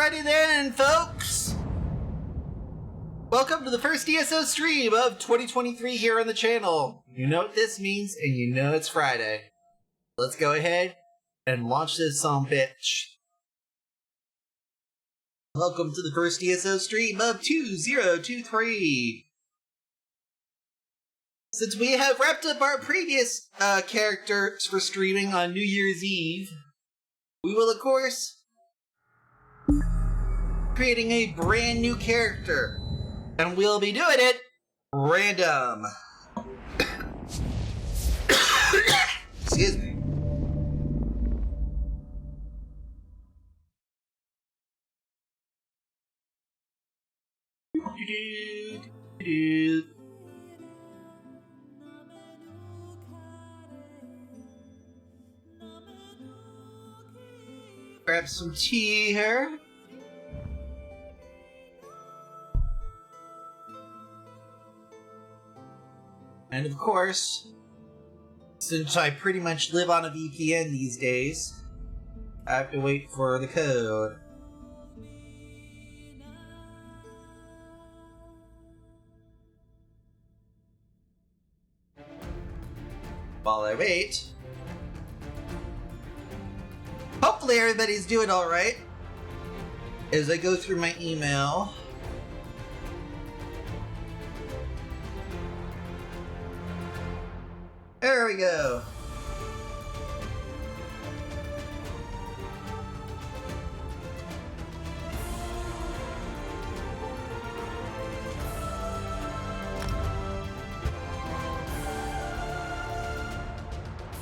Alrighty then, folks! Welcome to the first ESO stream of 2023 here on the channel. You know what this means, and you know it's Friday. Let's go ahead and launch this bitch. Welcome to the first ESO stream of 2023. Since we have wrapped up our previous characters for streaming on New Year's Eve, we will, of course, creating a brand new character. And we'll be doing it random. Excuse me. Grab some tea here. And of course, since I pretty much live on a VPN these days, I have to wait for the code. While I wait, hopefully everybody's doing alright as I go through my email. There we go.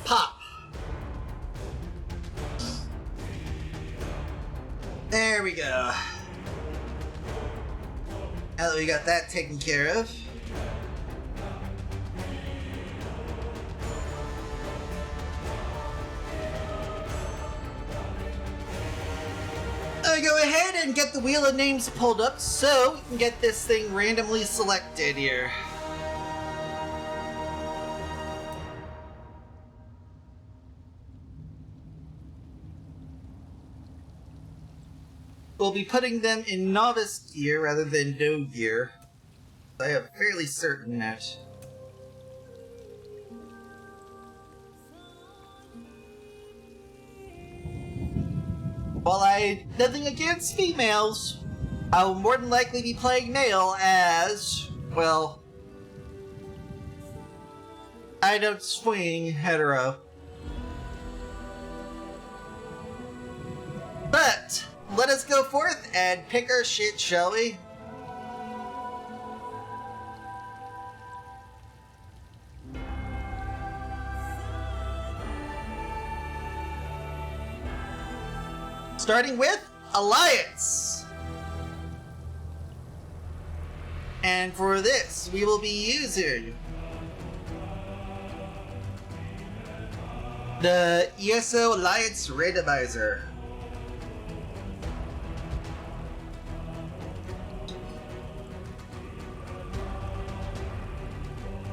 Pop. There we go. Now that we got that taken care of, I go ahead and get the wheel of names pulled up so we can get this thing randomly selected here. We'll be putting them in novice gear rather than no gear. I am fairly certain that. While I nothing against females, I will more than likely be playing male as, well, I don't swing hetero. But let us go forth and pick our shit, shall we? Starting with Alliance. And for this, we will be using the ESO Alliance Randomizer.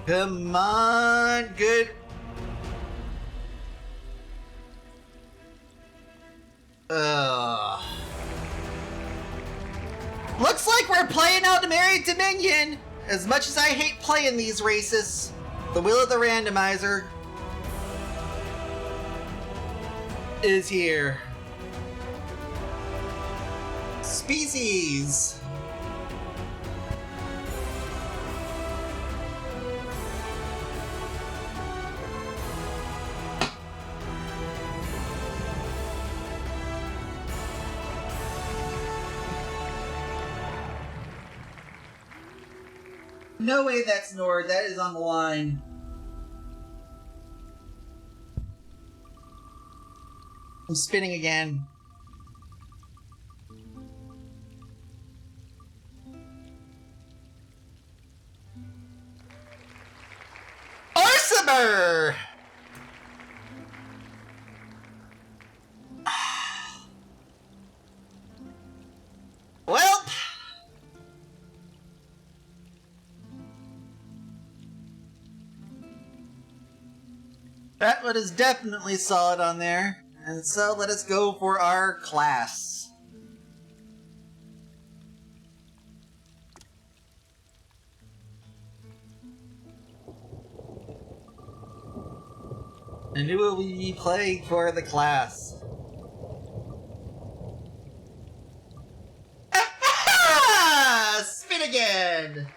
Come on, good. Looks like we're playing out the Married Dominion. As much as I hate playing these races, the wheel of the randomizer is here. Species. No way that's Nord, that is on the line. I'm spinning again. Arsimer! Well, that one is definitely solid on there. And so let us go for our class. And who will we be playing for the class? Spin again!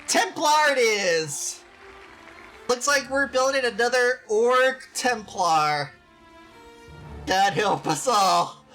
Templar it is! Looks like we're building another Orc Templar. God help us all.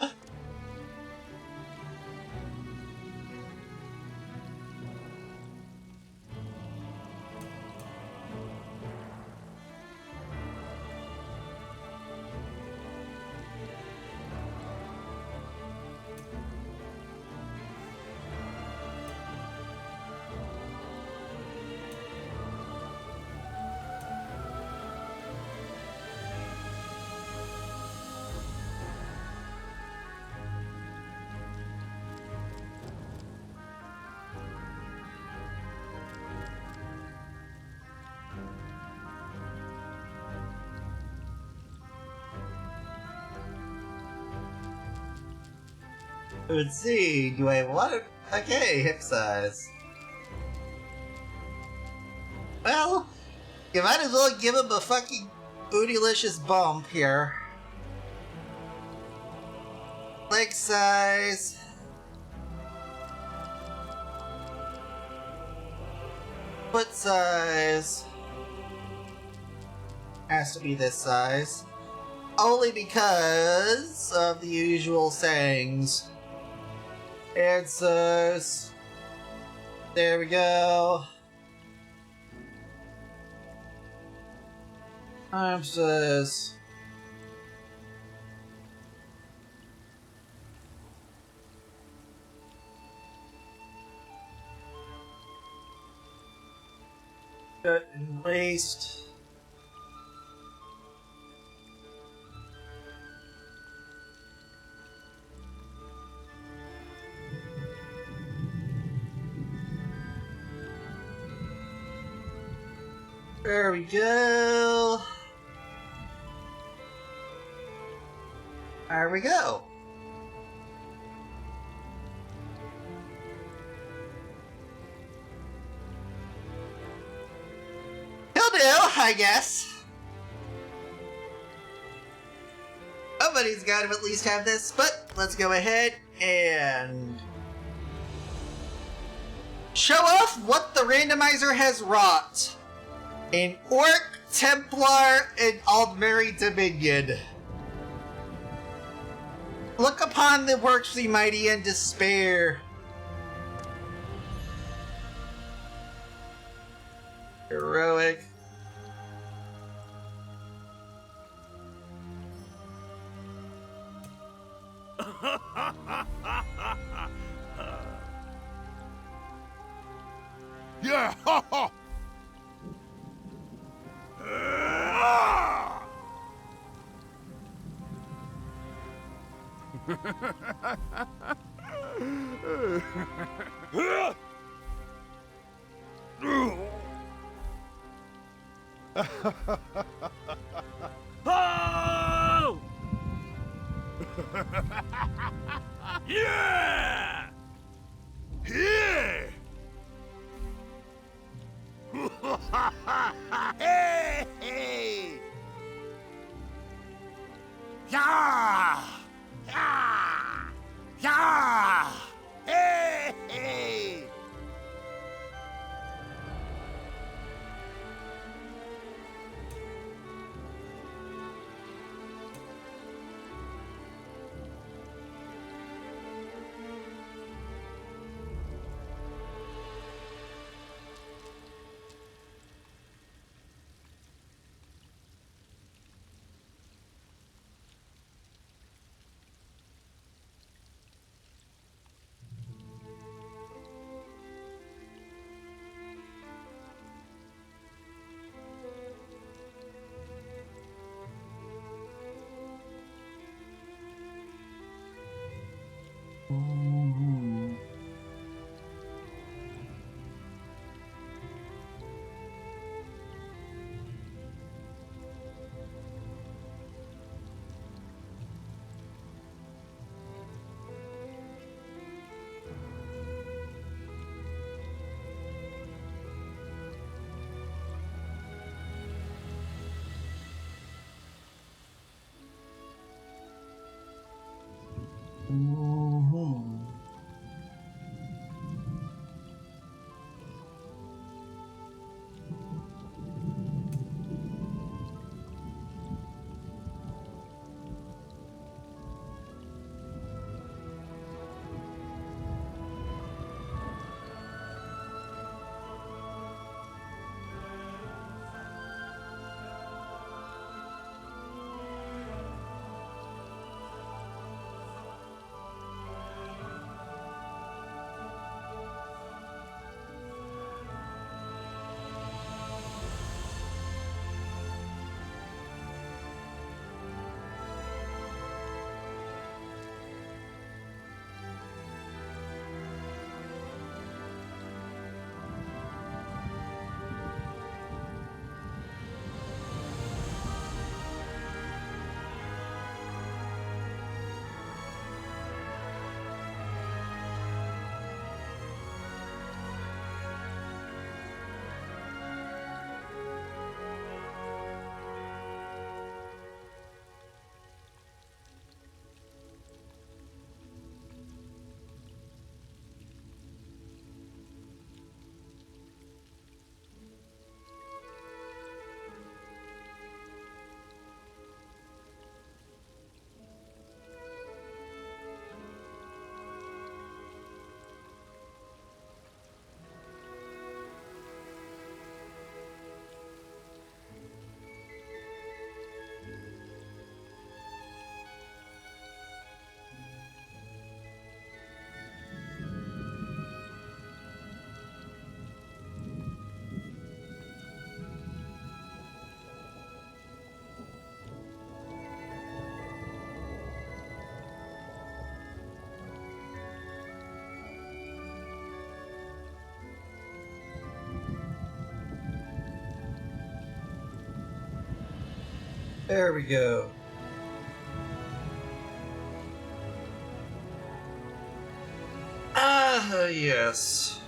Let's see, do I want it? Okay, hip size. Well, you might as well give him a fucking bootylicious bump here. Leg size. Foot size. Has to be this size. Only because of the usual sayings. Hand size. There we go. Arm size. Cut and waist. There we go. There we go. He'll do, I guess. Somebody's got to at least have this, but let's go ahead and show off what the randomizer has wrought. An Orc, Templar, and Aldmeri Dominion. Look upon the works of the mighty and despair. Heroic. Yeah! Ha ha! Oh! Yeah! Yeah! Hey! Hey! Yeah! Yeah! Yeah! Hey! Hey! Mhm. There we go. Ah, yes.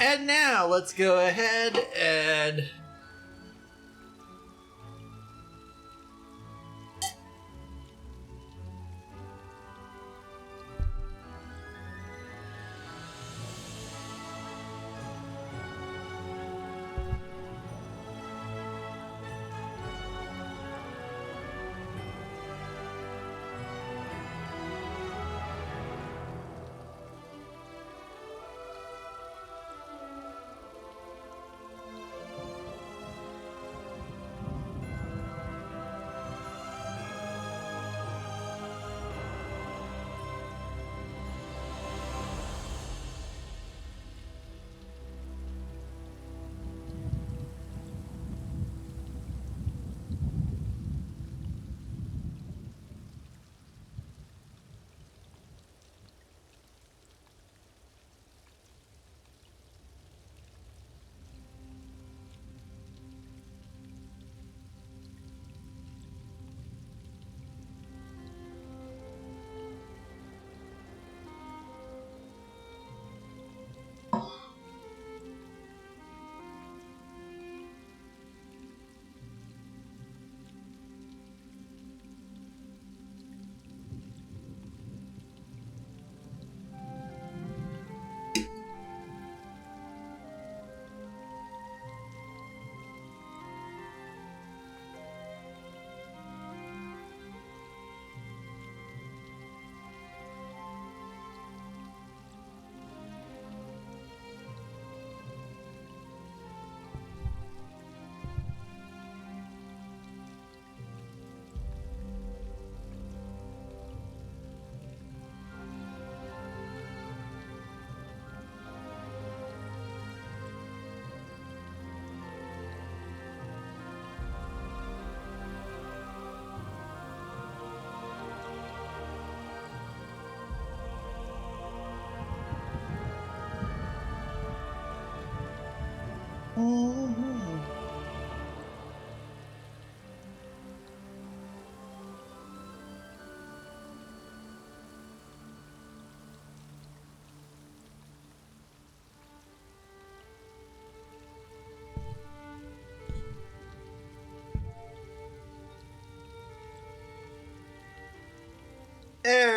And now let's go ahead and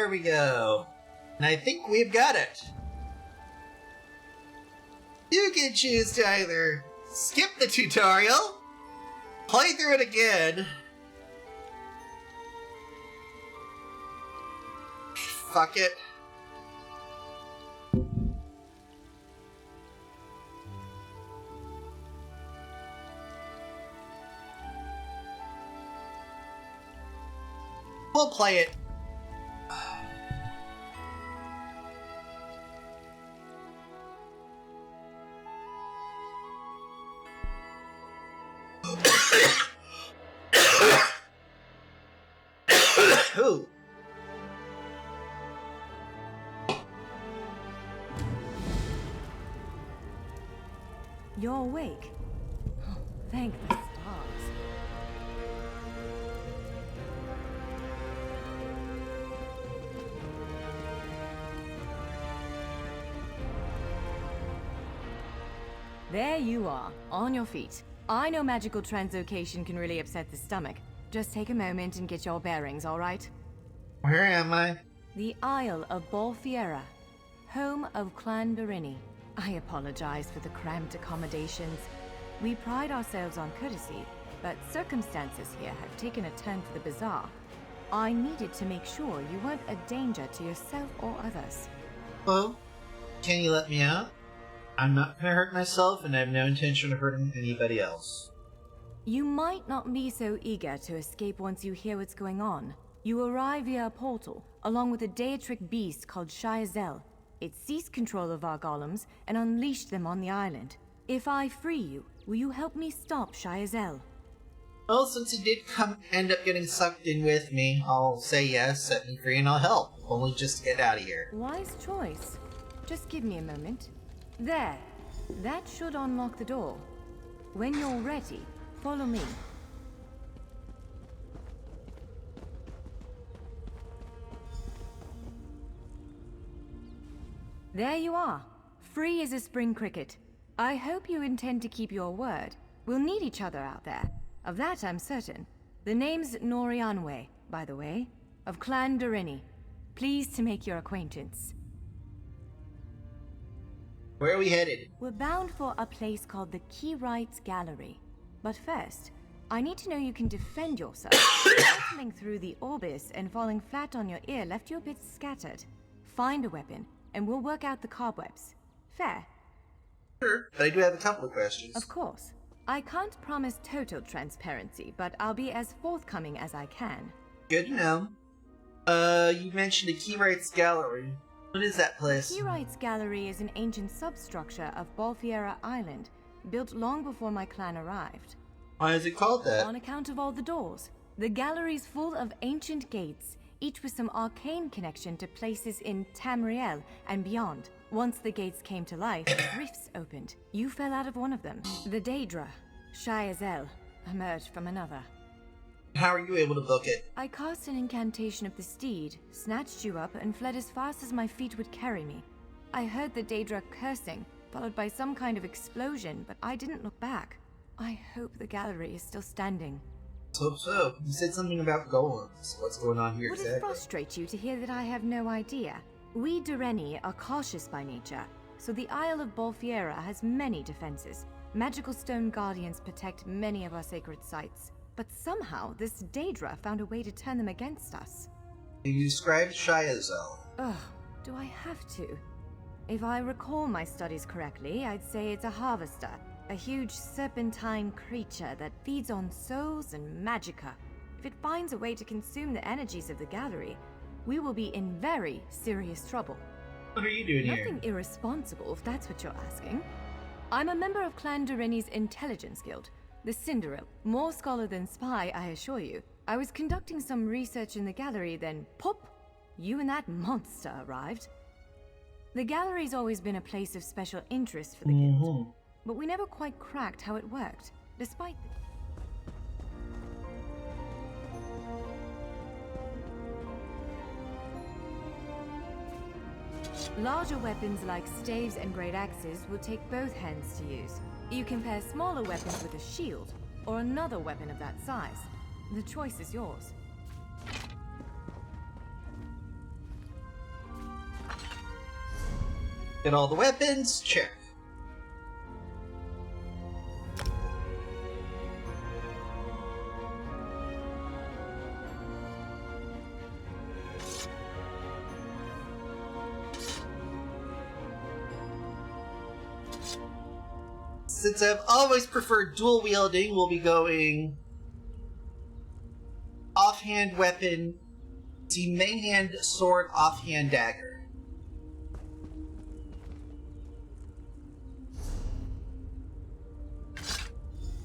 There we go. And I think we've got it. You can choose to either skip the tutorial, play through it again. Fuck it. We'll play it. Ooh. You're awake. Oh, thank the stars. There you are, on your feet. I know magical translocation can really upset the stomach. Just take a moment and get your bearings, all right? Where am I? The Isle of Bolfiera, home of Clan Berini. I apologize for the cramped accommodations. We pride ourselves on courtesy, but circumstances here have taken a turn for the bizarre. I needed to make sure you weren't a danger to yourself or others. Well, can you let me out? I'm not gonna hurt myself, and I have no intention of hurting anybody else. You might not be so eager to escape once you hear what's going on. You arrive via a portal, along with a Daetric beast called Shiazel. It seized control of our golems and unleashed them on the island. If I free you, will you help me stop Shiazel? Well, since it did end up getting sucked in with me, I'll say yes, set me free, and I'll help. Only just to get out of here. Wise choice. Just give me a moment. There. That should unlock the door. When you're ready, follow me. There you are. Free as a spring cricket. I hope you intend to keep your word. We'll need each other out there. Of that I'm certain. The name's Norianwe, by the way, of Clan Berini. Pleased to make your acquaintance. Where are we headed? We're bound for a place called the Keyrights Gallery. But first, I need to know you can defend yourself. Battling through the Orbis and falling flat on your ear left you a bit scattered. Find a weapon, and we'll work out the cobwebs. Fair? Sure, but I do have a couple of questions. Of course. I can't promise total transparency, but I'll be as forthcoming as I can. Good to know. You mentioned the Keyrights Gallery. What is that place? Keyrights Gallery is an ancient substructure of Bolfiera Island, built long before my clan arrived. Why is it called that? On account of all the doors. The gallery's full of ancient gates, each with some arcane connection to places in Tamriel and beyond. Once the gates came to life, rifts opened. You fell out of one of them. The Daedra, Shiazel, emerged from another. How are you able to book it? I cast an incantation of the steed, snatched you up, and fled as fast as my feet would carry me. I heard the Daedra cursing, followed by some kind of explosion, but I didn't look back. I hope the gallery is still standing. Let's hope so. You said something about golems. What's going on here Would exactly? it frustrate you to hear that I have no idea? We Dureni are cautious by nature, so the Isle of Bolfiera has many defenses. Magical stone guardians protect many of our sacred sites. But somehow, this Daedra found a way to turn them against us. You described Shiazel. Ugh, do I have to? If I recall my studies correctly, I'd say it's a harvester. A huge serpentine creature that feeds on souls and magicka. If it finds a way to consume the energies of the gallery, we will be in very serious trouble. What are you doing Nothing irresponsible, if that's what you're asking. I'm a member of Clan Dureni's Intelligence Guild, the Cinderell. More scholar than spy, I assure you. I was conducting some research in the gallery, then pop! You and that monster arrived. The gallery's always been a place of special interest for the guild, but we never quite cracked how it worked, despite... Larger weapons like staves and great axes will take both hands to use. You can pair smaller weapons with a shield, or another weapon of that size. The choice is yours. Get all the weapons, check. Since I've always preferred dual wielding, we'll be going offhand weapon to main hand sword, offhand dagger.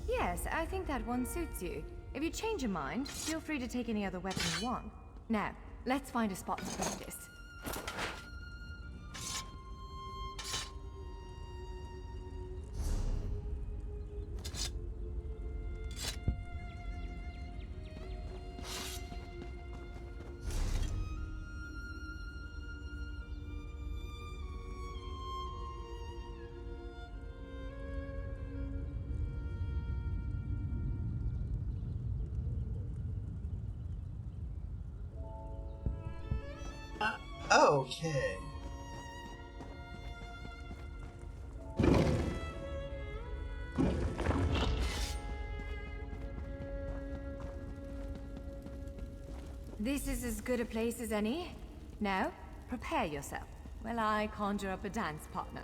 Yes, I think that one suits you. If you change your mind, feel free to take any other weapon you want. Now, let's find a spot to practice. Okay. This is as good a place as any. Now, prepare yourself while I conjure up a dance partner.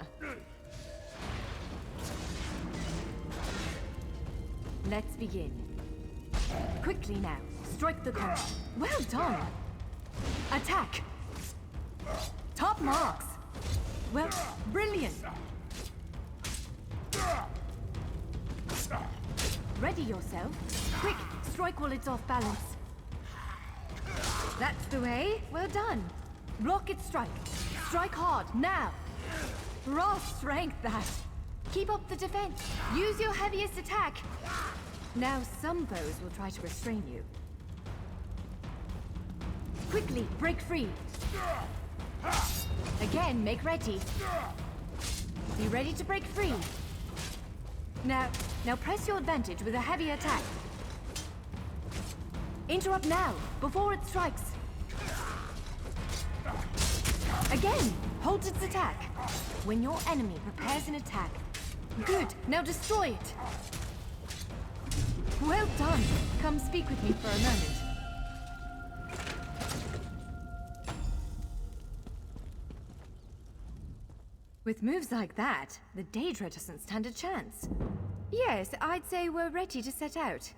Let's begin. Quickly now, strike the combo. Well done! Attack! Top marks! Well, brilliant! Ready yourself. Quick, strike while it's off balance. That's the way. Well done. Block it, strike. Strike hard, now. Raw strength, that. Keep up the defense. Use your heaviest attack. Now some foes will try to restrain you. Quickly, break free. Again, make ready. Be ready to break free. Now press your advantage with a heavy attack. Interrupt now, before it strikes. Again, hold its attack. When your enemy prepares an attack. Good, now destroy it. Well done. Come speak with me for a moment. With moves like that, the Daedra doesn't stand a chance. Yes, I'd say we're ready to set out.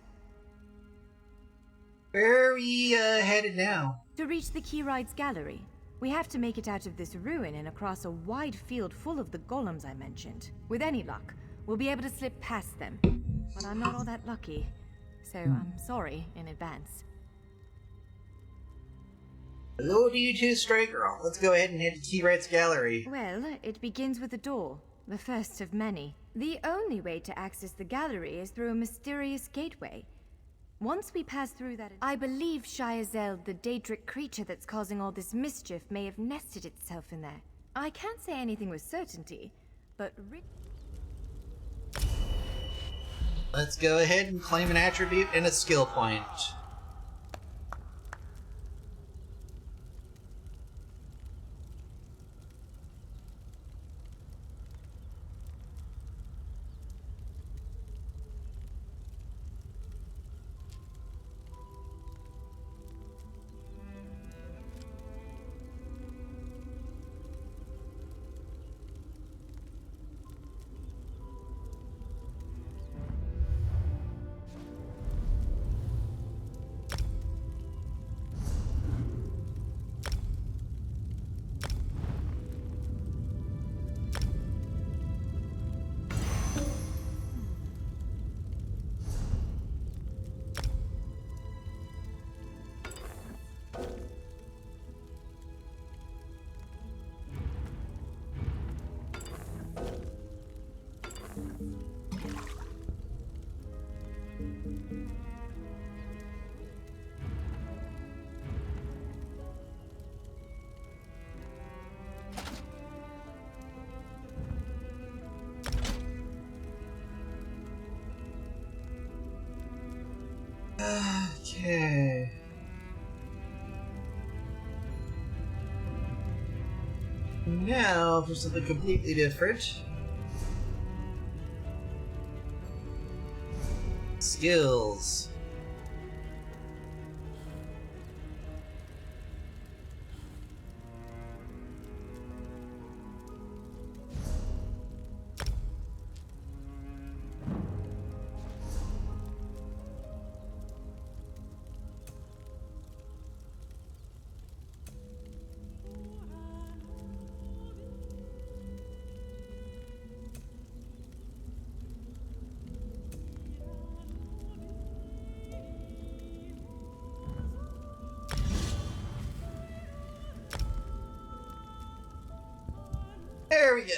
Where are we headed now? To reach the Keyride's gallery, we have to make it out of this ruin and across a wide field full of the golems I mentioned. With any luck, we'll be able to slip past them. But I'm not all that lucky, so I'm sorry in advance. Hello to you two, Stray Girl. Let's go ahead and head to Keyride's gallery. Well, it begins with a door, the first of many. The only way to access the gallery is through a mysterious gateway. Once we pass through that, I believe Shiazel, the Daedric creature that's causing all this mischief, may have nested itself in there. I can't say anything with certainty, but Let's go ahead and claim an attribute and a skill point. Okay. Now for something completely different. Skills. There we go.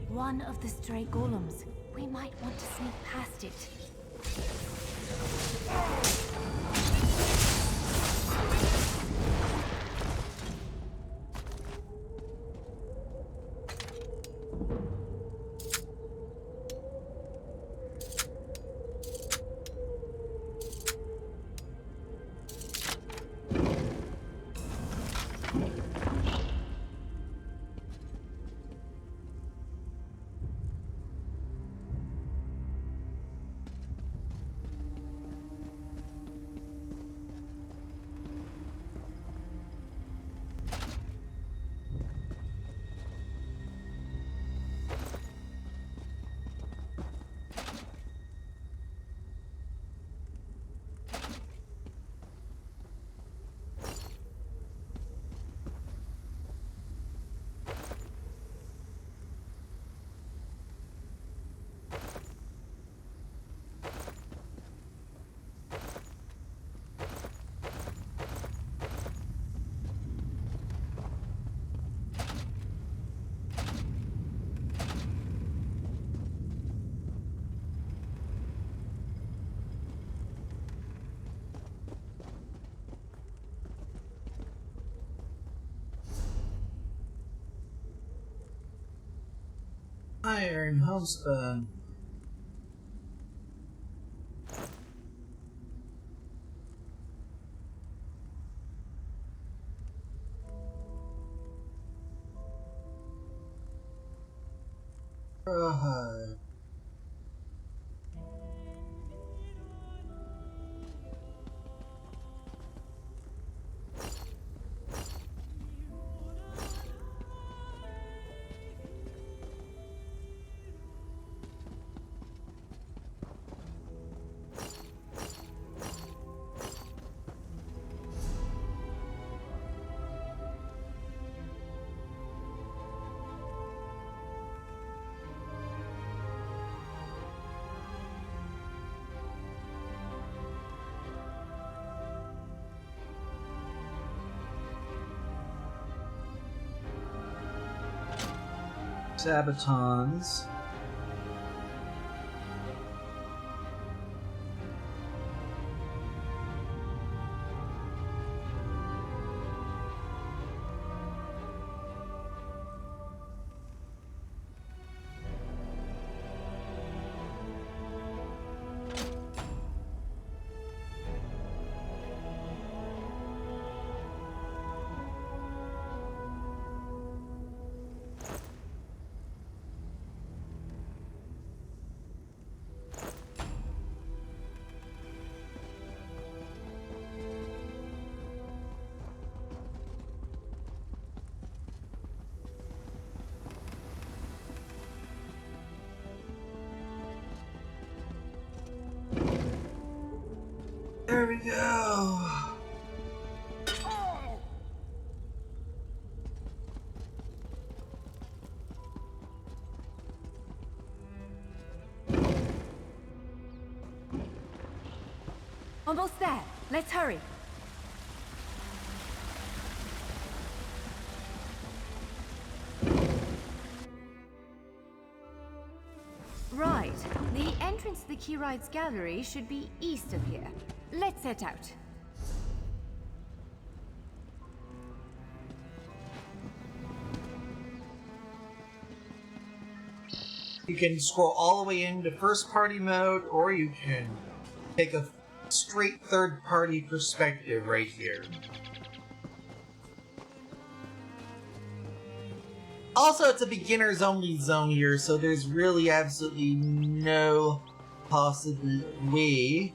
One of the stray golems. We might want to sneak past it. Iron homespun. Rawhide. Sabatons. There we go. Almost there. Let's hurry. Right. The entrance to the Keyrites Gallery should be east of here. Let's set out. You can scroll all the way into first party mode, or you can take a straight third party perspective right here. Also, it's a beginners only zone here, so there's really absolutely no possible way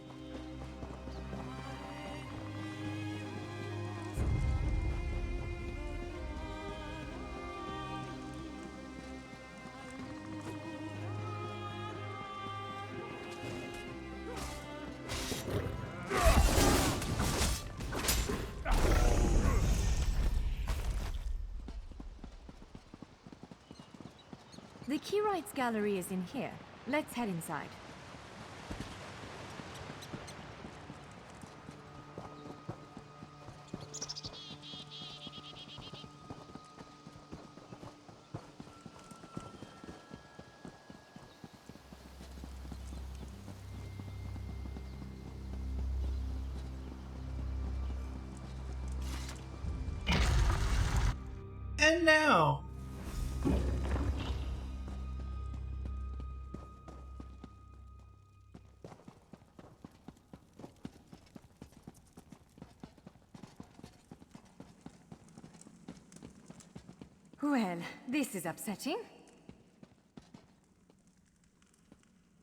The Keyrites Gallery is in here. Let's head inside. And now, Well, this is upsetting.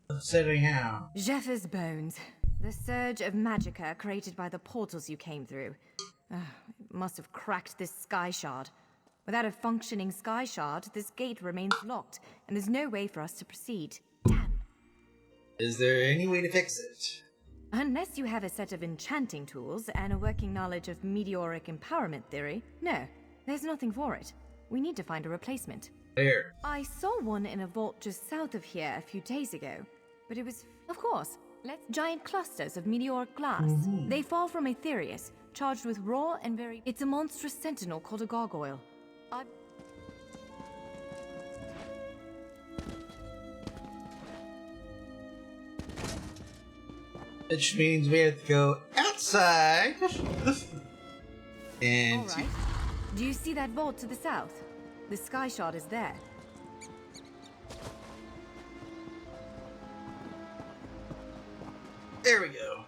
upsetting how? Jeffers' bones. The surge of magicka created by the portals you came through. It must have cracked this sky shard. Without a functioning sky shard, this gate remains locked, and there's no way for us to proceed. Damn. Is there any way to fix it? Unless you have a set of enchanting tools and a working knowledge of meteoric empowerment theory, no, there's nothing for it. We need to find a replacement. There. I saw one in a vault just south of here a few days ago, but it was, of course, giant clusters of meteoric glass. They fall from Aetherius, charged with raw and very... It's a monstrous sentinel called a gargoyle. Which means we have to go outside. And All right. Do you see that vault to the south? The sky shard is there. there we go.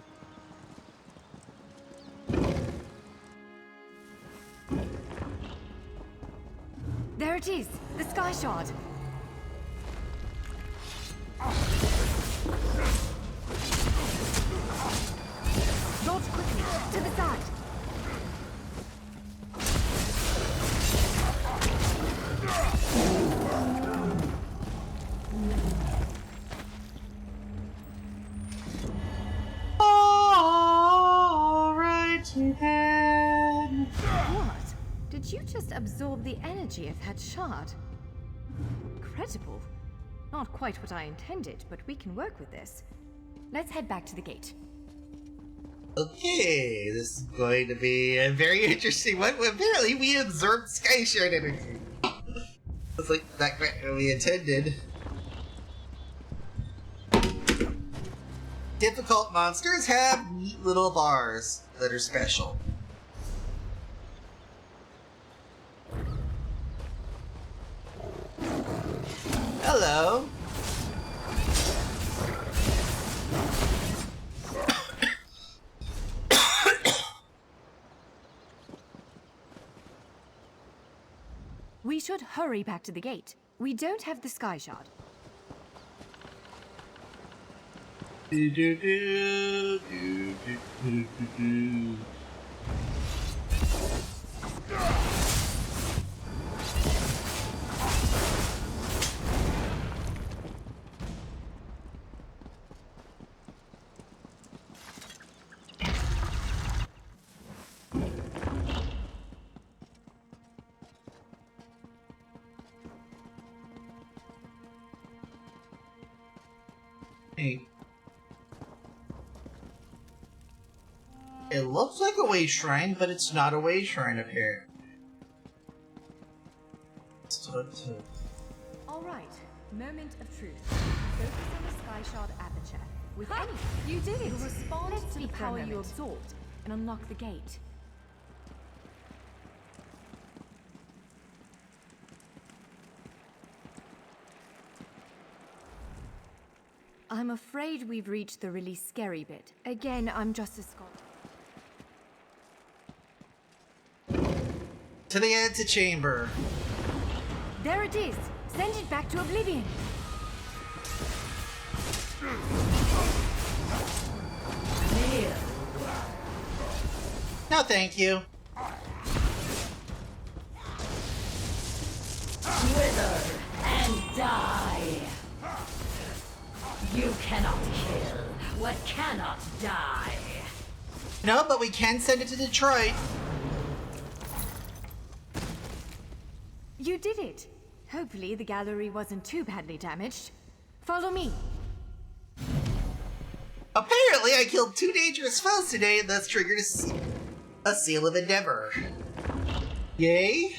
There it is, the sky shard. Dodge quickly, to the side. Alrighty then. What? Did you just absorb the energy of that shard? Incredible. Not quite what I intended, but we can work with this. Let's head back to the gate. Okay, this is going to be a very interesting one. Apparently, we absorbed sky shard energy. It's like that what we intended. Difficult monsters have neat little bars that are special. Hello. We should hurry back to the gate. We don't have the sky shard. Do, do, do, do, do, do, do. Hey. It looks like a way shrine, but it's not a way shrine apparently. All right, moment of truth. Focus on the sky shard aperture. With any, you did it. You'll respond to the power you absorbed and unlock the gate. I'm afraid we've reached the really scary bit. Again, I'm just a scholar. To the antechamber. There it is! Send it back to oblivion! No, thank you. Wither and die. You cannot kill what cannot die. No, but we can send it to Detroit. You did it! Hopefully the gallery wasn't too badly damaged. Follow me! Apparently, I killed 2 dangerous foes today and thus triggered a seal of endeavor. Yay?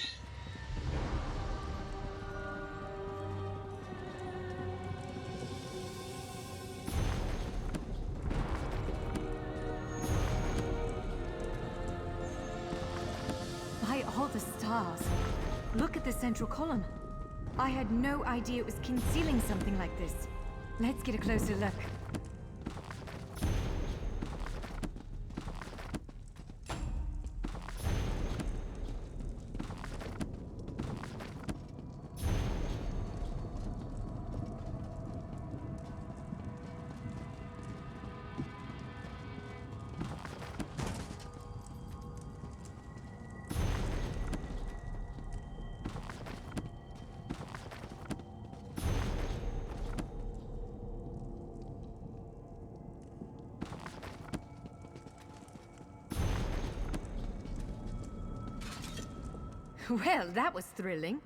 By all the stars. Look at the central column. I had no idea it was concealing something like this. Let's get a closer look. Well, that was thrilling.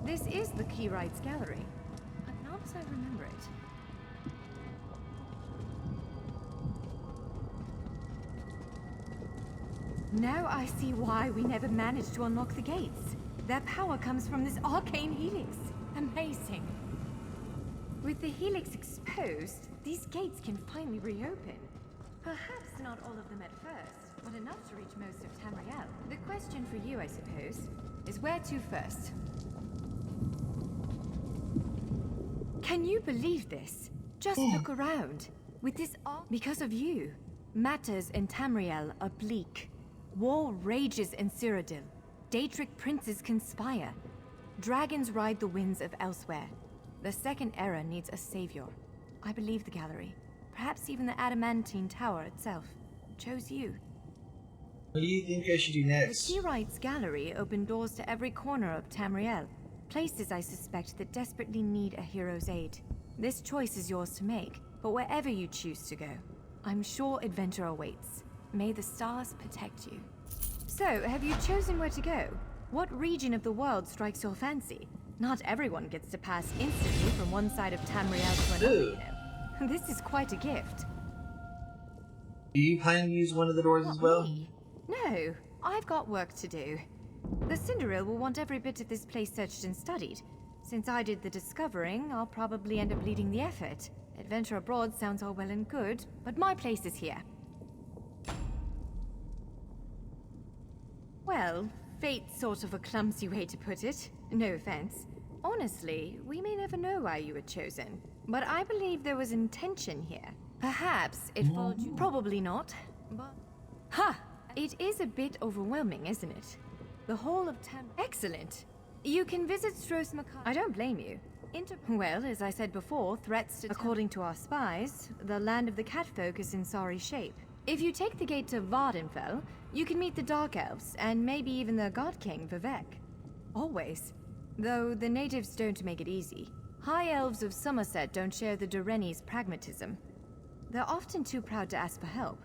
This is the Keyrights Gallery, but not as I remember it. Now I see why we never managed to unlock the gates. Their power comes from this arcane helix. Amazing. With the helix exposed, these gates can finally reopen. Perhaps not all of them at first, but enough to reach most of Tamriel. The question for you, I suppose, is where to first? Can you believe this? Just look around. With this because of you, matters in Tamriel are bleak. War rages in Cyrodiil. Daedric princes conspire. Dragons ride the winds of elsewhere. The Second Era needs a savior. I believe the gallery, perhaps even the Adamantine Tower itself, chose you. What do you think I should do next? The Keyrights Gallery opened doors to every corner of Tamriel. Places I suspect that desperately need a hero's aid. This choice is yours to make, but wherever you choose to go, I'm sure adventure awaits. May the stars protect you. So, have you chosen where to go? What region of the world strikes your fancy? Not everyone gets to pass instantly from one side of Tamriel to another, you know. This is quite a gift. Do you plan to use one of the doors as well? Me? No, I've got work to do. The Cyrodiil will want every bit of this place searched and studied. Since I did the discovering, I'll probably end up leading the effort. Adventure abroad sounds all well and good, but my place is here. Well, fate's sort of a clumsy way to put it. No offense. Honestly, we may never know why you were chosen. But I believe there was intention here. Perhaps it followed you. Probably not. But... Ha! It is a bit overwhelming, isn't it? The whole of Excellent! You can visit Stros Makai. I don't blame you. Well, as I said before, threats to... According to our spies, the land of the catfolk is in sorry shape. If you take the gate to Vardenfell, you can meet the Dark Elves, and maybe even the God King, Vivek. Always. Though the natives don't make it easy. High Elves of Somerset don't share the Doreni's pragmatism. They're often too proud to ask for help.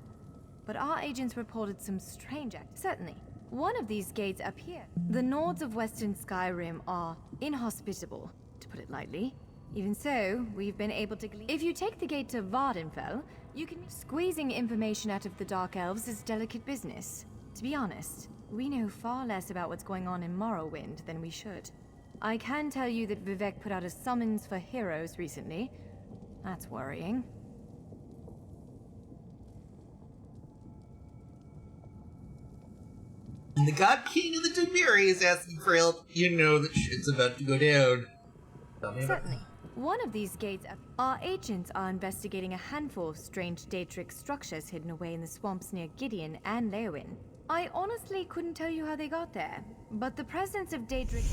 But our agents reported some strange acts. Certainly. One of these gates up here. The Nords of Western Skyrim are inhospitable, to put it lightly. Even so, we've been able to glean... If you take the gate to Vardenfell, you can... Squeezing information out of the Dark Elves is delicate business. To be honest, we know far less about what's going on in Morrowind than we should. I can tell you that Vivek put out a summons for heroes recently. That's worrying. When the God King of the Dimiri is asking for help, you know that shit's about to go down. Certainly. One of these gates, our agents are investigating a handful of strange Daedric structures hidden away in the swamps near Gideon and Leowyn. I honestly couldn't tell you how they got there, but the presence of Daedric...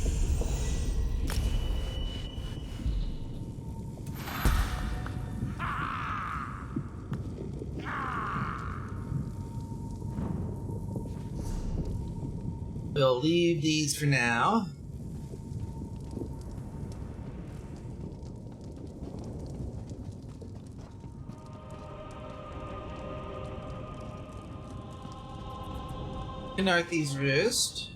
We'll leave these for now. Narthi's Roost.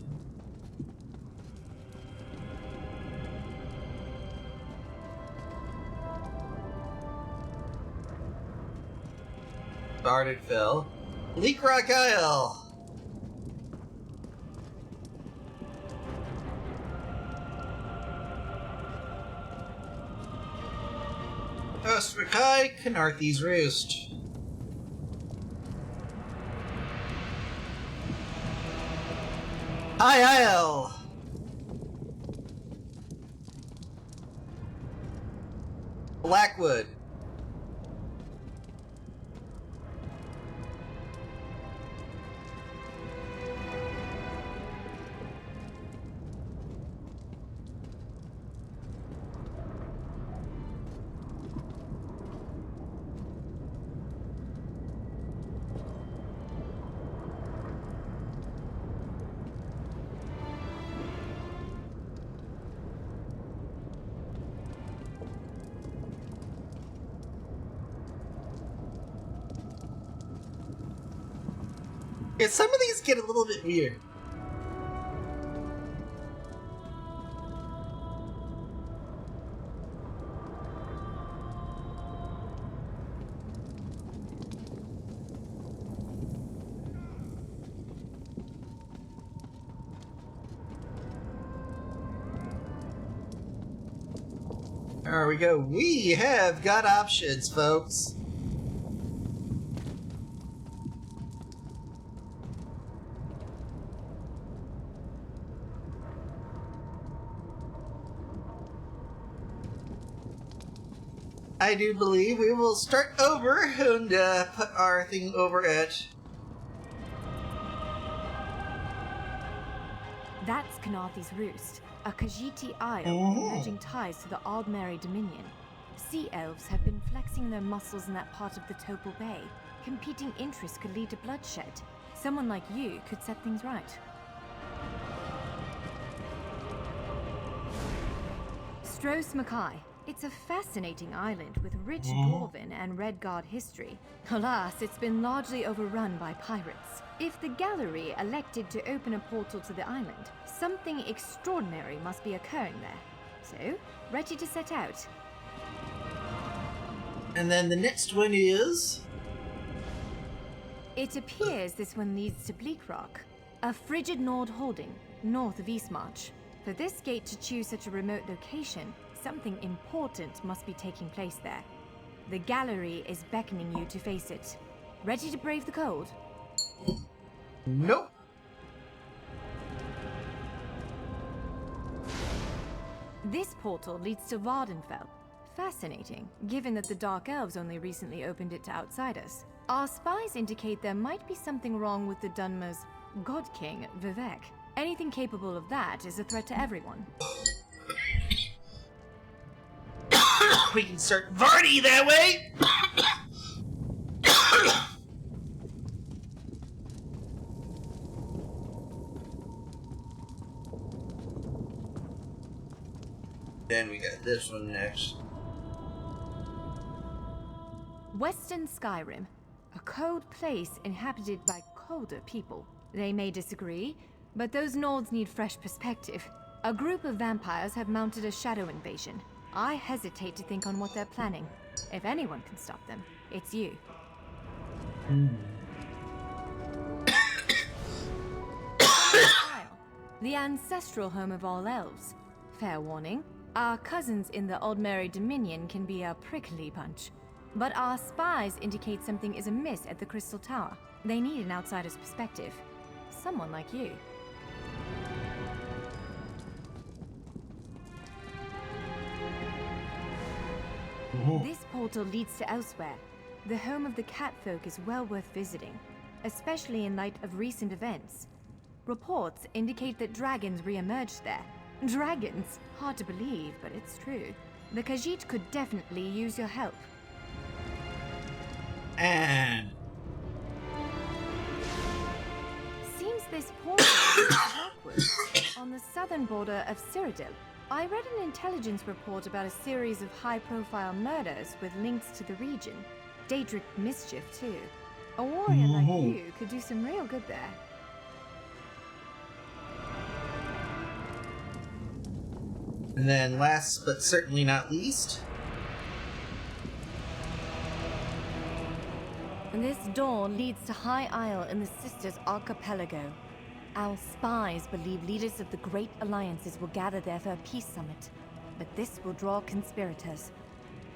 Vardenfell. Leak Rock Isle. Osrakai, Canarthy's Roost. High Isle. Blackwood. Yeah, some of these get a little bit weird. There we go. We have got options, folks. I do believe we will start over and put our thing over at... That's Canarthy's Roost, a Khajiiti isle with emerging ties to the Aldmeri Dominion. Sea elves have been flexing their muscles in that part of the Topal Bay. Competing interests could lead to bloodshed. Someone like you could set things right. Stros Makai. It's a fascinating island with rich Dwarven and Red Guard history. Alas, it's been largely overrun by pirates. If the gallery elected to open a portal to the island, something extraordinary must be occurring there. So, ready to set out. And then the next one is... It appears this one leads to Bleak Rock, a frigid Nord holding, north of Eastmarch. For this gate to choose such a remote location, something important must be taking place there. The gallery is beckoning you to face it. Ready to brave the cold? Nope. This portal leads to Vardenfell. Fascinating, given that the Dark Elves only recently opened it to outsiders. Our spies indicate there might be something wrong with the Dunmer's God King, Vivek. Anything capable of that is a threat to everyone. We can start Vardy that way! Then we got this one next. Western Skyrim, a cold place inhabited by colder people. They may disagree, but those Nords need fresh perspective. A group of vampires have mounted a shadow invasion. I hesitate to think on what they're planning. If anyone can stop them, it's you. The ancestral home of all elves. Fair warning, our cousins in the Old Mary Dominion can be a prickly bunch. But our spies indicate something is amiss at the Crystal Tower. They need an outsider's perspective. Someone like you. This portal leads to elsewhere. The home of the catfolk is well worth visiting, especially in light of recent events. Reports indicate that dragons re-emerged there. Dragons? Hard to believe, but it's true. The Khajiit could definitely use your help. And Seems this portal is northward, on the southern border of Cyrodiil. I read an intelligence report about a series of high-profile murders with links to the region. Daedric mischief, too. A warrior like you could do some real good there. And then last but certainly not least, This door leads to High Isle in the Sisters Archipelago. Our spies believe leaders of the Great Alliances will gather there for a peace summit. But this will draw conspirators.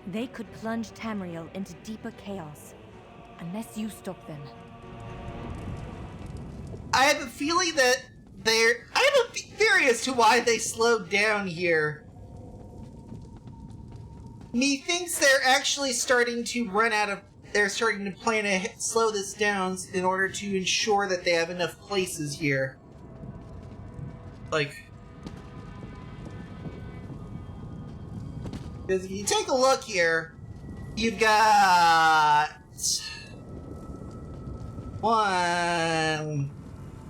They could plunge Tamriel into deeper chaos. Unless you stop them. I have a feeling that I have a theory as to why they slowed down here. Methinks they're actually starting to run out of... They're starting to plan to slow this down in order to ensure that they have enough places here. Like... Because if you take a look here, you've got... 1,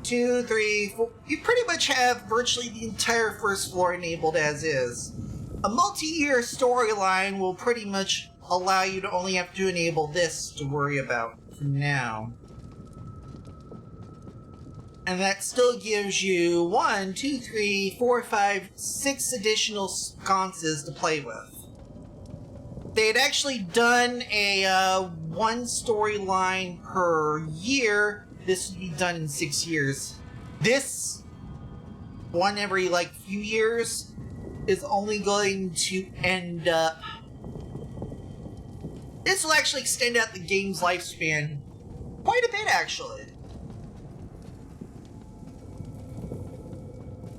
2, 3, 4... You pretty much have virtually the entire first floor enabled as is. A multi-year storyline will pretty much allow you to only have to enable this to worry about for now. And that still gives you 1, 2, 3, 4, 5, 6 additional sconces to play with. They had actually done a one storyline per year. This would be done in 6 years. This, one every like few years, is only going to end up... This will actually extend out the game's lifespan quite a bit, actually.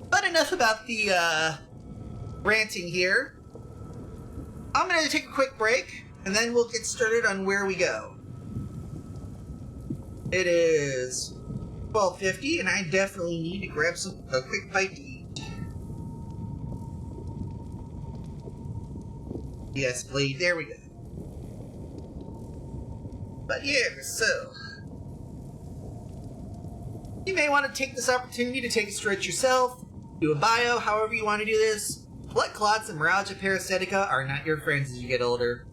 But enough about the ranting here. I'm going to take a quick break, and then we'll get started on where we go. It is 12:50, and I definitely need to grab a quick bite to eat. Yes, Blade, there we go. But yeah, so... You may want to take this opportunity to take a stretch yourself, do a bio, however you want to do this. Blood clots and neuralgia parasitica are not your friends as you get older.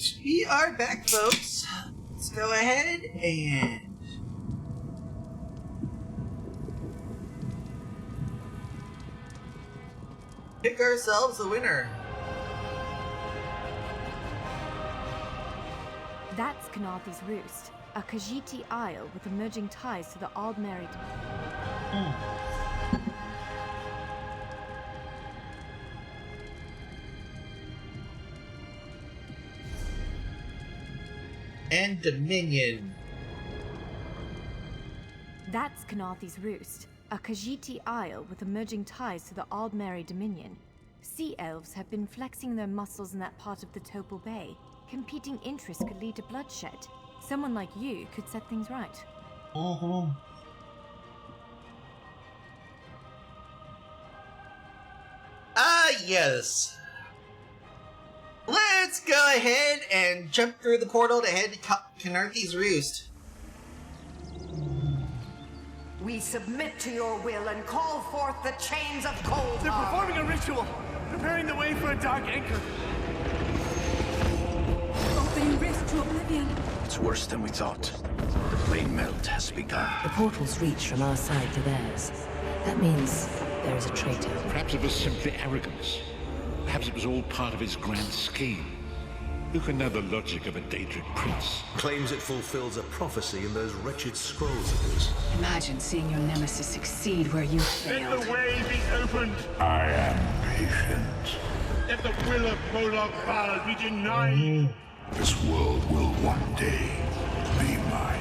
Alright, we are back, folks. Let's go ahead and pick ourselves a winner. That's Kanathi's Roost, a Khajiiti isle with emerging ties to the Aldmeri. And Dominion. That's Kanathi's Roost, a Khajiiti isle with emerging ties to the Aldmeri Dominion. Sea elves have been flexing their muscles in that part of the Topal Bay. Competing interests could lead to bloodshed. Someone like you could set things right. Yes. Let's go ahead and jump through the portal to head to Kanathi's Roost. We submit to your will and call forth the chains of cold. They're performing a ritual, preparing the way for a dark anchor. Opening rift to oblivion. It's worse than we thought. The plane melt has begun. The portals reach from our side to theirs. That means there is a traitor. Perhaps it was simply arrogance. Perhaps it was all part of his grand scheme. Who can know the logic of a Daedric prince? Claims it fulfills a prophecy in those wretched scrolls of his. Imagine seeing your nemesis succeed where you Let failed. the way be opened. I am patient. Let the will of Moloch Baal be denied. This world will one day be mine.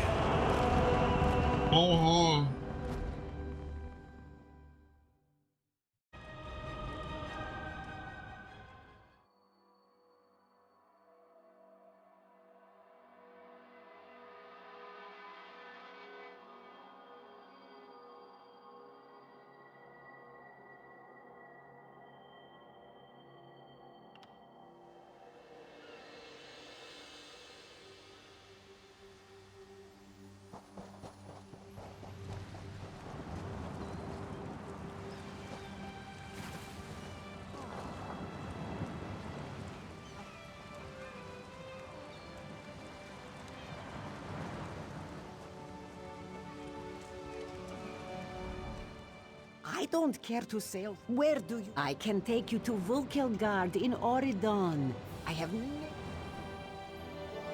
I don't care to sail. Where do you? I can take you to Vulkelgard in Oridon. I have no...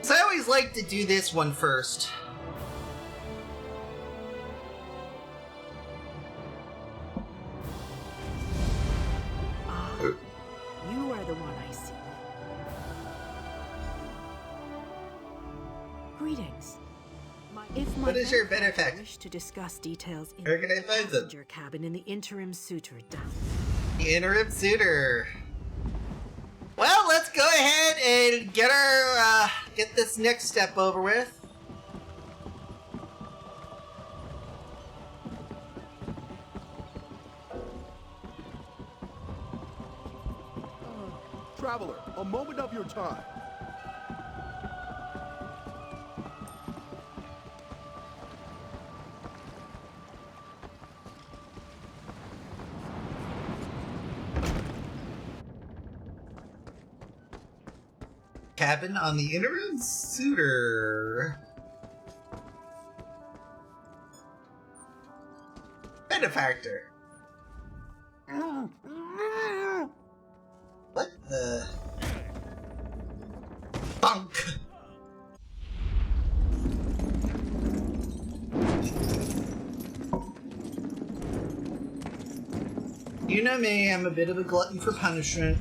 So I always like to do this one first. You are the one I see. Greetings. If my What is your benefactor benefactor? wish to discuss details in Where can I the find them? passenger cabin in the interim suitor down. The interim suitor. Well, let's go ahead and get our get this next step over with. Traveler, a moment of your time. Cabin on the interim suitor. Benefactor. What the? Bunk. You know me, I'm a bit of a glutton for punishment.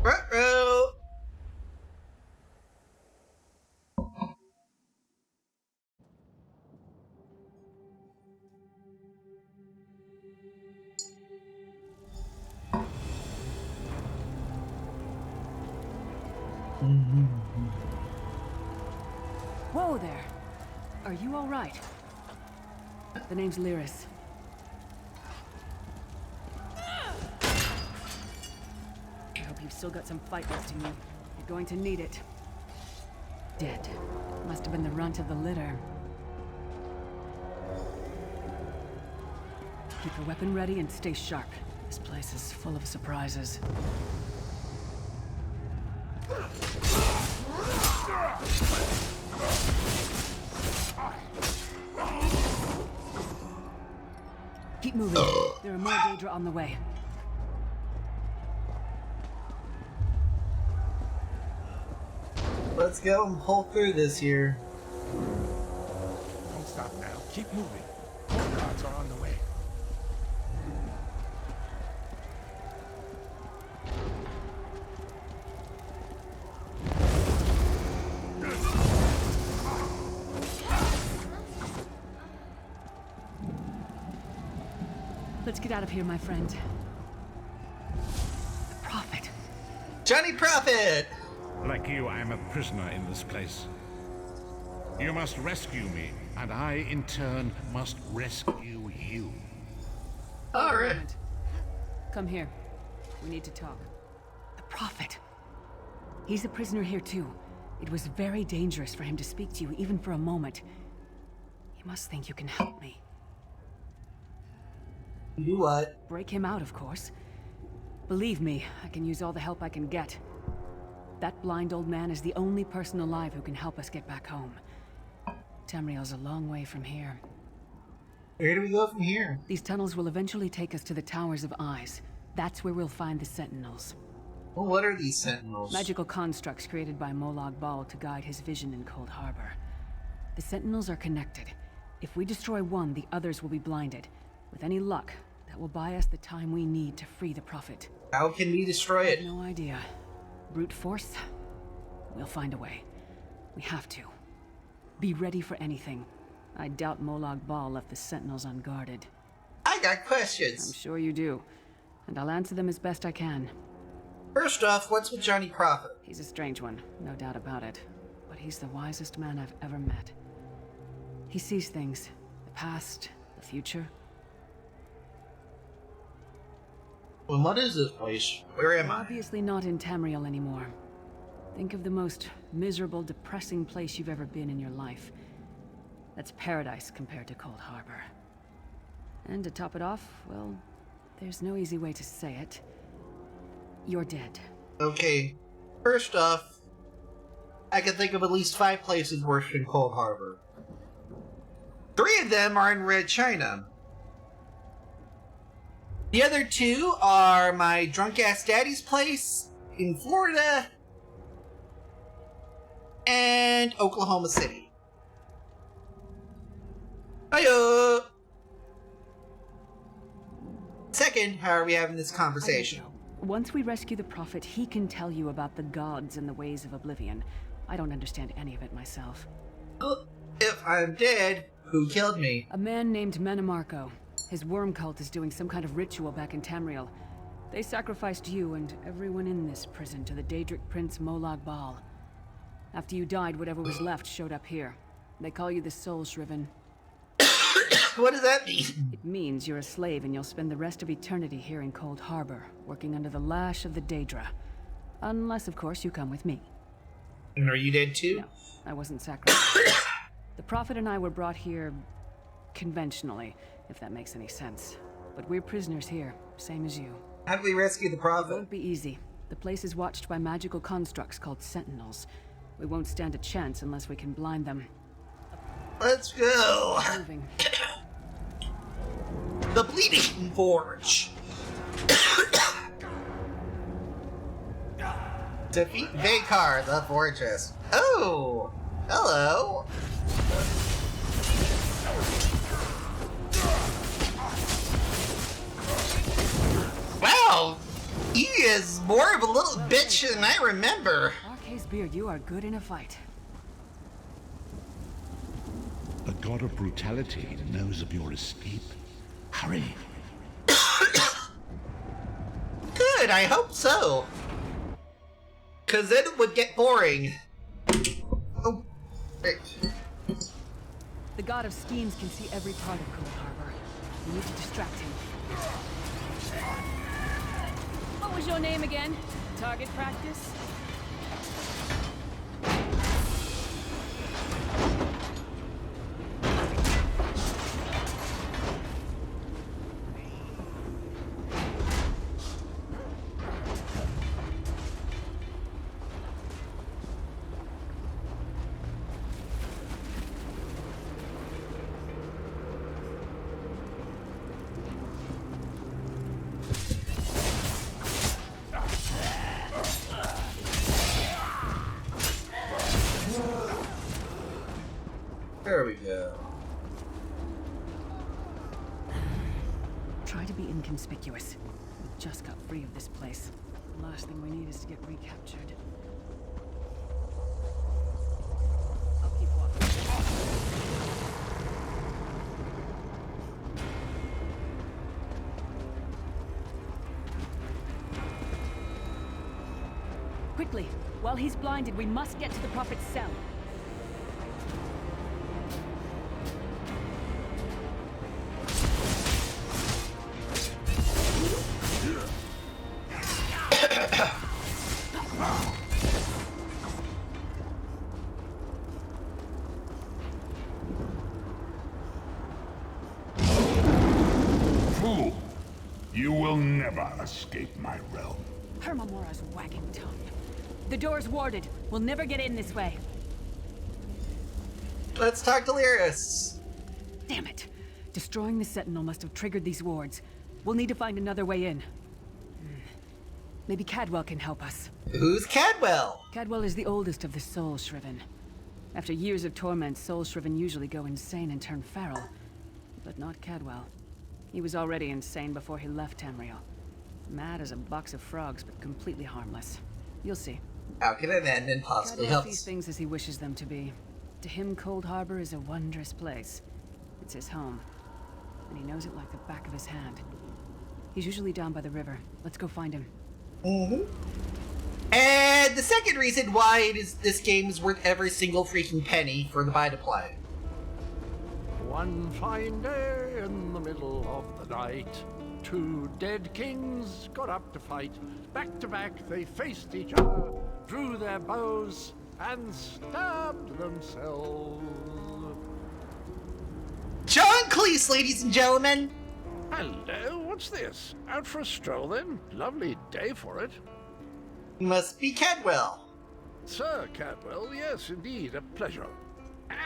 Ruh-roh. Whoa there. Are you all right? The name's Lyris. I hope you've still got some fight left in you. You're going to need it. Dead. Must have been the runt of the litter. Keep your weapon ready and stay sharp. This place is full of surprises. Keep moving. There are more Daedra on the way. Let's go and pull through this here. Don't stop now. Keep moving. More guards are on the way. Let's get out of here, my friend. The Prophet. Johnny Prophet! Like you, I am a prisoner in this place. You must rescue me, and I, in turn, must rescue you. Alright. Come here. We need to talk. The Prophet. He's a prisoner here too. It was very dangerous for him to speak to you, even for a moment. You must think you can help me. Do what? Break him out, of course. Believe me, I can use all the help I can get. That blind old man is the only person alive who can help us get back home. Tamriel's a long way from here. Where do we go from here? These tunnels will eventually take us to the Towers of Eyes. That's where we'll find the Sentinels. Well, what are these Sentinels? Magical constructs created by Molag Bal to guide his vision in Cold Harbor. The Sentinels are connected. If we destroy one, the others will be blinded. With any luck, that will buy us the time we need to free the Prophet. How can we destroy it? No idea. Brute force? We'll find a way. We have to. Be ready for anything. I doubt Molag Bal left the Sentinels unguarded. I got questions. I'm sure you do. And I'll answer them as best I can. First off, what's with Johnny Prophet? He's a strange one, no doubt about it. But he's the wisest man I've ever met. He sees things. The past, the future. Well, what is this place? Where am I? Obviously not in Tamriel anymore. Think of the most miserable, depressing place you've ever been in your life. That's paradise compared to Cold Harbor. And to top it off, well, there's no easy way to say it. You're dead. Okay. First off, I can think of at least 5 places worse than Cold Harbor. 3 of them are in Red China. The other 2 are my drunk-ass daddy's place in Florida and Oklahoma City. Hiya! Second, how are we having this conversation? Once we rescue the Prophet, he can tell you about the gods and the ways of oblivion. I don't understand any of it myself. Well, if I'm dead, who killed me? A man named Menemarco. His worm cult is doing some kind of ritual back in Tamriel. They sacrificed you and everyone in this prison to the Daedric Prince Molag Bal. After you died, whatever was left showed up here. They call you the Soul Shriven. What does that mean? It means you're a slave and you'll spend the rest of eternity here in Cold Harbor, working under the lash of the Daedra. Unless, of course, you come with me. And are you dead too? No, I wasn't sacrificed. The Prophet and I were brought here conventionally, if that makes any sense. But we're prisoners here, same as you. How do we rescue the It Prophet? won't be easy. The place is watched by magical constructs called Sentinels. We won't stand a chance unless we can blind them. Let's go! Moving. The Bleeding Forge! Defeat Vakar, the Fortress. Oh! Hello! Wow! He is more of a little bitch than I remember. Arca's beard, you are good in a fight. The god of brutality knows of your escape. Hurry! Good, I hope so. 'Cause then it would get boring. Oh, wait. The god of schemes can see every part of Cold Harbor. We need to distract him. What was your name again? Target practice? There we go. Try to be inconspicuous. We just got free of this place. The last thing we need is to get recaptured. I'll keep walking. Quickly! While he's blinded, we must get to the Prophet's cell. Fool! You will never escape my realm. Hermamora's wagging tongue. The door's warded. We'll never get in this way. Let's talk to Lyris. Damn it. Destroying the Sentinel must have triggered these wards. We'll need to find another way in. Maybe Cadwell can help us. Who's Cadwell? Cadwell is the oldest of the Soul Shriven. After years of torment, Soul Shriven usually go insane and turn feral. But not Cadwell. He was already insane before he left Tamriel. Mad as a box of frogs, but completely harmless. You'll see. How can an end and possibly Cadwell help? sees things as he wishes them to be. To him, Cold Harbor is a wondrous place. It's his home. And he knows it like the back of his hand. He's usually down by the river. Let's go find him. And the second reason why this game is worth every single freaking penny for the buy to play. One fine day in the middle of the night, two dead kings got up to fight. Back to back they faced each other, drew their bows, and stabbed themselves. John Cleese, ladies and gentlemen! Hello, what's this? Out for a stroll then? Lovely day for it. Must be Cadwell. Sir Cadwell, yes, indeed, a pleasure.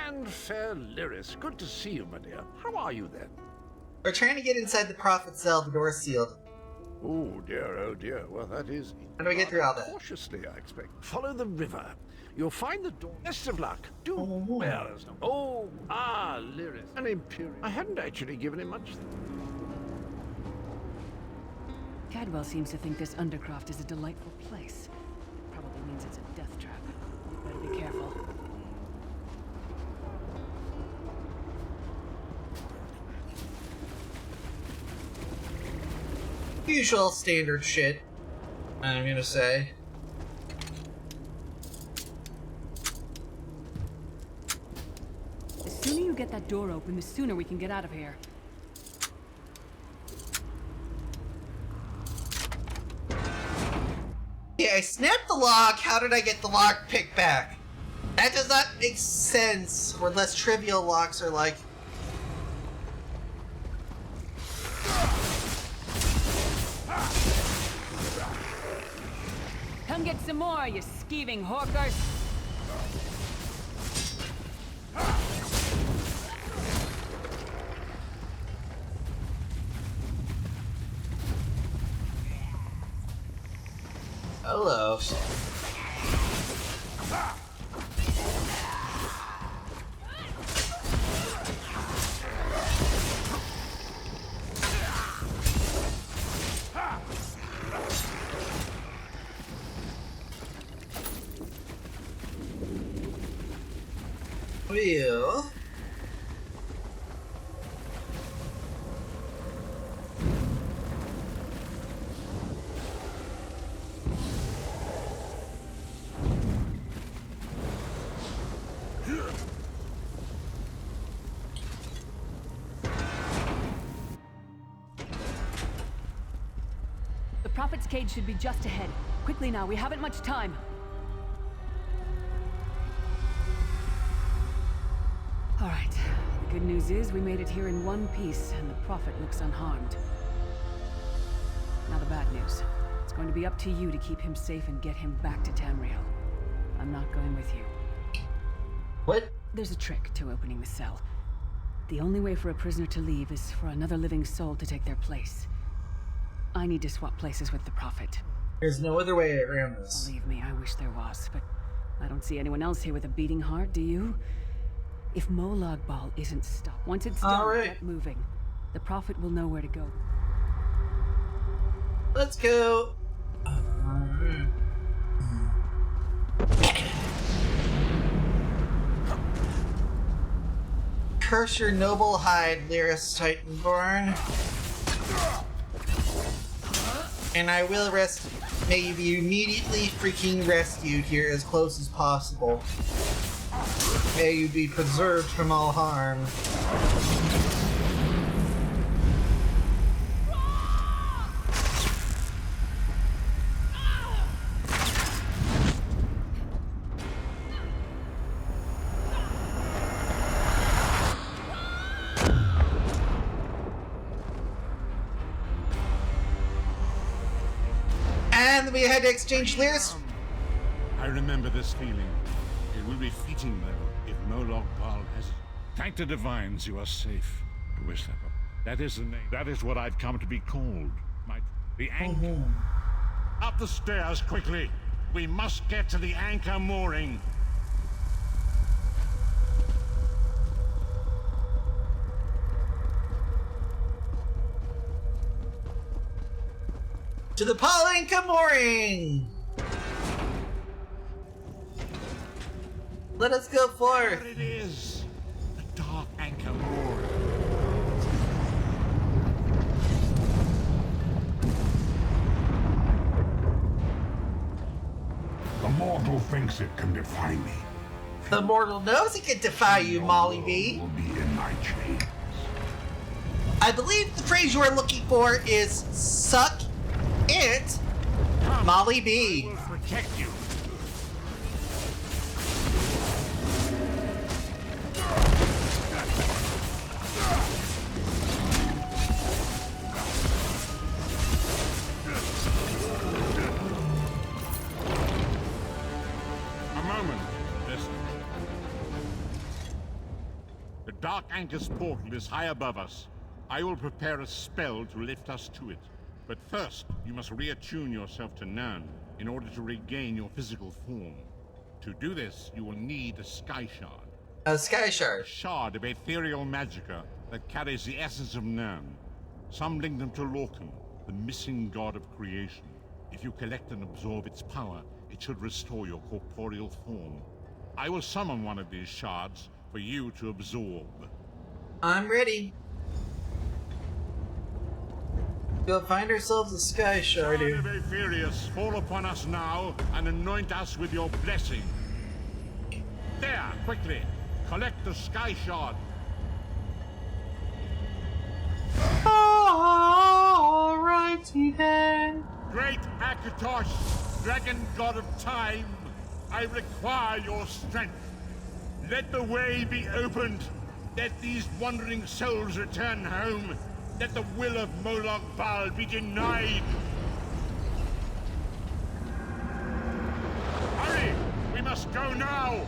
And fair Lyris, good to see you, my dear. How are you then? We're trying to get inside the Prophet's cell, the door's sealed. Oh dear, well that is... How do I get through all that? Cautiously, I expect. Follow the river. You'll find the door. Best of luck. Do well. Lyris. An Imperial. I hadn't actually given him much... Cadwell seems to think this Undercroft is a delightful place. Probably means it's a death trap. You better be careful. Usual standard shit, I'm gonna say. The sooner you get that door open, the sooner we can get out of here. Yeah, I snapped the lock. How did I get the lock picked back? That does not make sense. Or less trivial locks are like... Come get some more, you skeeving hawkers! Hello. Well... Prophet's cage should be just ahead. Quickly now, we haven't much time. All right. The good news is we made it here in one piece, and the Prophet looks unharmed. Now the bad news. It's going to be up to you to keep him safe and get him back to Tamriel. I'm not going with you. What? There's a trick to opening the cell. The only way for a prisoner to leave is for another living soul to take their place. I need to swap places with the Prophet. There's no other way around this. Believe me, I wish there was, but I don't see anyone else here with a beating heart, do you? If Molag Bal isn't stopped, once it's done, get moving. The Prophet will know where to go. Let's go. Curse your noble hide, Lyris Titanborn. And I will may you be immediately freaking rescued here as close as possible. May you be preserved from all harm. And we had to exchange Lyris. I remember this feeling. It will be fleeting, though, if Molag Bal has it. Thank the divines you are safe. I wish that is the name. That is what I've come to be called. The anchor. Up the stairs, quickly. We must get to the anchor mooring. To the Palanca mooring! Let us go forth! There it is! The dark anchor mooring. The mortal thinks it can defy me. The mortal knows it can defy you, Molly B. Will be in my chains. I believe the phrase you are looking for is suck it, Molly B. I will protect you. A moment. Listen. The Dark Anchor's portal is high above us. I will prepare a spell to lift us to it. But first, you must reattune yourself to Nern in order to regain your physical form. To do this, you will need a Sky Shard. A Sky Shard? A shard of ethereal magicka that carries the essence of Nern. Some link them to Lorcan, the missing god of creation. If you collect and absorb its power, it should restore your corporeal form. I will summon one of these shards for you to absorb. I'm ready. We'll find ourselves a Sky Shard here. Shard of Aetherius, fall upon us now and anoint us with your blessing. There, quickly, collect the Sky Shard. Alrighty then. Great Akatosh, dragon god of time, I require your strength. Let the way be opened. Let these wandering souls return home. Let the will of Molag Bal be denied! Hurry! We must go now!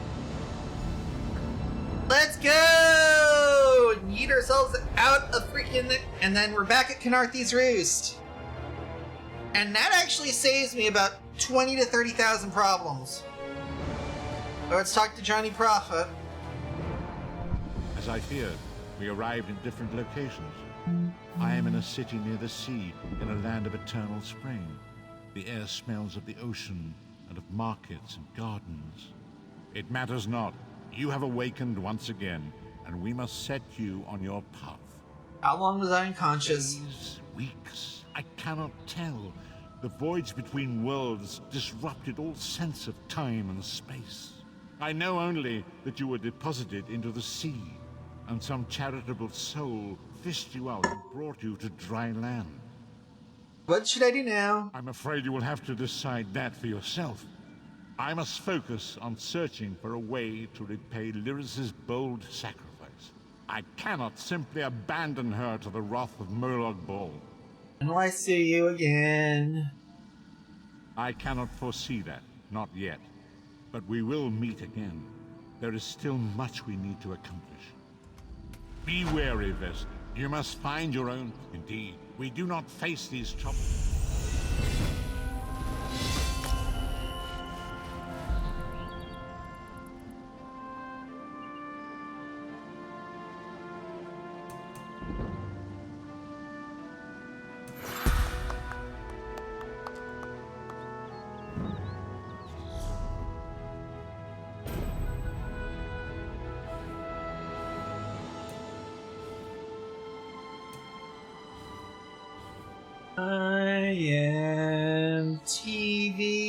Let's go! Yeet ourselves out of freaking... And then we're back at Canarthy's Roost. And that actually saves me about 20 to 30,000 problems. Let's talk to Johnny Prophet. As I feared, we arrived in different locations. I am in a city near the sea, in a land of eternal spring. The air smells of the ocean, and of markets and gardens. It matters not. You have awakened once again, and we must set you on your path. How long was I unconscious? Days, weeks, I cannot tell. The voids between worlds disrupted all sense of time and space. I know only that you were deposited into the sea, and some charitable soul fished you out and brought you to dry land. What should I do now? I'm afraid you will have to decide that for yourself. I must focus on searching for a way to repay Lyris's bold sacrifice. I cannot simply abandon her to the wrath of Murloc Ball. And will I see you again? I cannot foresee that, not yet. But we will meet again. There is still much we need to accomplish. Be wary, Vesta. You must find your own. Indeed, we do not face these troubles. I am TV.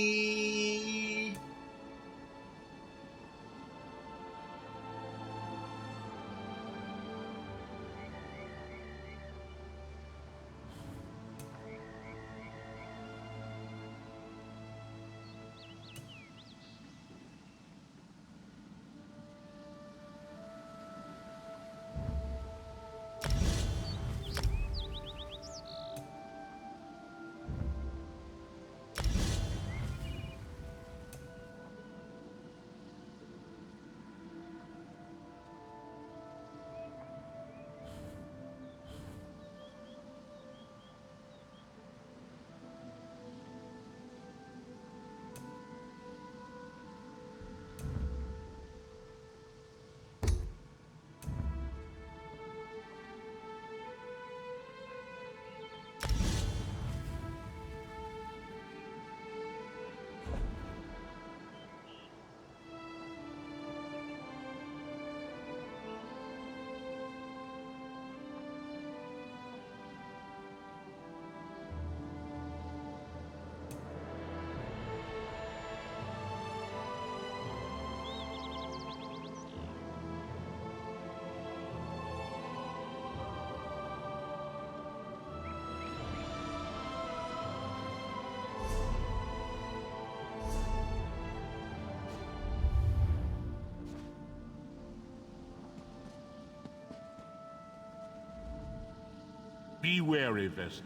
Be wary, Vesta.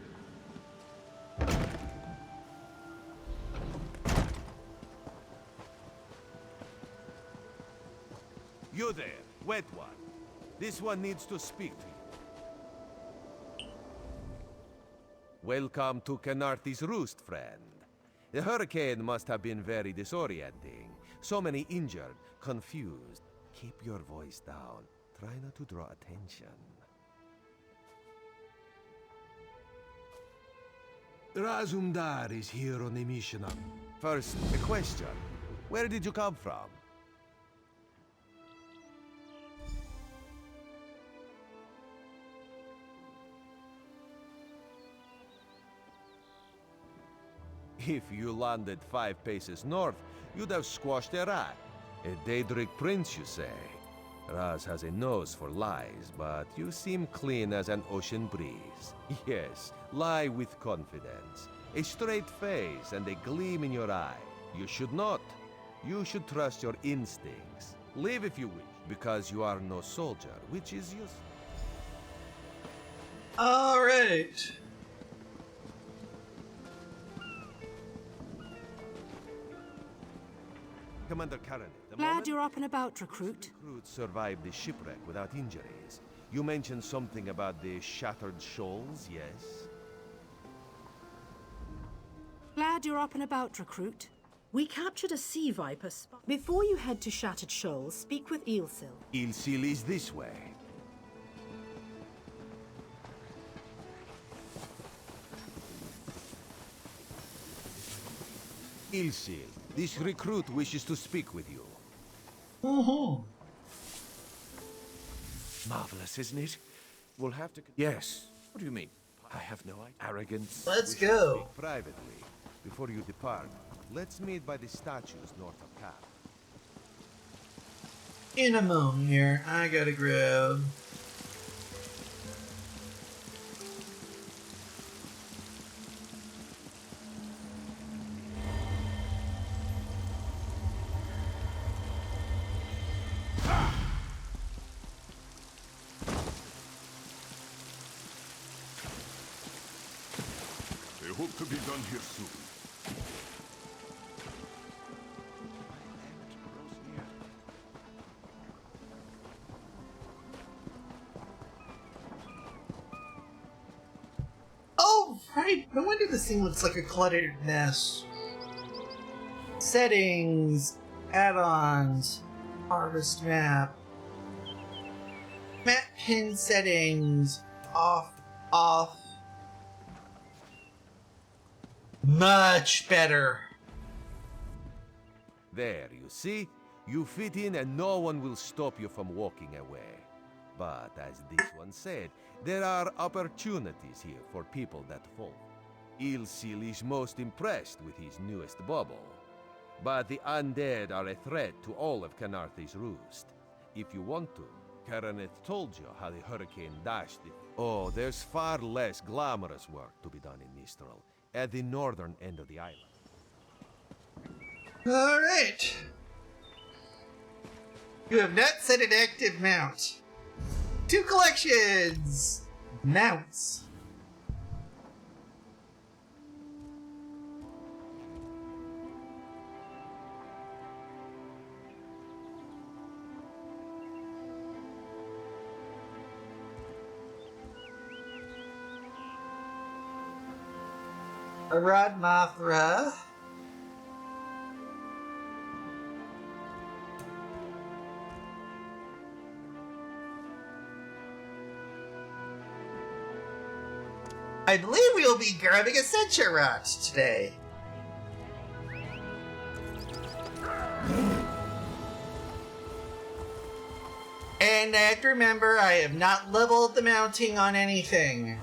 You there, wet one. This one needs to speak to you. Welcome to Canarthi's Roost, friend. The hurricane must have been very disorienting. So many injured, confused. Keep your voice down. Try not to draw attention. Razumdar is here on a mission. First, a question. Where did you come from? If you landed 5 paces north, you'd have squashed a rat. A Daedric prince, you say? Raz has a nose for lies, but you seem clean as an ocean breeze. Yes, lie with confidence. A straight face and a gleam in your eye. You should not. You should trust your instincts. Live if you wish, because you are no soldier, which is useful. All right. Commander Karen, Glad you're up and about, recruit. Recruits survived the shipwreck without injuries. You mentioned something about the shattered shoals, yes? Glad you're up and about, recruit. We captured a sea viper. Before you head to Shattered Shoals, speak with Eelsil. Eelsil is this way. Eelsil, this recruit wishes to speak with you. Marvelous, isn't it? We'll have to... Yes. What do you mean? I have no idea. Arrogance. Let's We should go. speak privately. Before you depart, let's meet by the statues north of Cap. In a moment here, I gotta grab. hope to be done here soon. Oh, right. No wonder this thing looks like a cluttered mess. Settings, add-ons, harvest map, map pin settings, off, off. Much better. There, you see? You fit in and no one will stop you from walking away. But as this one said, there are opportunities here for people that fall. Ilsil is most impressed with his newest bauble. But the undead are a threat to all of Canarthe's roost. If you want to, Karaneth told you how the hurricane dashed it. Oh, there's far less glamorous work to be done in Mistral, at the northern end of the island. Alright. You have not set an active mount. 2 collections! Mounts. Arad Mathra. I believe we'll be grabbing a Sencharat today. And I have to remember, I have not leveled the mounting on anything.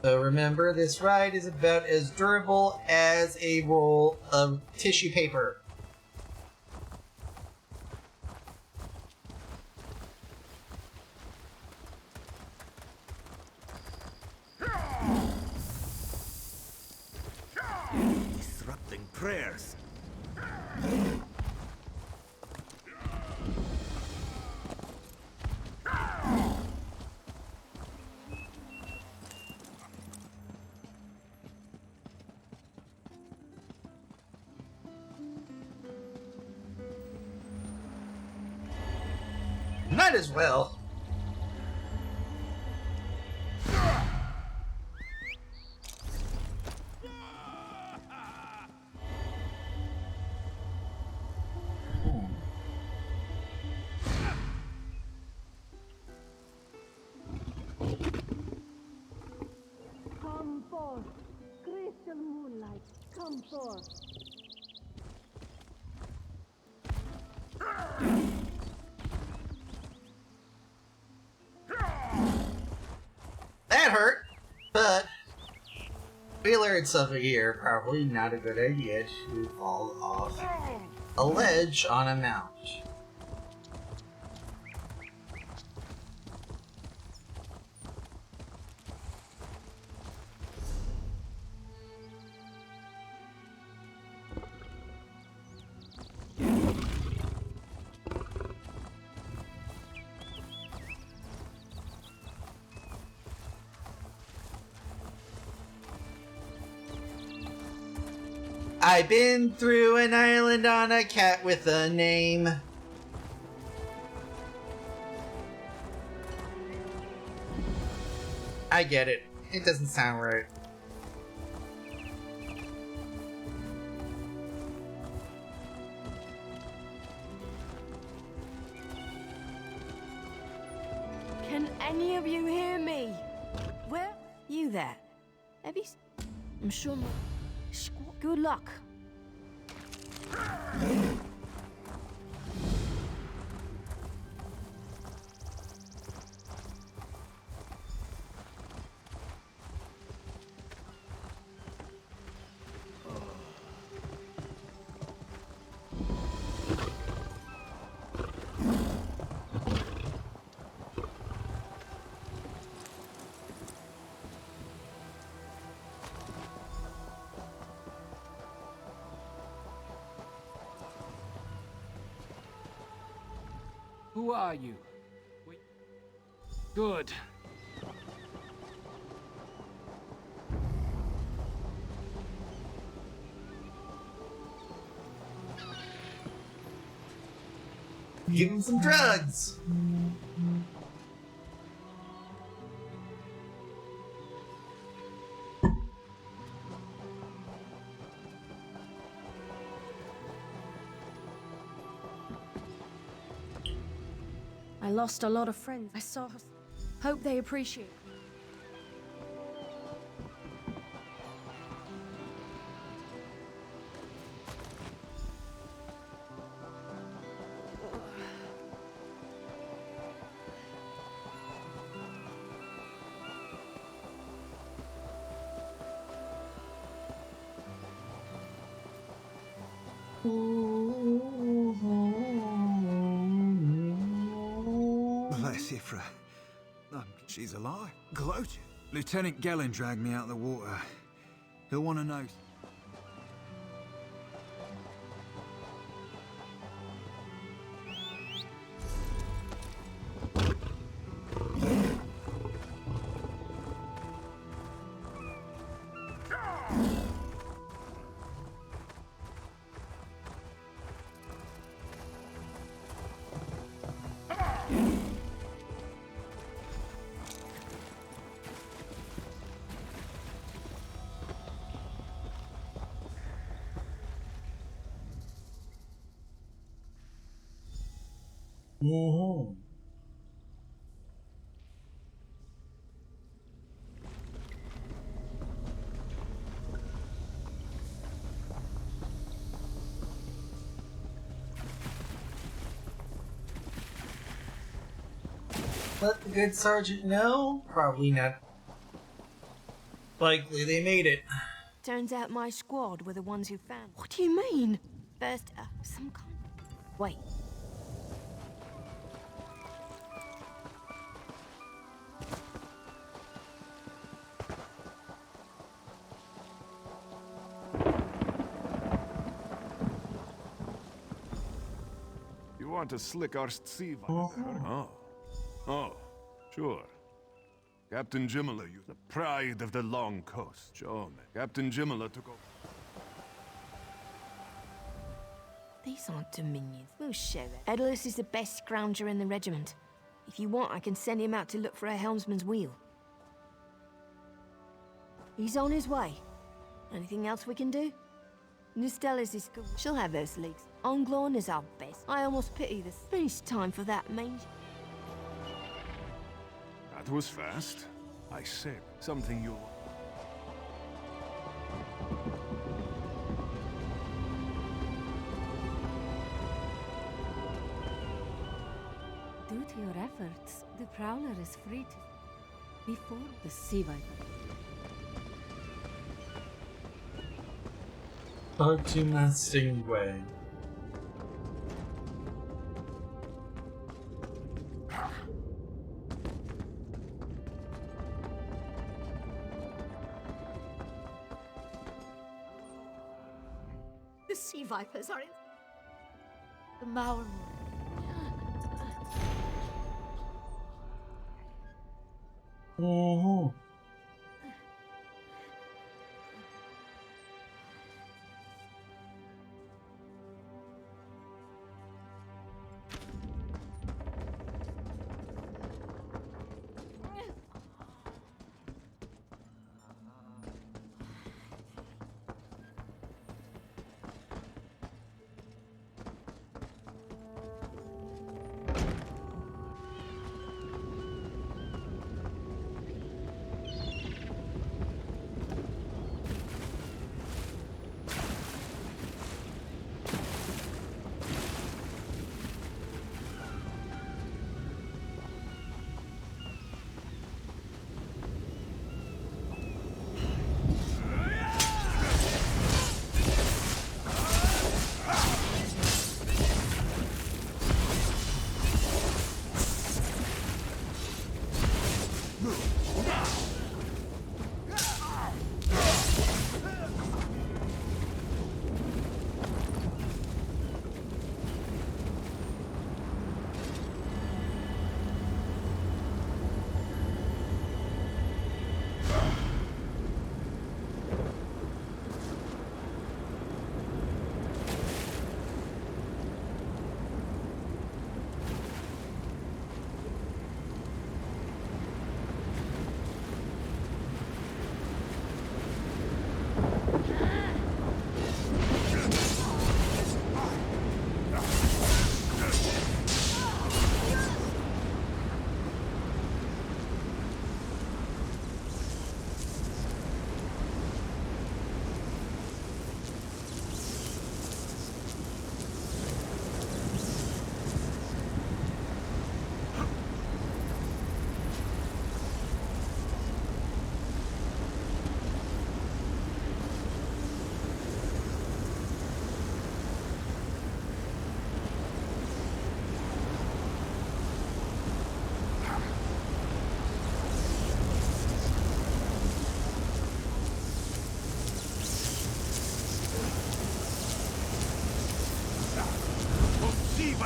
So remember, this ride is about as durable as a roll of tissue paper. Disrupting prayers. Might as well. Come forth, crystal moonlight, come forth. That hurt, but we learned something here. Probably not a good idea to fall off a ledge on a mount. I've been through an island on a cat with a name. I get it. It doesn't sound right. Can any of you hear me? Where? You there? Have you... I'm sure my... Good luck. Who are you? Good. Give him some drugs. I lost a lot of friends. I saw her. Hope they appreciate. Bless Ifra. She's alive. Gloated. Lieutenant Gellin dragged me out of the water. He'll want to know. Let the good sergeant know? Probably not. Likely they made it. Turns out my squad were the ones who found. What do you mean? First, some kind. Wait. You want to slick our sea? Oh, sure. Captain Jimala, you the pride of the long coast. Show me. Captain Jimala took over. These aren't Dominions. We'll share it. Edalus is the best scrounger in the regiment. If you want, I can send him out to look for a helmsman's wheel. He's on his way. Anything else we can do? Nustella's is good. She'll have her sleeps. Onglorn is our best. I almost pity this. Finish time for that mange. That was fast. I said something you... Due to your efforts, the Prowler is free to... before the Sea Viper. Fortuna Stingray. The sea vipers are in the Maur. Oh.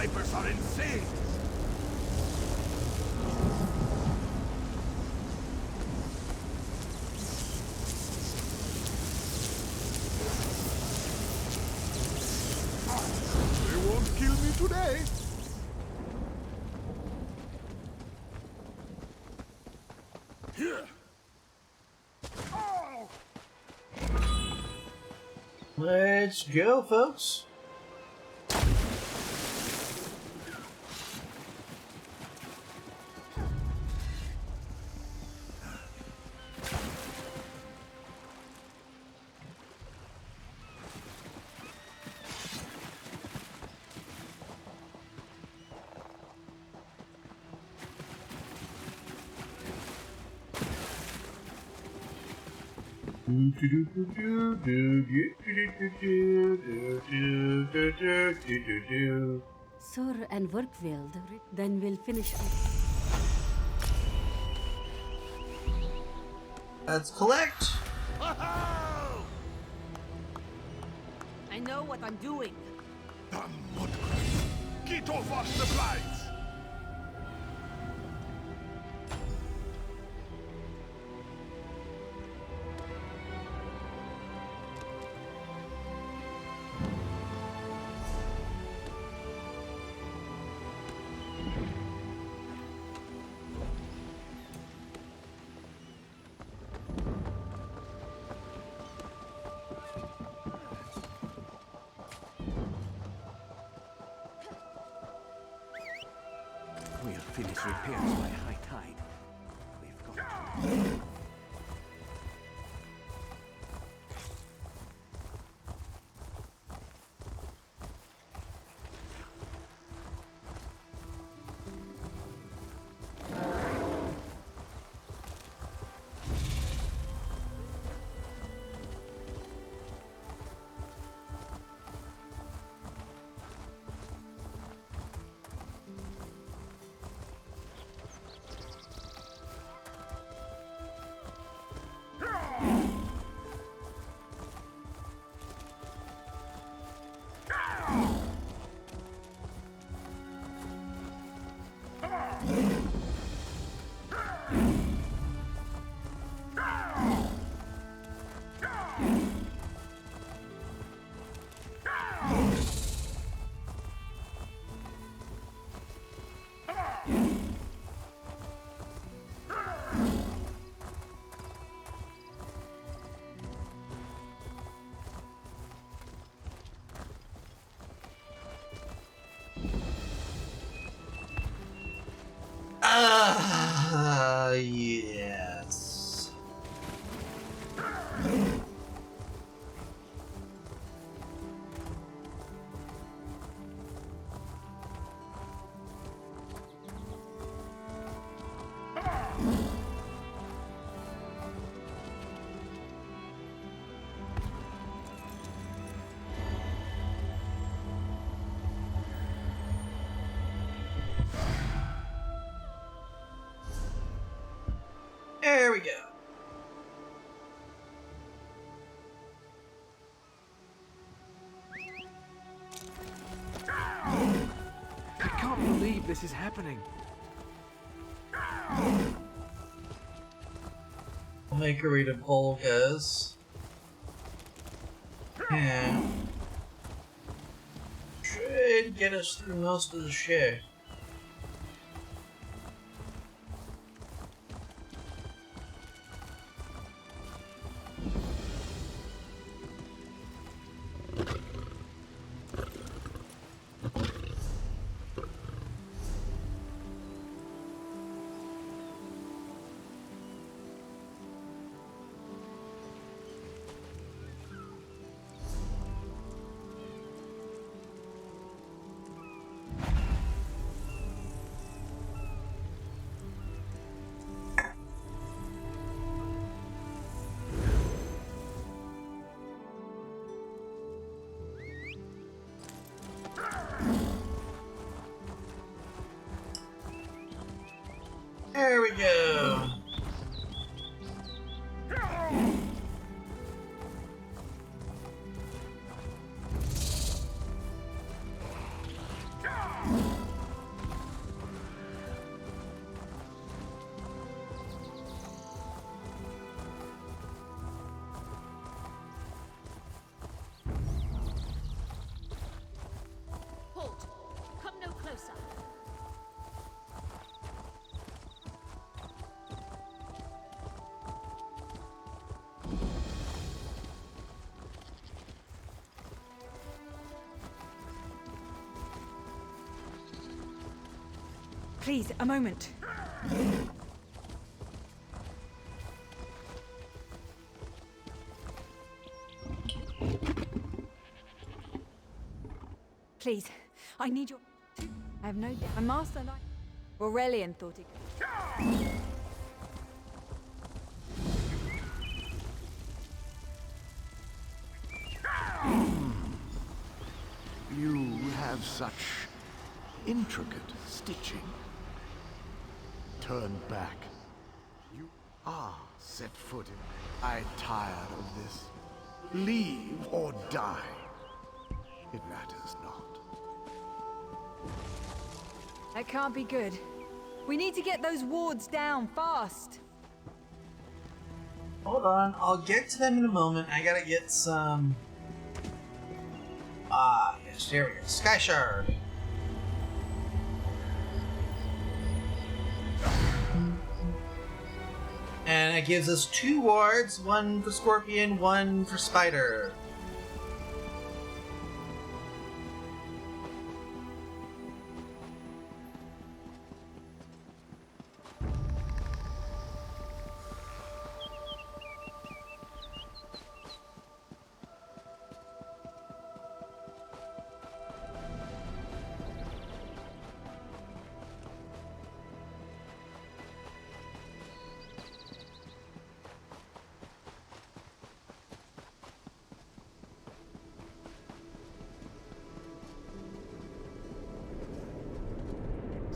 Vipers are insane! They won't kill me today! Here! Oh! Let's go, folks. Sur and Workveld, then we'll finish. Let's collect. I know what I'm doing. Get off our supplies! We'll finish repairs by high tide. We've got to. Yes. There we go. I can't believe this is happening. Hickory to Volgas. Yeah. Should get us through most of the shit. Please, a moment. Please, I need your... I have no doubt. My master and I... Aurelian thought it... You have such intricate stitching. Turn back. You are set-footed. I'm tired of this. Leave or die. It matters not. That can't be good. We need to get those wards down, fast! Hold on, I'll get to them in a moment. I gotta get some... Ah, yes, there we go. Sky Shard. And it gives us 2 wards, 1 for Scorpion, 1 for Spider.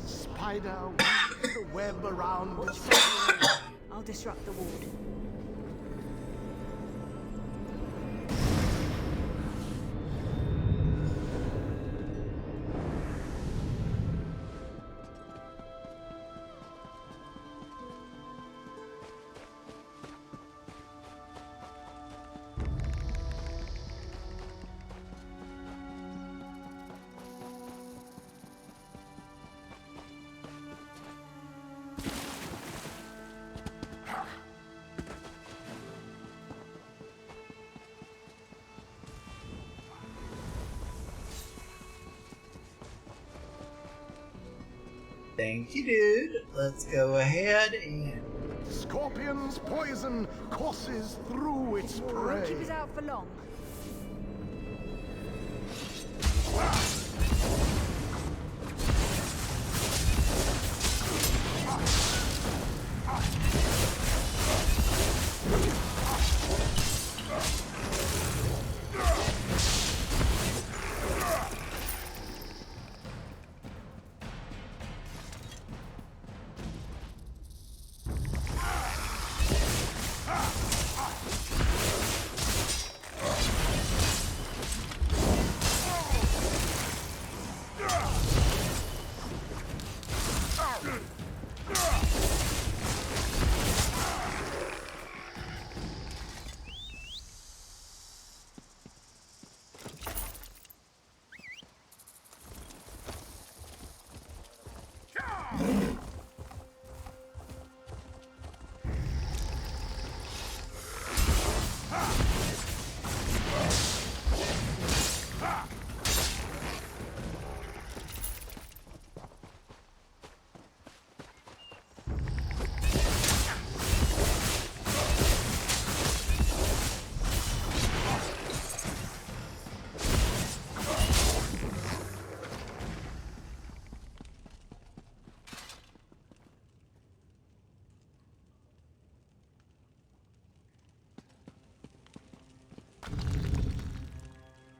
Spider, weave the web around us. I'll disrupt the ward. Thank you, dude. Let's go ahead and... Scorpion's poison courses through its prey. Won't keep us out for long.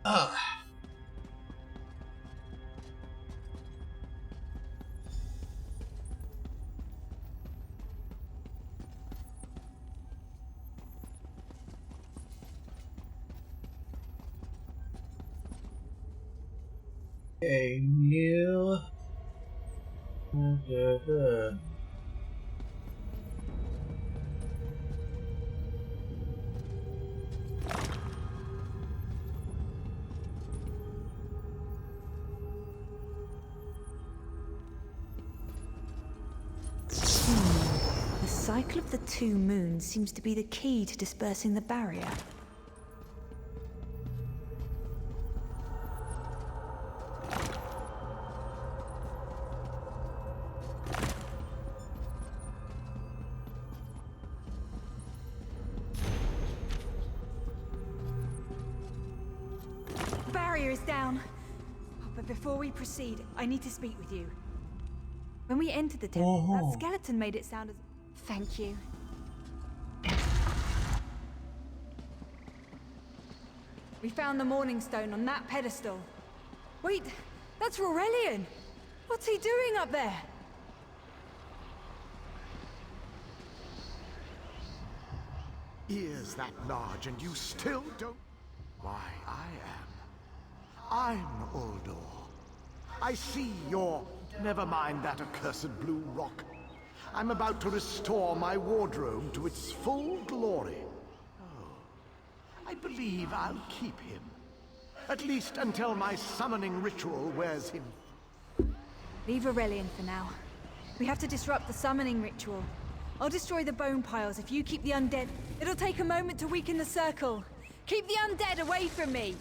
Ugh. Okay, new... The cycle of the 2 moons seems to be the key to dispersing the barrier. is down. But before we proceed, I need to speak with you. When we entered the temple, that skeleton made it sound as... Thank you. We found the Morning Stone on that pedestal. Wait, that's Aurelian! What's he doing up there? Ears that large and you still don't... Why, I'm Uldor. I see your... Never mind that accursed blue rock. I'm about to restore my wardrobe to its full glory. Oh, I believe I'll keep him. At least until my summoning ritual wears him. Leave Aurelian for now. We have to disrupt the summoning ritual. I'll destroy the bone piles if you keep the undead. It'll take a moment to weaken the circle. Keep the undead away from me!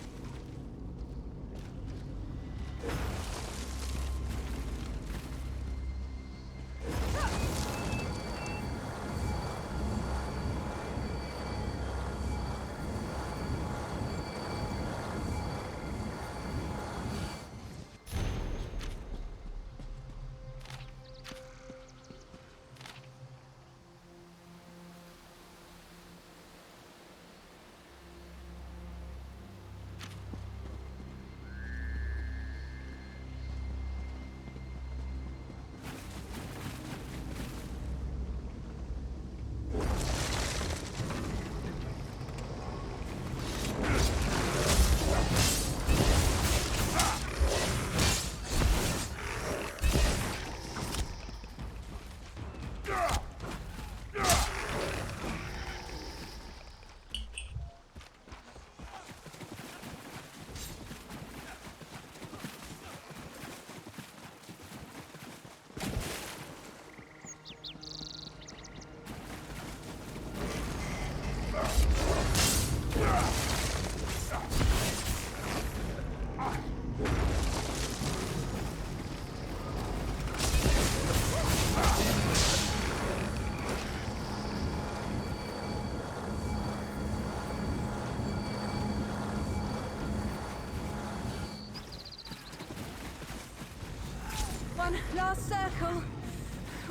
One last circle.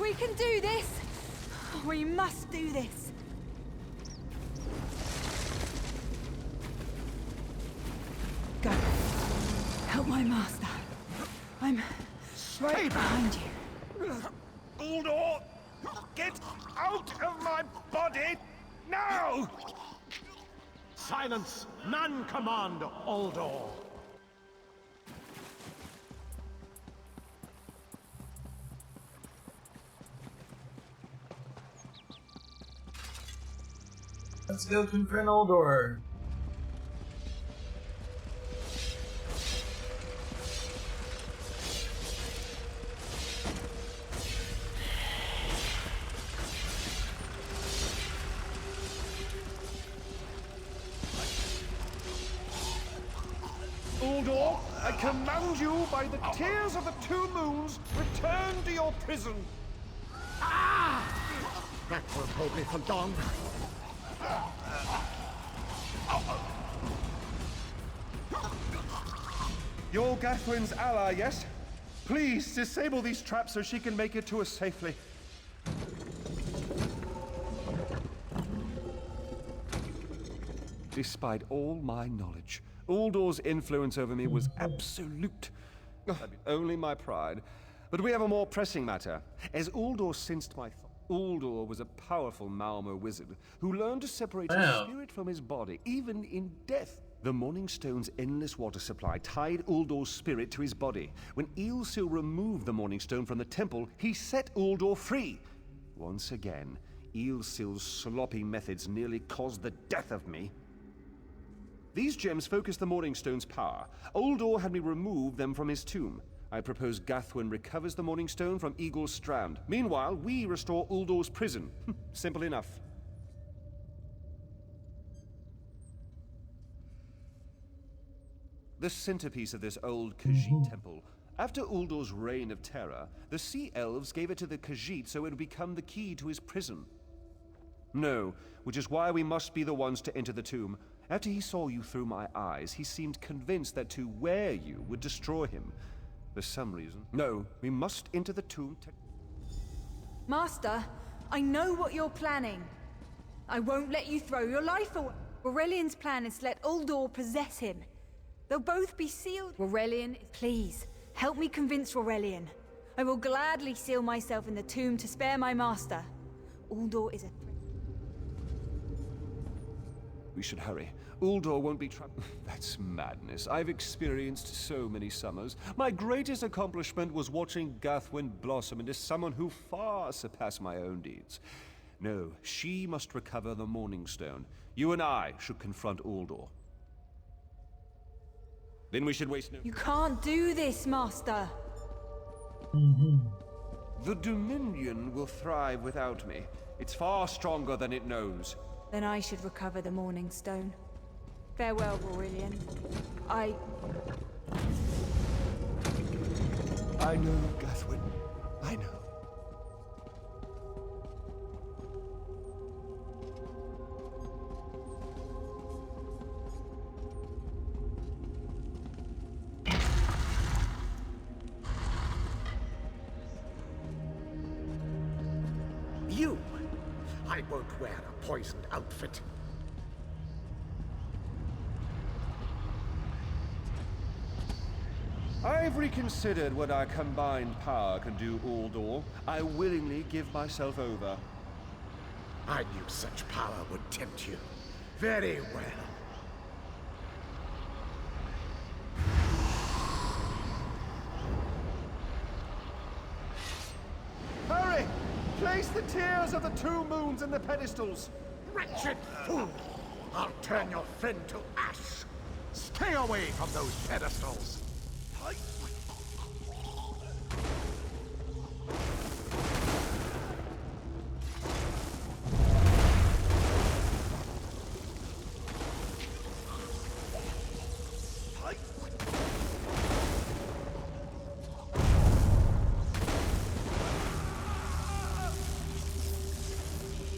We can do this. We must do this. Go. Help my master. I'm right behind you. Uldor! Get out of my body! Now! Silence! None command Uldor! Let's go confront Uldor. Uldor, I command you by the tears of the two moons, return to your prison. That won't hold me for long. You're Gathwin's ally, yes? Please disable these traps so she can make it to us safely. Despite all my knowledge, Uldor's influence over me was absolute. Only my pride. But we have a more pressing matter. As Uldor sensed my thoughts, Uldor was a powerful Malmo wizard who learned to separate his spirit from his body, even in death. The Morning Stone's endless water supply tied Uldor's spirit to his body. When Eilsil removed the Morning Stone from the temple, he set Uldor free. Once again, Eilsil's sloppy methods nearly caused the death of me. These gems focus the Morning Stone's power. Uldor had me remove them from his tomb. I propose Gathwin recovers the Morning Stone from Eagle's Strand. Meanwhile, we restore Uldor's prison. Simple enough. The centerpiece of this old Khajiit temple. After Uldor's reign of terror, the Sea Elves gave it to the Khajiit so it would become the key to his prison. No, which is why we must be the ones to enter the tomb. After he saw you through my eyes, he seemed convinced that to wear you would destroy him. For some reason. No, we must enter the tomb to... Master, I know what you're planning. I won't let you throw your life away. Aurelian's plan is to let Uldor possess him. They'll both be sealed. Aurelian, please, help me convince Aurelian. I will gladly seal myself in the tomb to spare my master. Uldor is a threat. We should hurry. Uldor won't be trapped. That's madness. I've experienced so many summers. My greatest accomplishment was watching Gathwin blossom into someone who far surpassed my own deeds. No, she must recover the Morning Stone. You and I should confront Uldor. Then we should waste no... You can't do this, Master! The Dominion will thrive without me. It's far stronger than it knows. Then I should recover the Morning Stone. Farewell, Aurelian. I know, Gathwin. I know. You! I won't wear a poisoned outfit. I've reconsidered what our combined power can do, Uldor. I willingly give myself over. I knew such power would tempt you. Very well. Hurry! Place the tears of the two moons in the pedestals. Wretched fool! I'll turn your friend to ash. Stay away from those pedestals.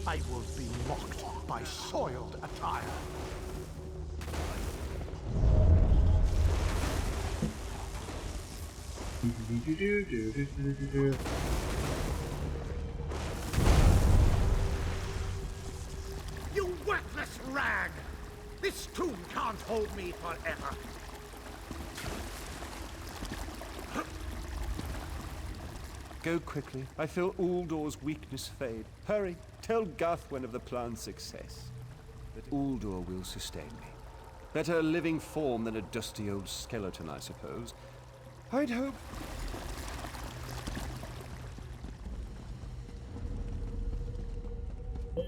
I will be mocked by soiled attire. You worthless rag! This tomb can't hold me forever. Go quickly. I feel Uldor's weakness fade. Hurry, tell Gathwin of the plan's success. That Uldor will sustain me. Better a living form than a dusty old skeleton, I suppose. I'd hope...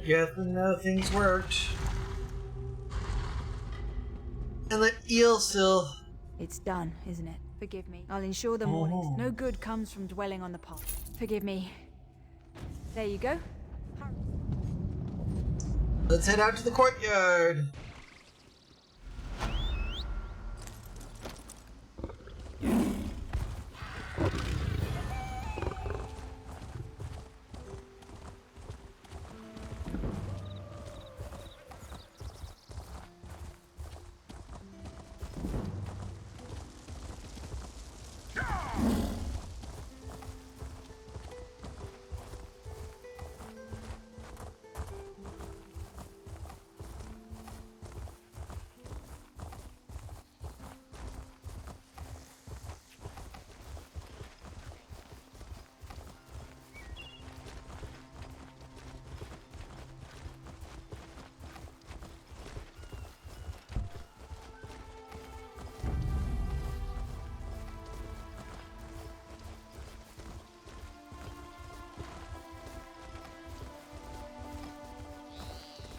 Gathwin, how things worked. And let ESO... It's done, isn't it? Forgive me. I'll ensure the mornings. No good comes from dwelling on the past. Forgive me. There you go. Let's head out to the courtyard.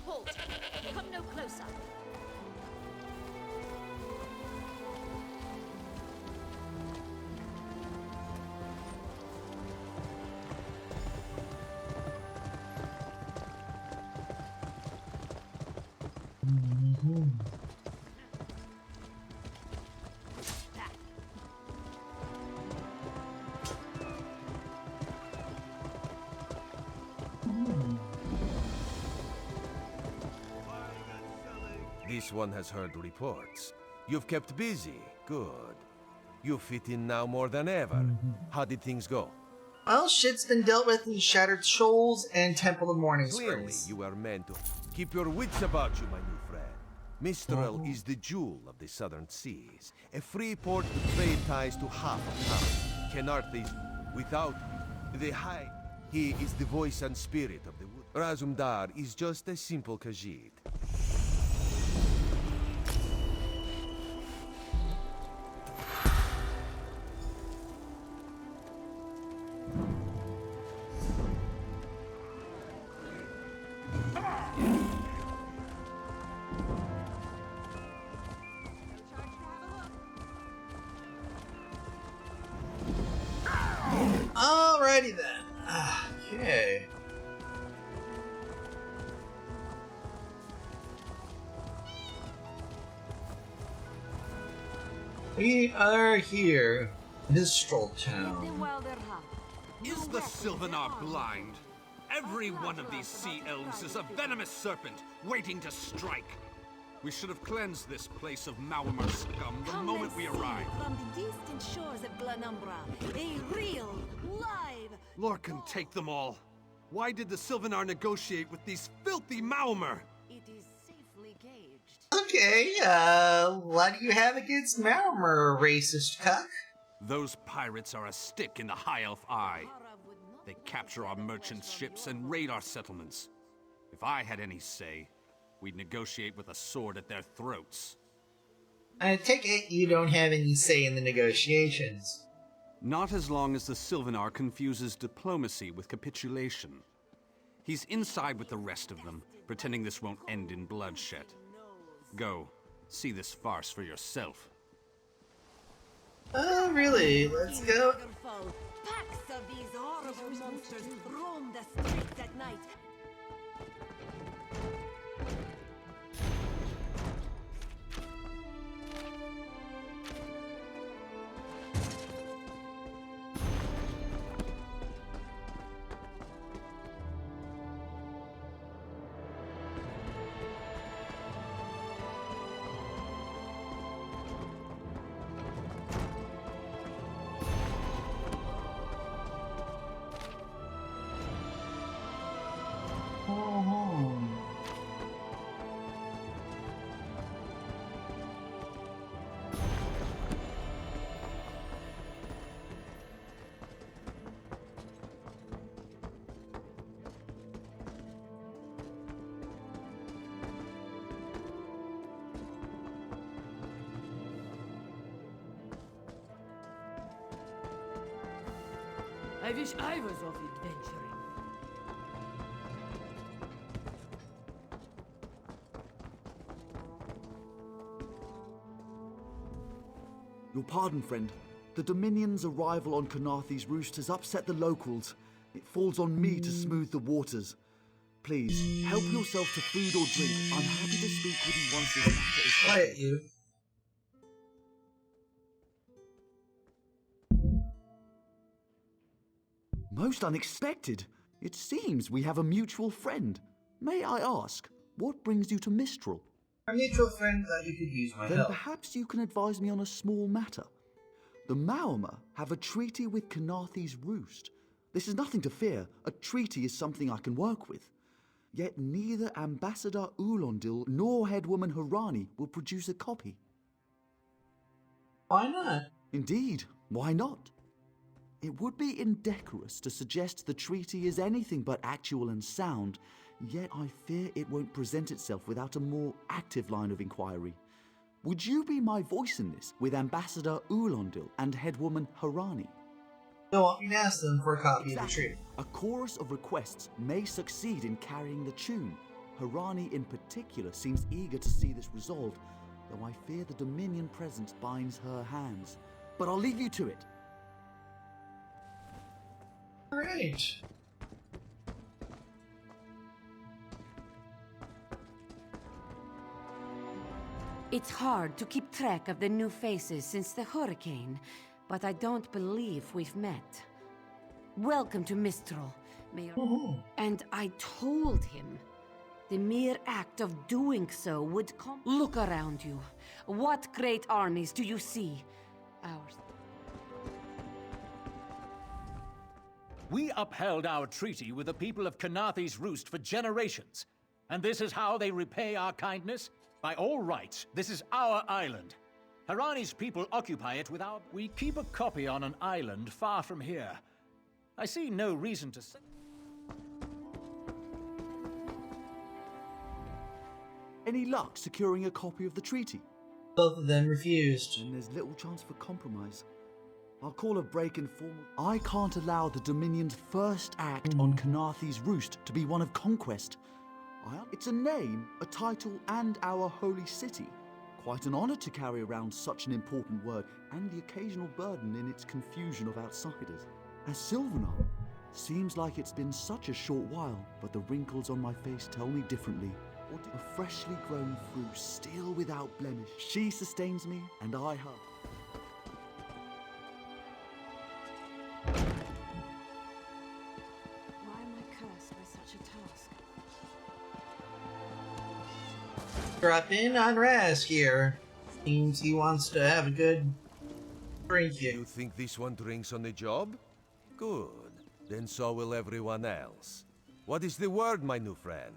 Halt! Come no closer. This one has heard reports. You've kept busy. Good. You fit in now more than ever. How did things go? Well, shit's been dealt with in Shattered Shoals and Temple of Morning Clearly, Springs. you are meant to keep your wits about you, my new friend. Mistral is the jewel of the southern seas, a free port with trade ties to half of town. Kenarth is without the high. He is the voice and spirit of the wood. Razumdar is just a simple Khajiit. Alrighty then. Okay. We are here, Mistral Town. Is the Sylvanar blind? Every one of these sea elves is a venomous serpent, waiting to strike. We should have cleansed this place of Maormer scum the moment we arrived. From the distant shores of Glanumbra, a real, live... Lorcan, take them all. Why did the Sylvanar negotiate with these filthy Maormer? It is safely gauged. Okay, what do you have against Maormer, racist cuck? Those pirates are a stick in the High Elf eye. They capture our merchant ships and raid our settlements. If I had any say, we'd negotiate with a sword at their throats. I take it you don't have any say in the negotiations. Not as long as the Sylvanar confuses diplomacy with capitulation. He's inside with the rest of them, pretending this won't end in bloodshed. Go, see this farce for yourself. Oh, really? Let's go. Packs of these horrible monsters roam the streets at night. I wish I was off adventuring. Your pardon, friend. The Dominion's arrival on Kenarthi's roost has upset the locals. It falls on me to smooth the waters. Please, help yourself to food or drink. I'm happy to speak with you once this matter is settled. Quiet you. Most unexpected. It seems we have a mutual friend. May I ask, what brings you to Mistral? Our mutual friend thought you could use my Then help. perhaps you can advise me on a small matter. The Maormer have a treaty with Kenarthi's roost. This is nothing to fear. A treaty is something I can work with. Yet neither Ambassador Ulondil nor Headwoman Harani will produce a copy. Why not? Indeed, why not? It would be indecorous to suggest the treaty is anything but actual and sound, yet I fear it won't present itself without a more active line of inquiry. Would you be my voice in this with Ambassador Ulondil and Headwoman Harani? No, you can ask them for a copy of the treaty. A chorus of requests may succeed in carrying the tune. Harani in particular seems eager to see this resolved, though I fear the Dominion presence binds her hands. But I'll leave you to it. Alright. It's hard to keep track of the new faces since the hurricane, but I don't believe we've met. Welcome to Mistral, Mayor. And I told him, The mere act of doing so would Look around you. What great armies do you see? Ours. We upheld our treaty with the people of Kanathi's Roost for generations. And this is how they repay our kindness? By all rights, this is our island. Harani's people occupy it without... We keep a copy on an island far from here. I see no reason to... Any luck securing a copy of the treaty? Both of them refused. And there's little chance for compromise. I'll call a break in formal... I can't allow the Dominion's first act on Kanathi's Roost to be one of conquest. It's a name, a title, and our holy city. Quite an honor to carry around such an important word, and the occasional burden in its confusion of outsiders. As Sylvanar, seems like it's been such a short while, but the wrinkles on my face tell me differently. A freshly grown fruit, still without blemish. She sustains me, and I her. Why am I cursed by such a task? Drop in on Raz here. Seems he wants to have a good drink here. You think this one drinks on the job? Good. Then so will everyone else. What is the word, my new friend?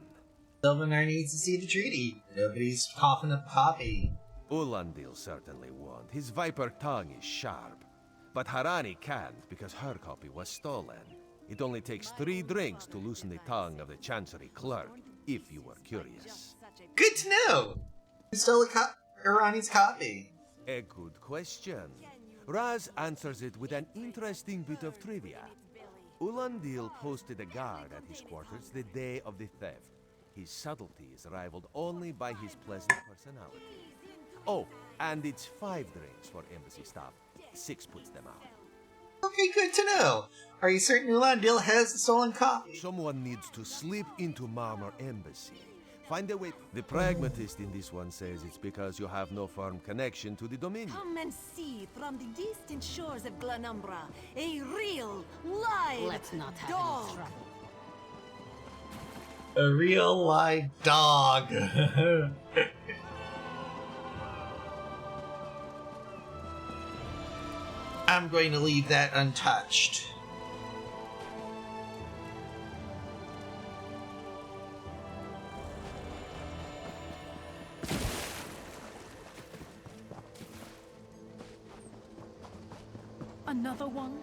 Sylvanar needs to see the treaty. Nobody's coughing up coffee. Ulandil certainly won't. His viper tongue is sharp. But Harani can't because her copy was stolen. It only takes 3 drinks to loosen the tongue of the Chancery clerk, if you were curious. Good to know! Who stole Irani's copy? A good question. Raz answers it with an interesting bit of trivia. Ulandil posted a guard at his quarters the day of the theft. His subtlety is rivaled only by his pleasant personality. Oh, and it's 5 drinks for embassy staff. 6 puts them out. Okay, good to know. Are you certain Ulandil has the stolen copy? Someone needs to slip into Marmor Embassy. Find a way. The pragmatist in this one says it's because you have no firm connection to the Dominion. Come and see from the distant shores of Glanumbra a real, live Let's not have dog. any trouble. A real live dog. I'm going to leave that untouched. Another one?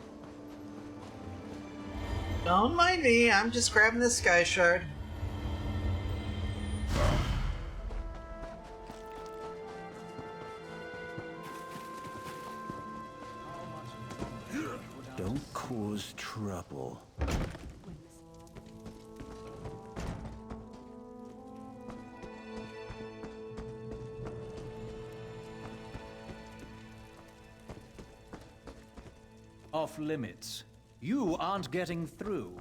Don't mind me, I'm just grabbing the sky shard. Don't cause trouble. Off limits. You aren't getting through.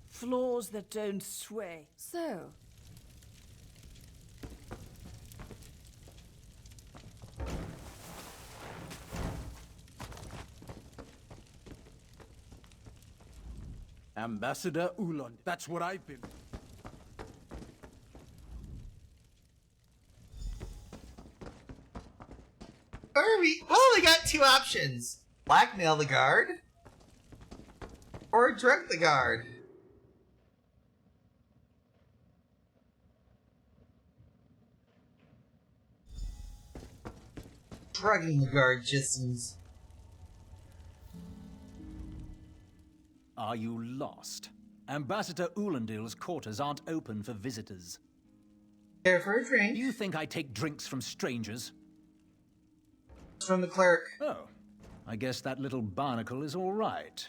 Floors that don't sway. So, Ambassador Uland. That's what I've been. Well, we got 2 options. Blackmail the guard. Or drug the guard. Drugging the guard just seems... Are you lost? Ambassador Ulandil's quarters aren't open for visitors. Care for a drink? Do you think I take drinks from strangers? From the clerk. Oh, I guess that little barnacle is all right.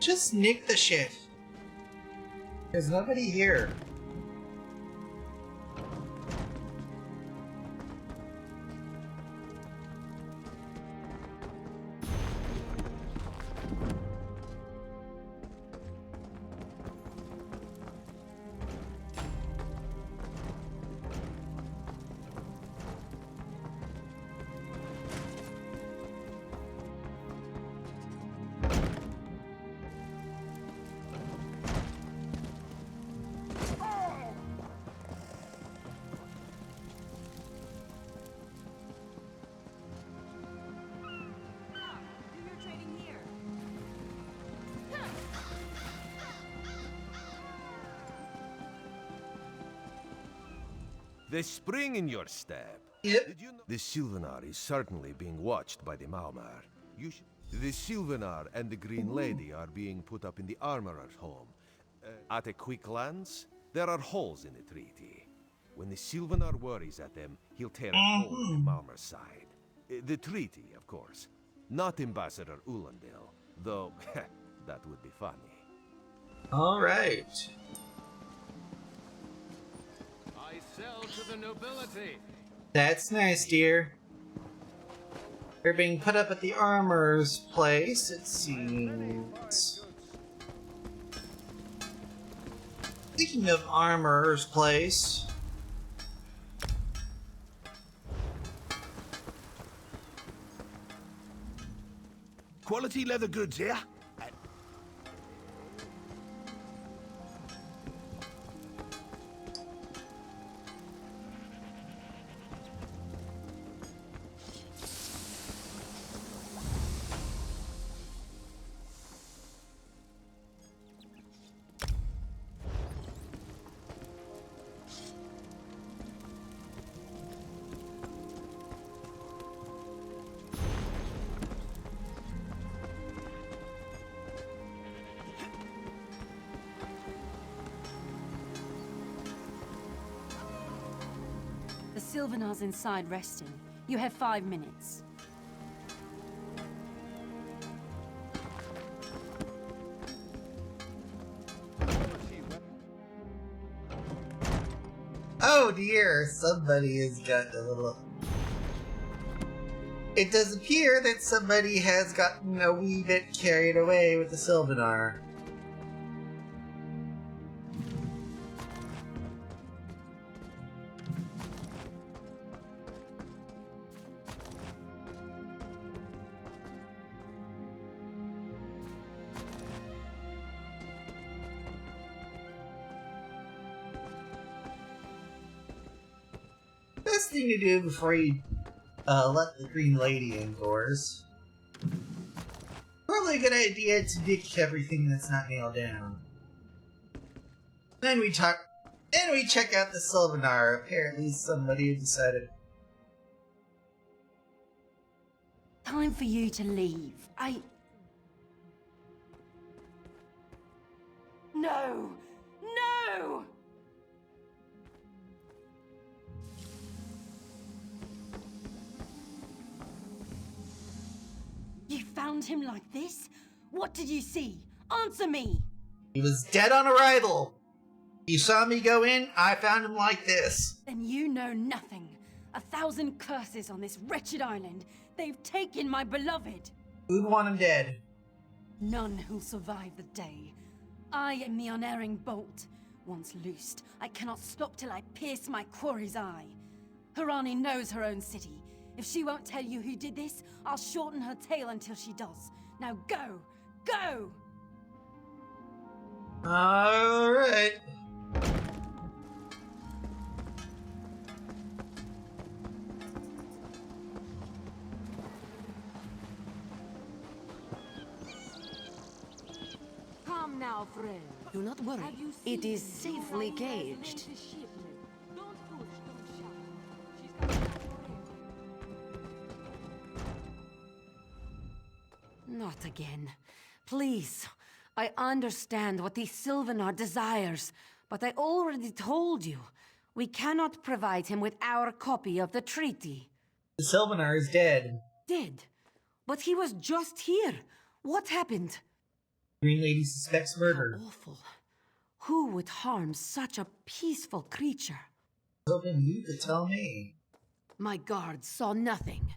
Just nick the shit. There's nobody here. The spring in your step. Yep. Did you know the Sylvanar is certainly being watched by the Maumar. The Sylvanar and the Green Lady are being put up in the Armorer's home. At a quick glance, there are holes in the treaty. When the Sylvanar worries at them, he'll tear a hole in the Maumar's side. The treaty, of course. Not Ambassador Ulandil, though that would be funny. All right. I sell to the nobility. That's nice, dear. They're being put up at the armorer's place, it seems. Speaking of armorer's place... Quality leather goods here? The Sylvanar's inside resting. You have 5 minutes. Oh dear, somebody has got a little... It does appear that somebody has gotten a wee bit carried away with the Sylvanar. Best thing to do before you let the Green Lady indoors. Probably a good idea to nick everything that's not nailed down. Then we check out the Sylvanar. Apparently somebody decided. Time for you to leave. No! No! You found him like this? What did you see? Answer me! He was dead on arrival. You saw me go in, I found him like this. Then you know nothing. 1,000 curses on this wretched island. They've taken my beloved. Who'd want him dead? None who'll survive the day. I am the unerring bolt. Once loosed, I cannot stop till I pierce my quarry's eye. Harani knows her own city. If she won't tell you who did this, I'll shorten her tale until she does. Now go! Go! Alright. Come now, friend. Do not worry. It is safely caged. Not again. Please. I understand what the Sylvanar desires, but I already told you. We cannot provide him with our copy of the treaty. The Sylvanar is dead. Dead? But he was just here. What happened? Green Lady suspects murder. How awful. Who would harm such a peaceful creature? Hoping you could tell me. My guards saw nothing.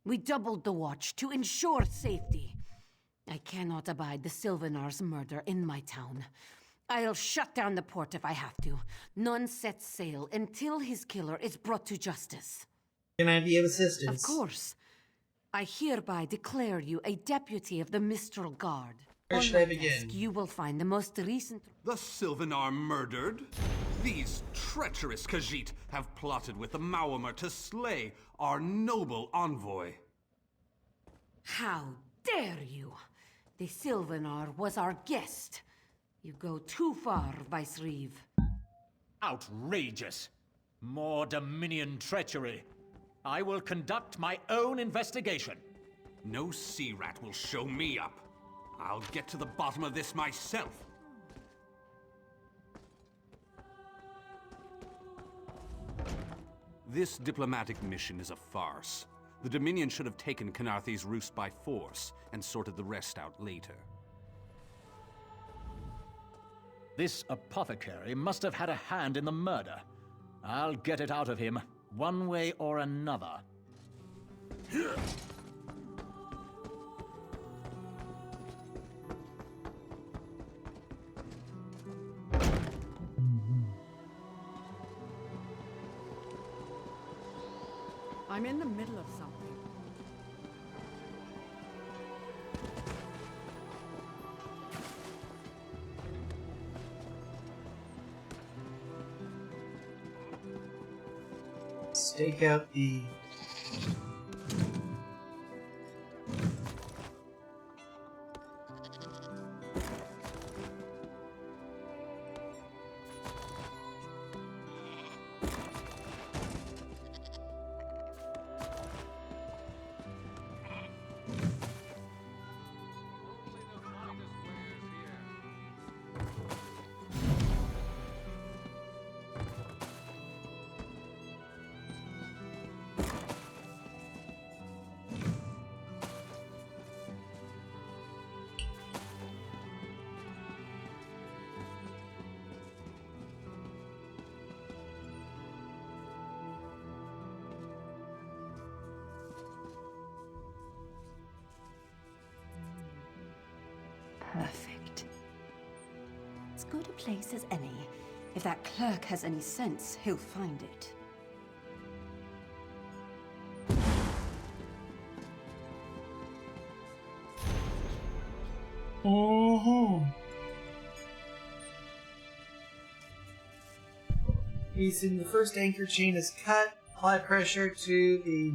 We doubled the watch to ensure safety. I cannot abide the Sylvanar's murder in my town. I'll shut down the port if I have to. None sets sail until his killer is brought to justice. Can I be of assistance? Of course. I hereby declare you a deputy of the Mistral Guard. Where should I begin? You will find the most recent... The Sylvanar murdered? These treacherous Khajiit have plotted with the Maormer to slay our noble envoy. How dare you! The Sylvanar was our guest. You go too far, Vice-Reeve. Outrageous! More Dominion treachery. I will conduct my own investigation. No sea rat will show me up. I'll get to the bottom of this myself. This diplomatic mission is a farce. The Dominion should have taken Khenarthi's roost by force and sorted the rest out later. This apothecary must have had a hand in the murder. I'll get it out of him, one way or another. I'm in the middle of something. Stake out the... Perfect. As good a place as any. If that clerk has any sense, he'll find it. Using the first anchor chain is cut. Apply pressure to the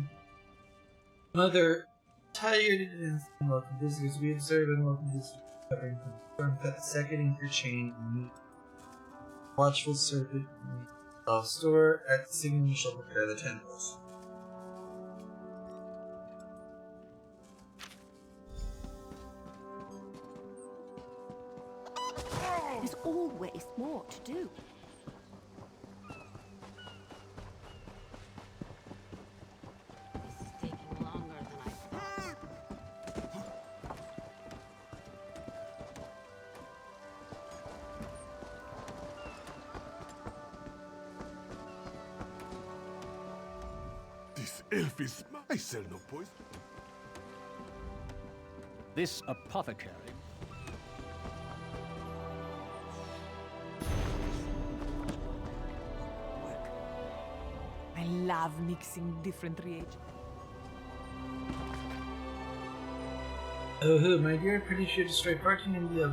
mother. Tired and welcome visitors. We observe and welcome visitors. Covering from cut the second anchor chain and meet. Watchful servant. Store at the signal you shall prepare the temples. There's always more to do. This is taking longer than I thought. This elf is my cell, no poison. This apothecary... I love mixing different reagents. Oh, who, my dear? Pretty sure destroy parking in the...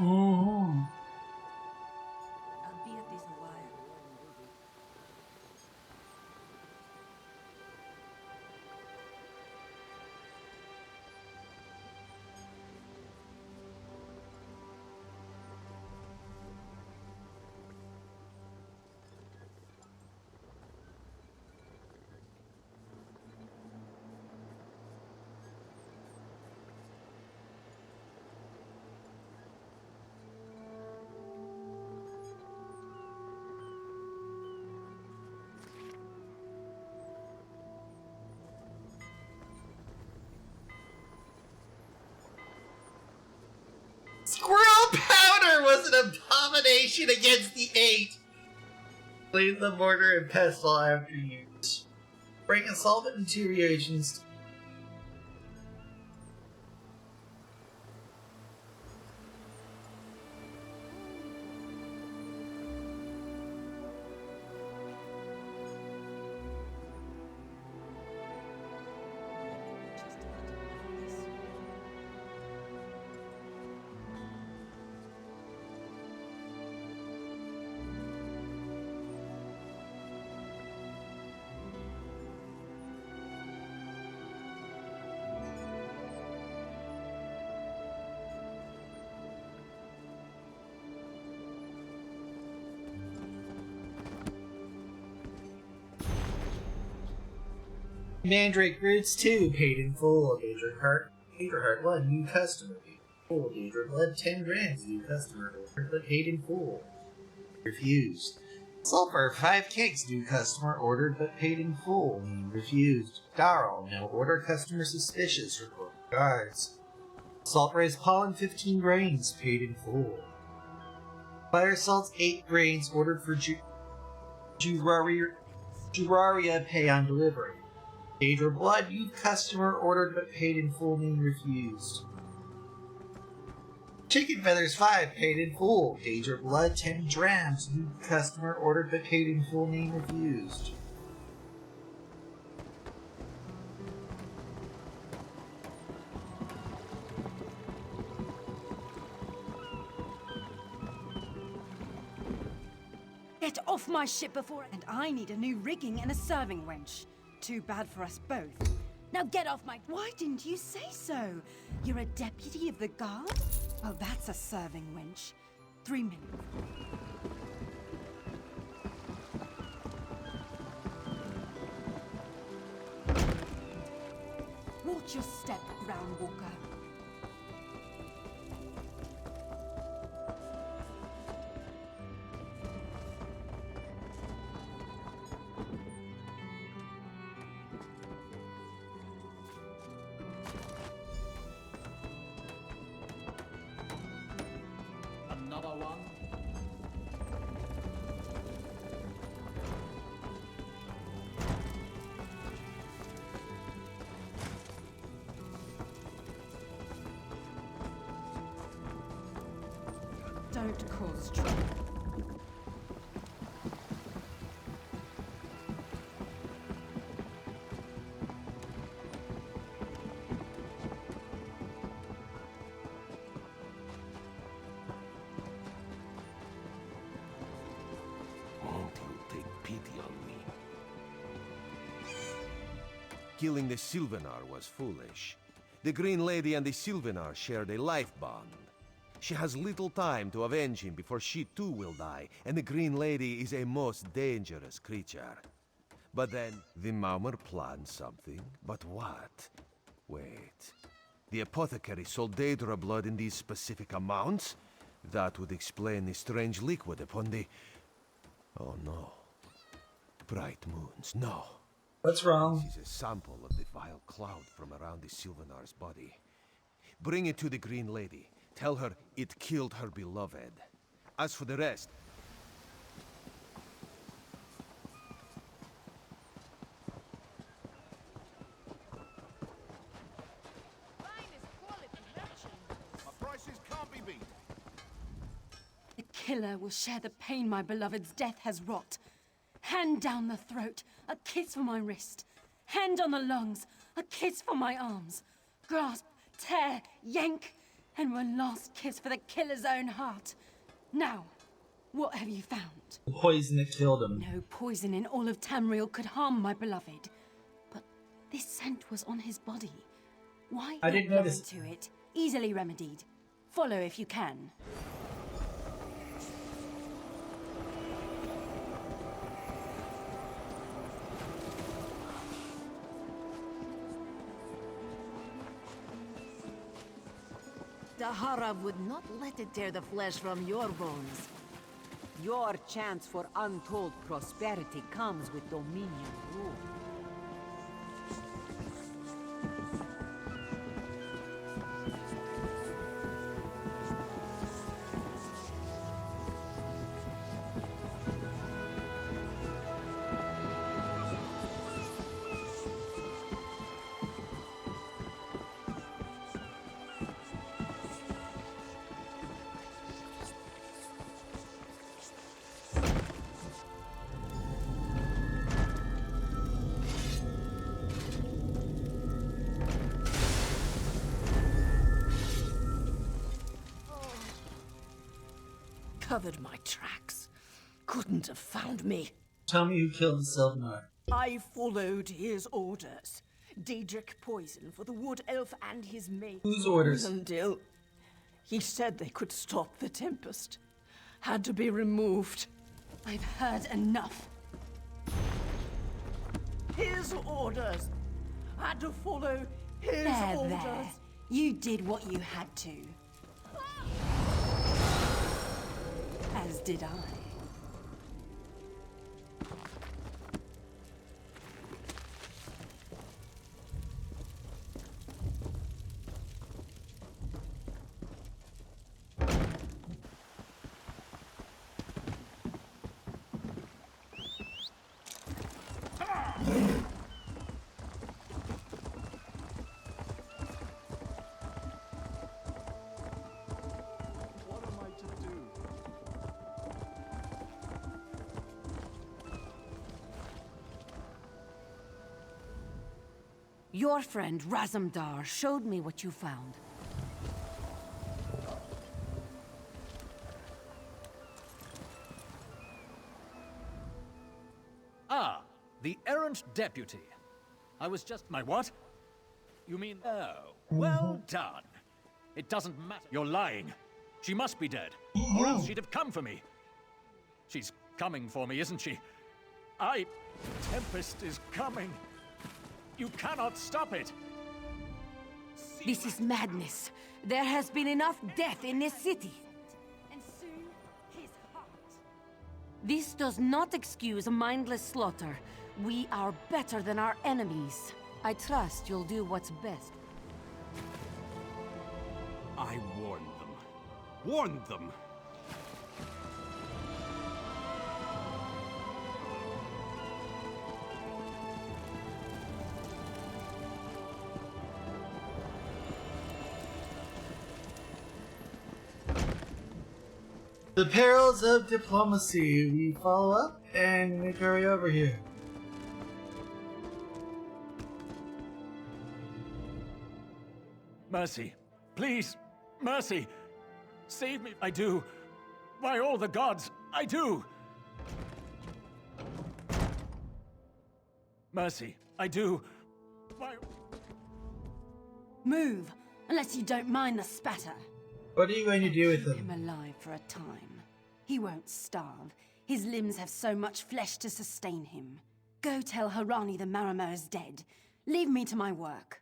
I'll be at this a while. Retaliation against the 8! Leave the mortar and pestle after use. Bring a solvent and 2 reagents. Mandrake Roots 2, paid in full. Daedra Heart 1, new customer, paid in full. Daedra Blood 10 grams, new customer, ordered, paid in full. Refused. Sulfur 5 cakes, new customer, ordered but paid in full. Refused. Darl, no order, customer suspicious, report guards. Salt Rays Pollen 15 grains, paid in full. Fire Salts 8 grains, ordered for Juraria, pay on delivery. Daedra Blood, youth customer, ordered but paid in full, name refused. Chicken Feathers 5, paid in full. Daedra Blood, 10 drams, youth customer, ordered but paid in full, name refused. Get off my ship before... And I need a new rigging and a serving wench. Too bad for us both. Now get off my... Why didn't you say so? You're a deputy of the guard? Well, that's a serving wench. 3 minutes. Watch your step, Ground Walker. Another one. Don't cause trouble. Won't you take pity on me? Killing the Sylvanar was foolish. The Green Lady and the Sylvanar shared a life bond. She has little time to avenge him before she too will die, and the Green Lady is a most dangerous creature. But then, the Maumer planned something. But what? Wait. The apothecary sold Daedra blood in these specific amounts? That would explain the strange liquid upon the... Oh no. Bright moons, no. What's wrong? This is a sample of the vile cloud from around the Sylvanar's body. Bring it to the Green Lady. Tell her it killed her beloved. As for the rest... My prices can't be beat. The killer will share the pain my beloved's death has wrought. Hand down the throat, a kiss for my wrist. Hand on the lungs, a kiss for my arms. Grasp, tear, yank, and one last kiss for the killer's own heart. Now, what have you found? The poison that killed him. No poison in all of Tamriel could harm my beloved. But this scent was on his body. Why I didn't not notice. to it? Easily remedied. Follow if you can. Dahara would not let it tear the flesh from your bones. Your chance for untold prosperity comes with Dominion rule. covered my tracks. Couldn't have found me. Tell me who killed the Sylvanar. I followed his orders. Daedric poison for the wood elf and his mate. Whose orders? Until he said they could stop the Tempest. Had to be removed. I've heard enough. His orders. Had to follow his There, orders. there. You did what you had to. As did I. What am I to do? Your friend Razumdar showed me what you found. Ah, the errant deputy. I was just... My what? You mean... Oh, well done. It doesn't matter. You're lying. She must be dead. Or else she'd have come for me. She's coming for me, isn't she? Tempest is coming. You cannot stop it. This is madness. There has been enough death in this city. And soon, his heart. This does not excuse mindless slaughter. We are better than our enemies. I trust you'll do what's best. I warned them. Warned them! The perils of diplomacy. We follow up and make our way over here. Mercy. Please. Mercy. Save me. I do. By all the gods, I do. Mercy. I do. By... Move, unless you don't mind the spatter. What are you going to do with Keep them? him alive for a time. He won't starve. His limbs have so much flesh to sustain him. Go tell Harani the Marimo is dead. Leave me to my work.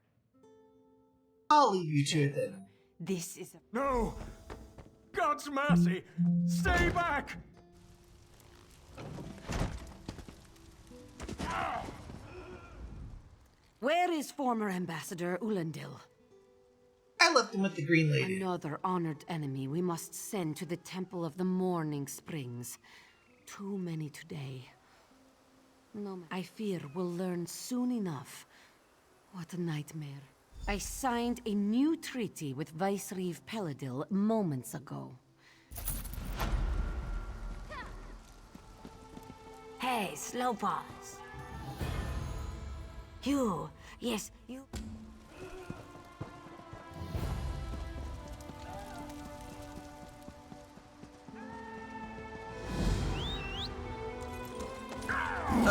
I'll leave you to it then. This is a... No! God's mercy! Stay back! Where is former Ambassador Ulandil? I left him with the Green Lady. Another honored enemy we must send to the Temple of the Morning Springs. Too many today. No, I fear we'll learn soon enough. What a nightmare. I signed a new treaty with Vicereeve Peladil moments ago. Hey, Slowpaws. You, yes, you.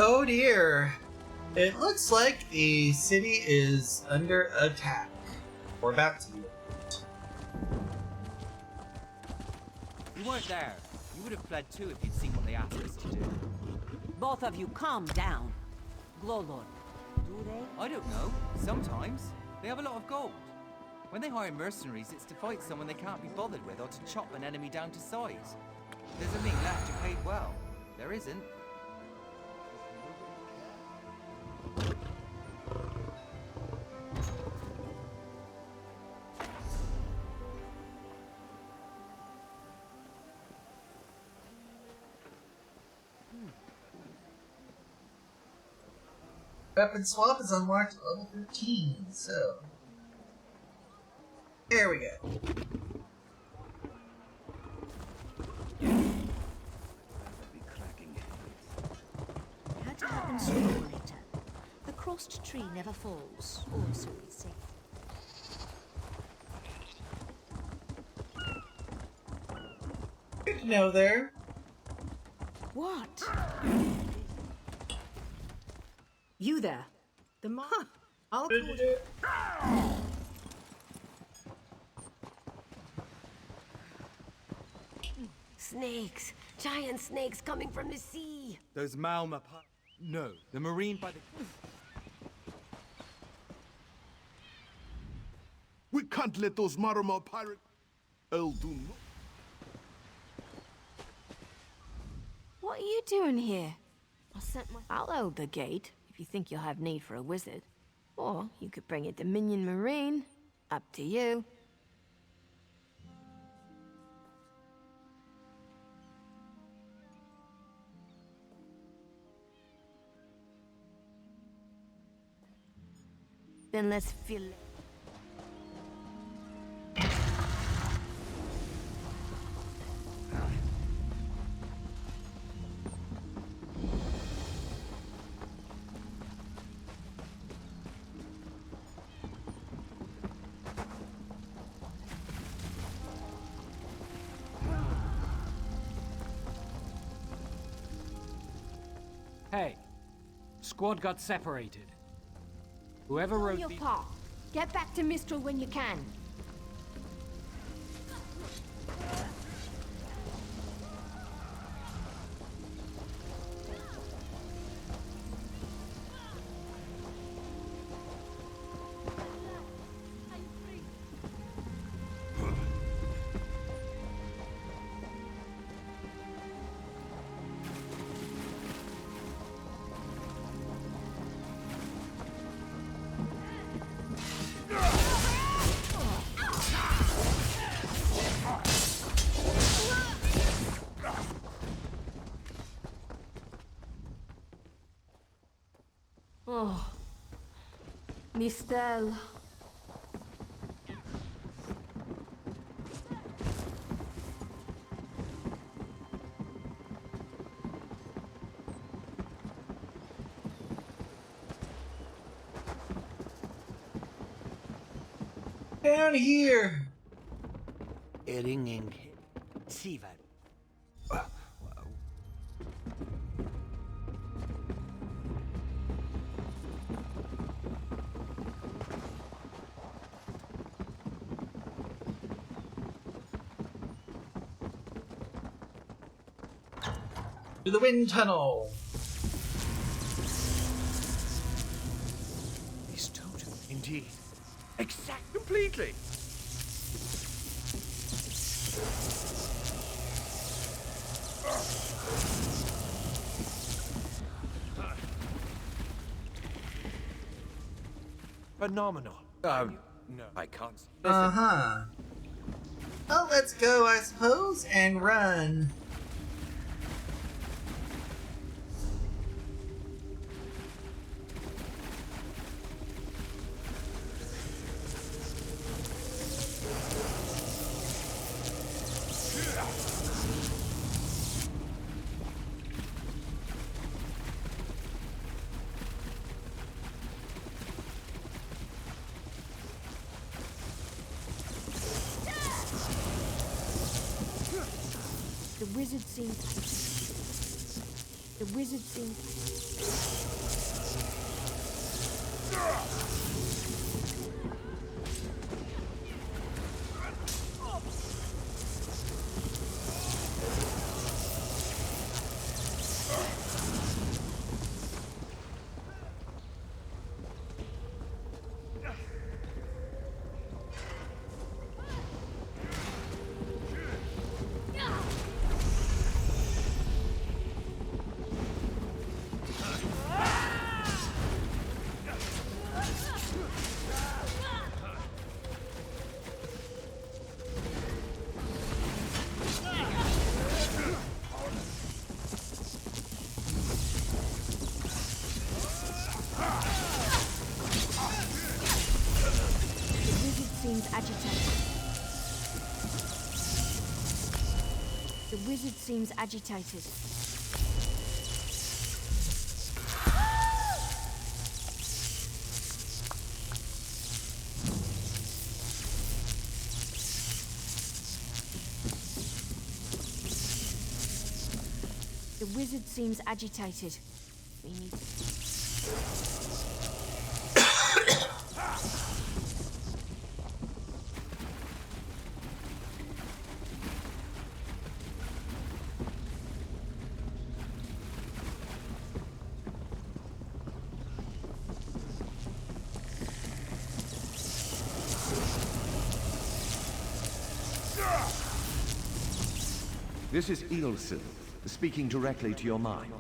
Oh dear. It looks like the city is under attack. We're about to be. You weren't there. You would have fled too if you'd seen what they asked us to do. Both of you calm down. Glowlord, do they? I don't know. Sometimes. They have a lot of gold. When they hire mercenaries, it's to fight someone they can't be bothered with or to chop an enemy down to size. There's a being left you're paid well. There isn't. Weapon swap is unlocked at level 15, so... There we go. Had to happen sooner or later. The crossed tree never falls, or so we say. Good to know there. What? You there. The mo- I'll call you. Snakes! Giant snakes coming from the sea! Those Malma No, the marine by the... We can't let those Marama pirates... El do not. What are you doing here? I'll hold the gate, if you think you'll have need for a wizard. Or you could bring a Dominion Marine. Up to you. Then let's feel it. Hey, squad got separated. Whoever On wrote your the... paw. Get back to Mistral when you can. Oh, Mistel. Down here. Eringen. Sivan. To the wind tunnel. He's totem, indeed. Exact completely. Phenomenal. No, I can't. Uh-huh. Well, let's go, I suppose, and run. The wizard seems... The wizard seems... The wizard seems agitated. The wizard seems agitated. We need... This is ESO, speaking directly to your mind.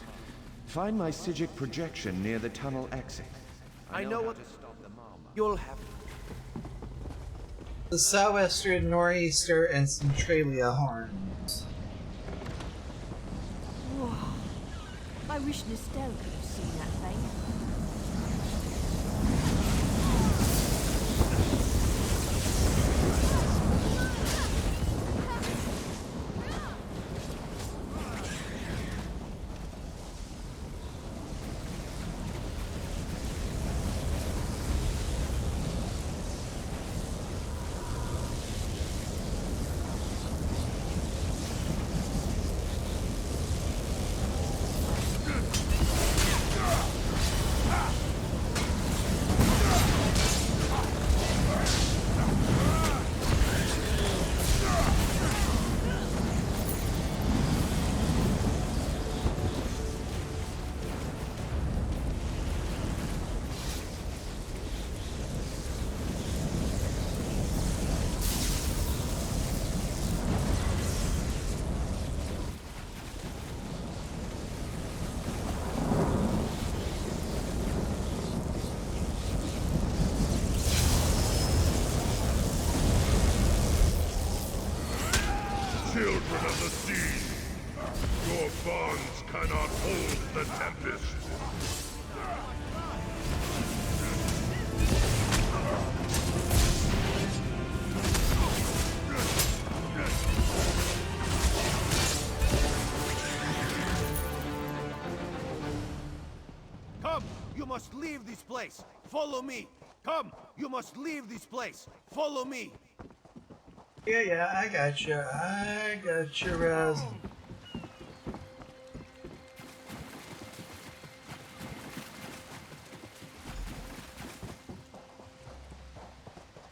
Find my Psijic projection near the tunnel exit. I know what... You'll have... The southwester, nor'easter, and centralia horns. Whoa. I wish Nestel could have seen that thing. Children of the sea, your bonds cannot hold the tempest. Come! You must leave this place! Follow me! Come! You must leave this place! Follow me! Yeah, I gotcha. Raz.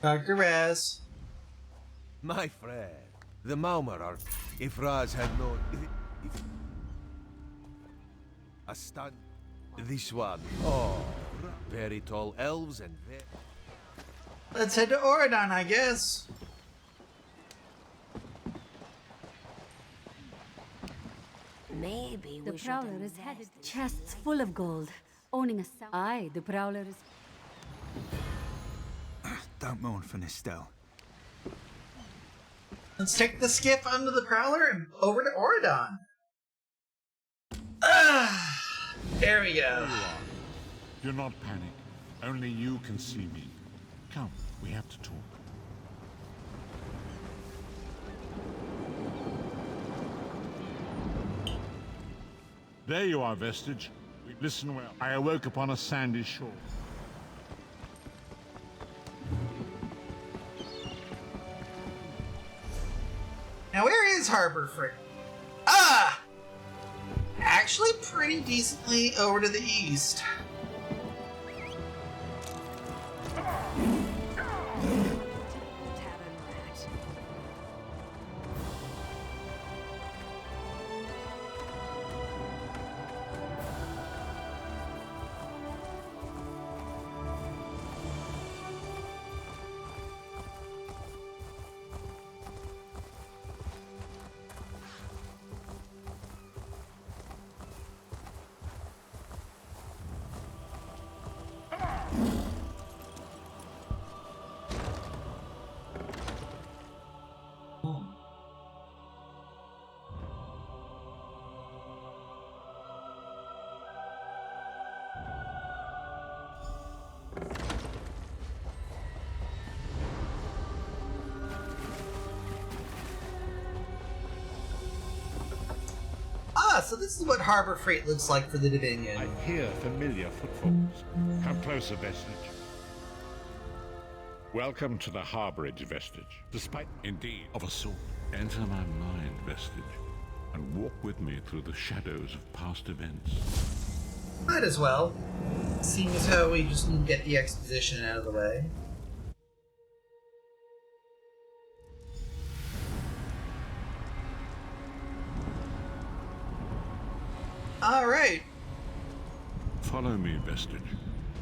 Dr. Raz. My friend, the Maumar are... If Raz had known... If... A stun... This one. Oh, very tall elves and very... Let's head to Oridon, I guess. Maybe The we should Prowler is headed. Chests full of gold. Owning a sound. Aye, the Prowler is... Don't mourn for Nestel. Let's take the skiff under the Prowler and over to Oridon. There we go. There you are. Do not panic. Only you can see me. Come, we have to talk. There you are, Vestige. Listen well. I awoke upon a sandy shore. Now where is Harbor Freight? Actually pretty decently over to the east. So this is what Harbor Freight looks like for the Dominion. I hear familiar footfalls. Come closer, Vestige. Welcome to the harborage, Vestige. Despite, indeed, of a sort. Enter my mind, Vestige. and walk with me through the shadows of past events. Might as well. Seeing as how we just need to get the exposition out of the way. Alright. Follow me, Vestige,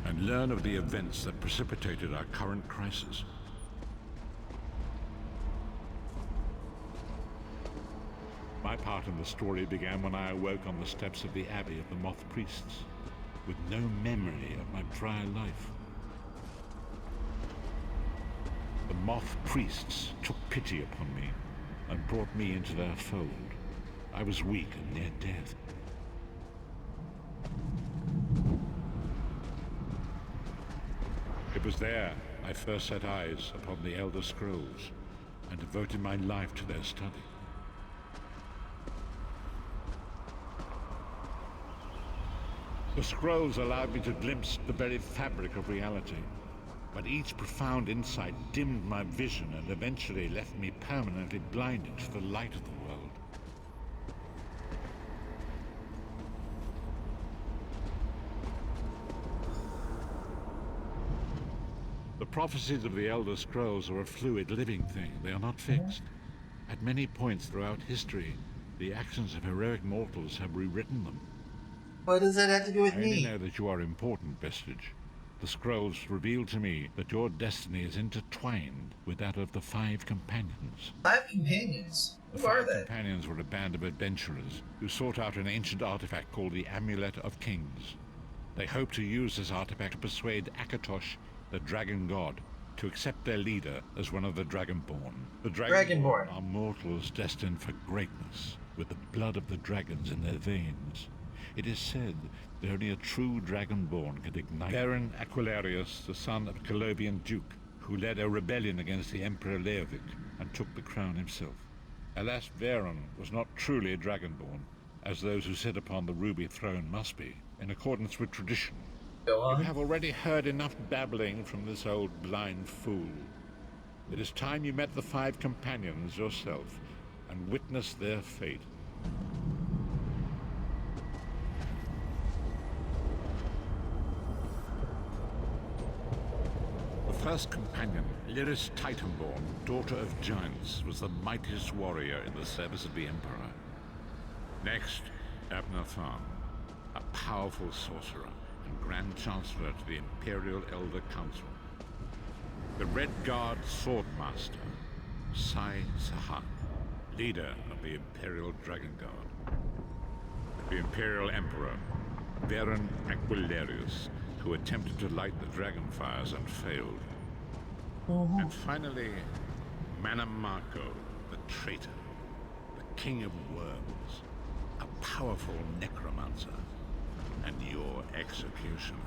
and learn of the events that precipitated our current crisis. My part in the story began when I awoke on the steps of the Abbey of the Moth Priests, with no memory of my prior life. The Moth Priests took pity upon me and brought me into their fold. I was weak and near death. It was there I first set eyes upon the Elder Scrolls and devoted my life to their study. The scrolls allowed me to glimpse the very fabric of reality, but each profound insight dimmed my vision and eventually left me permanently blinded to the light of the world. The prophecies of the Elder Scrolls are a fluid, living thing. They are not fixed. At many points throughout history, the actions of heroic mortals have rewritten them. What does that have to do with I me? only know that you are important, Vestige. The scrolls reveal to me that your destiny is intertwined with that of the Five Companions. 5 companions? The Who are Five they? Companions were a band of adventurers who sought out an ancient artifact called the Amulet of Kings. They hoped to use this artifact to persuade Akatosh, the Dragon God, to accept their leader as one of the Dragonborn. The Dragonborn are mortals destined for greatness, with the blood of the dragons in their veins. It is said that only a true Dragonborn could ignite. Baron Aquilarius, the son of a Colovian duke, who led a rebellion against the Emperor Leovic and took the crown himself. Alas, Varen was not truly a Dragonborn, as those who sit upon the ruby throne must be, in accordance with tradition. Go on. You have already heard enough babbling from this old blind fool. It is time you met the Five Companions yourself and witnessed their fate. The first companion, Lyris Titanborn, daughter of giants, was the mightiest warrior in the service of the Emperor. Next, Abner Tharn, a powerful sorcerer and Grand Chancellor to the Imperial Elder Council. The Red Guard Swordmaster, Sai Sahan, leader of the Imperial Dragon Guard. The Imperial Emperor, Baron Aquilarius, who attempted to light the dragon fires and failed. And finally, Manamarco, the traitor, the King of Worms, a powerful necromancer, and your executioner.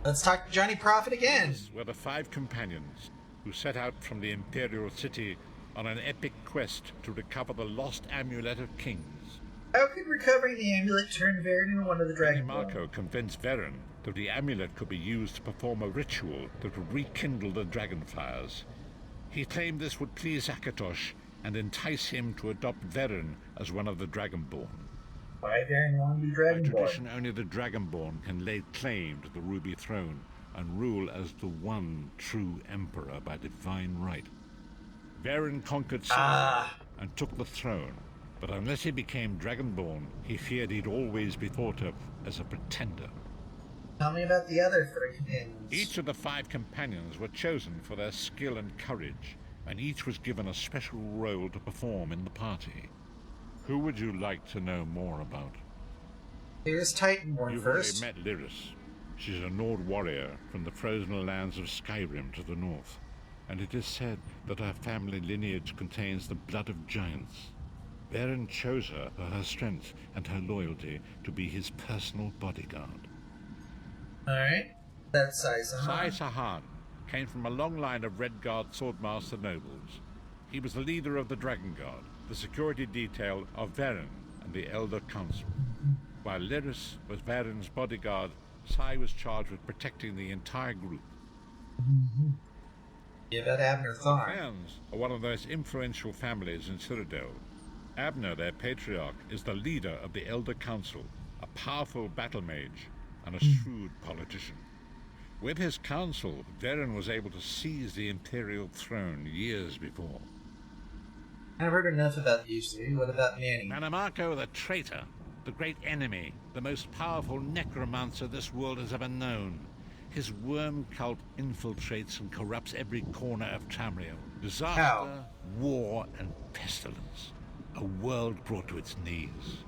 Let's talk to Johnny Prophet again. These were the Five Companions who set out from the Imperial City on an epic quest to recover the lost Amulet of Kings. How could recovering the amulet turn Varen into one of the Dragonborn? Marco convinced Varen that the amulet could be used to perform a ritual that would rekindle the dragon fires. He claimed this would please Akatosh and entice him to adopt Varen as one of the Dragonborn. Why Varen want to be By Dragonborn? tradition, only the Dragonborn can lay claim to the Ruby Throne and rule as the one true Emperor by divine right. Varen conquered Silver and took the throne, but unless he became Dragonborn, he feared he'd always be thought of as a pretender. Tell me about the other 3 companions. Each of the 5 companions were chosen for their skill and courage, and each was given a special role to perform in the party. Who would you like to know more about? Here's Titanborn You've first. already met Lyris. She's a Nord warrior from the frozen lands of Skyrim to the north, and it is said that her family lineage contains the blood of giants. Varen chose her for her strength and her loyalty to be his personal bodyguard. Alright. That's Sai Sahan. Sai Sahan came from a long line of Red Guard Swordmaster nobles. He was the leader of the Dragon Guard, the security detail of Varen and the Elder Council. While Lyris was Varen's bodyguard, Sai was charged with protecting the entire group. Yeah, about Abner Thorn. Clans are one of the most influential families in Cyrodiil. Abner, their patriarch, is the leader of the Elder Council, a powerful battle mage and a shrewd politician. With his council, Varen was able to seize the Imperial throne years before. I've heard enough about these two. What about Manny? Mannimarco the traitor, the great enemy, the most powerful necromancer this world has ever known. His worm cult infiltrates and corrupts every corner of Tamriel. Disaster, war, and pestilence. A world brought to its knees.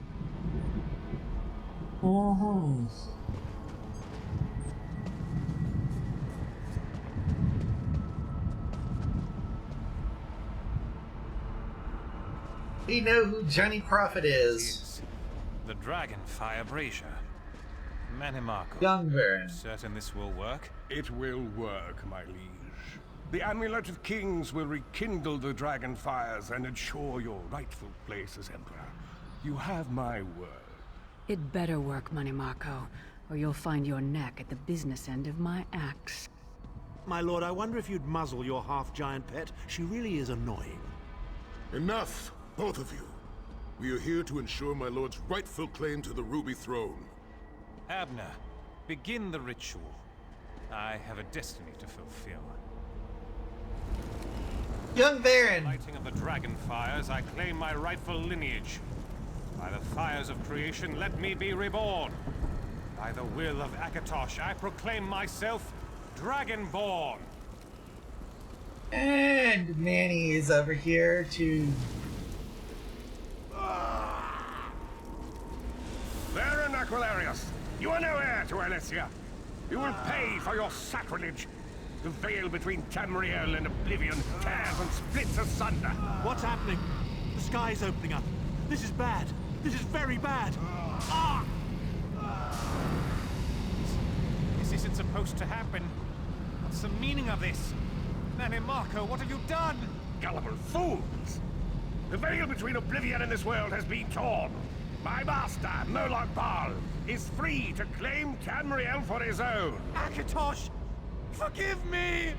We know who Johnny Prophet is. The Dragonfire Brazier. Mannimarco. Young Baron. Certain this will work? It will work, my liege. The Amulet of Kings will rekindle the dragon fires and ensure your rightful place as Emperor. You have my word. It better work, Mannimarco, or you'll find your neck at the business end of my axe. My lord, I wonder if you'd muzzle your half-giant pet. She really is annoying. Enough, both of you. We are here to ensure my lord's rightful claim to the Ruby Throne. Abner, begin the ritual. I have a destiny to fulfill. Young Baron! Lighting of the dragon fires, I claim my rightful lineage. By the fires of creation, let me be reborn. By the will of Akatosh, I proclaim myself Dragonborn. And Manny is over here to... Baron Aquilarius, you are no heir to Alessia. You will pay for your sacrilege. The veil between Tamriel and Oblivion tears and splits asunder. What's happening? The sky's opening up. This is bad. This is very bad. Ah! This isn't supposed to happen. What's the meaning of this? Mannimarco, what have you done? Gullible fools! The veil between Oblivion and this world has been torn. My master, Moloch Baal, is free to claim Tamriel for his own. Akatosh, forgive me!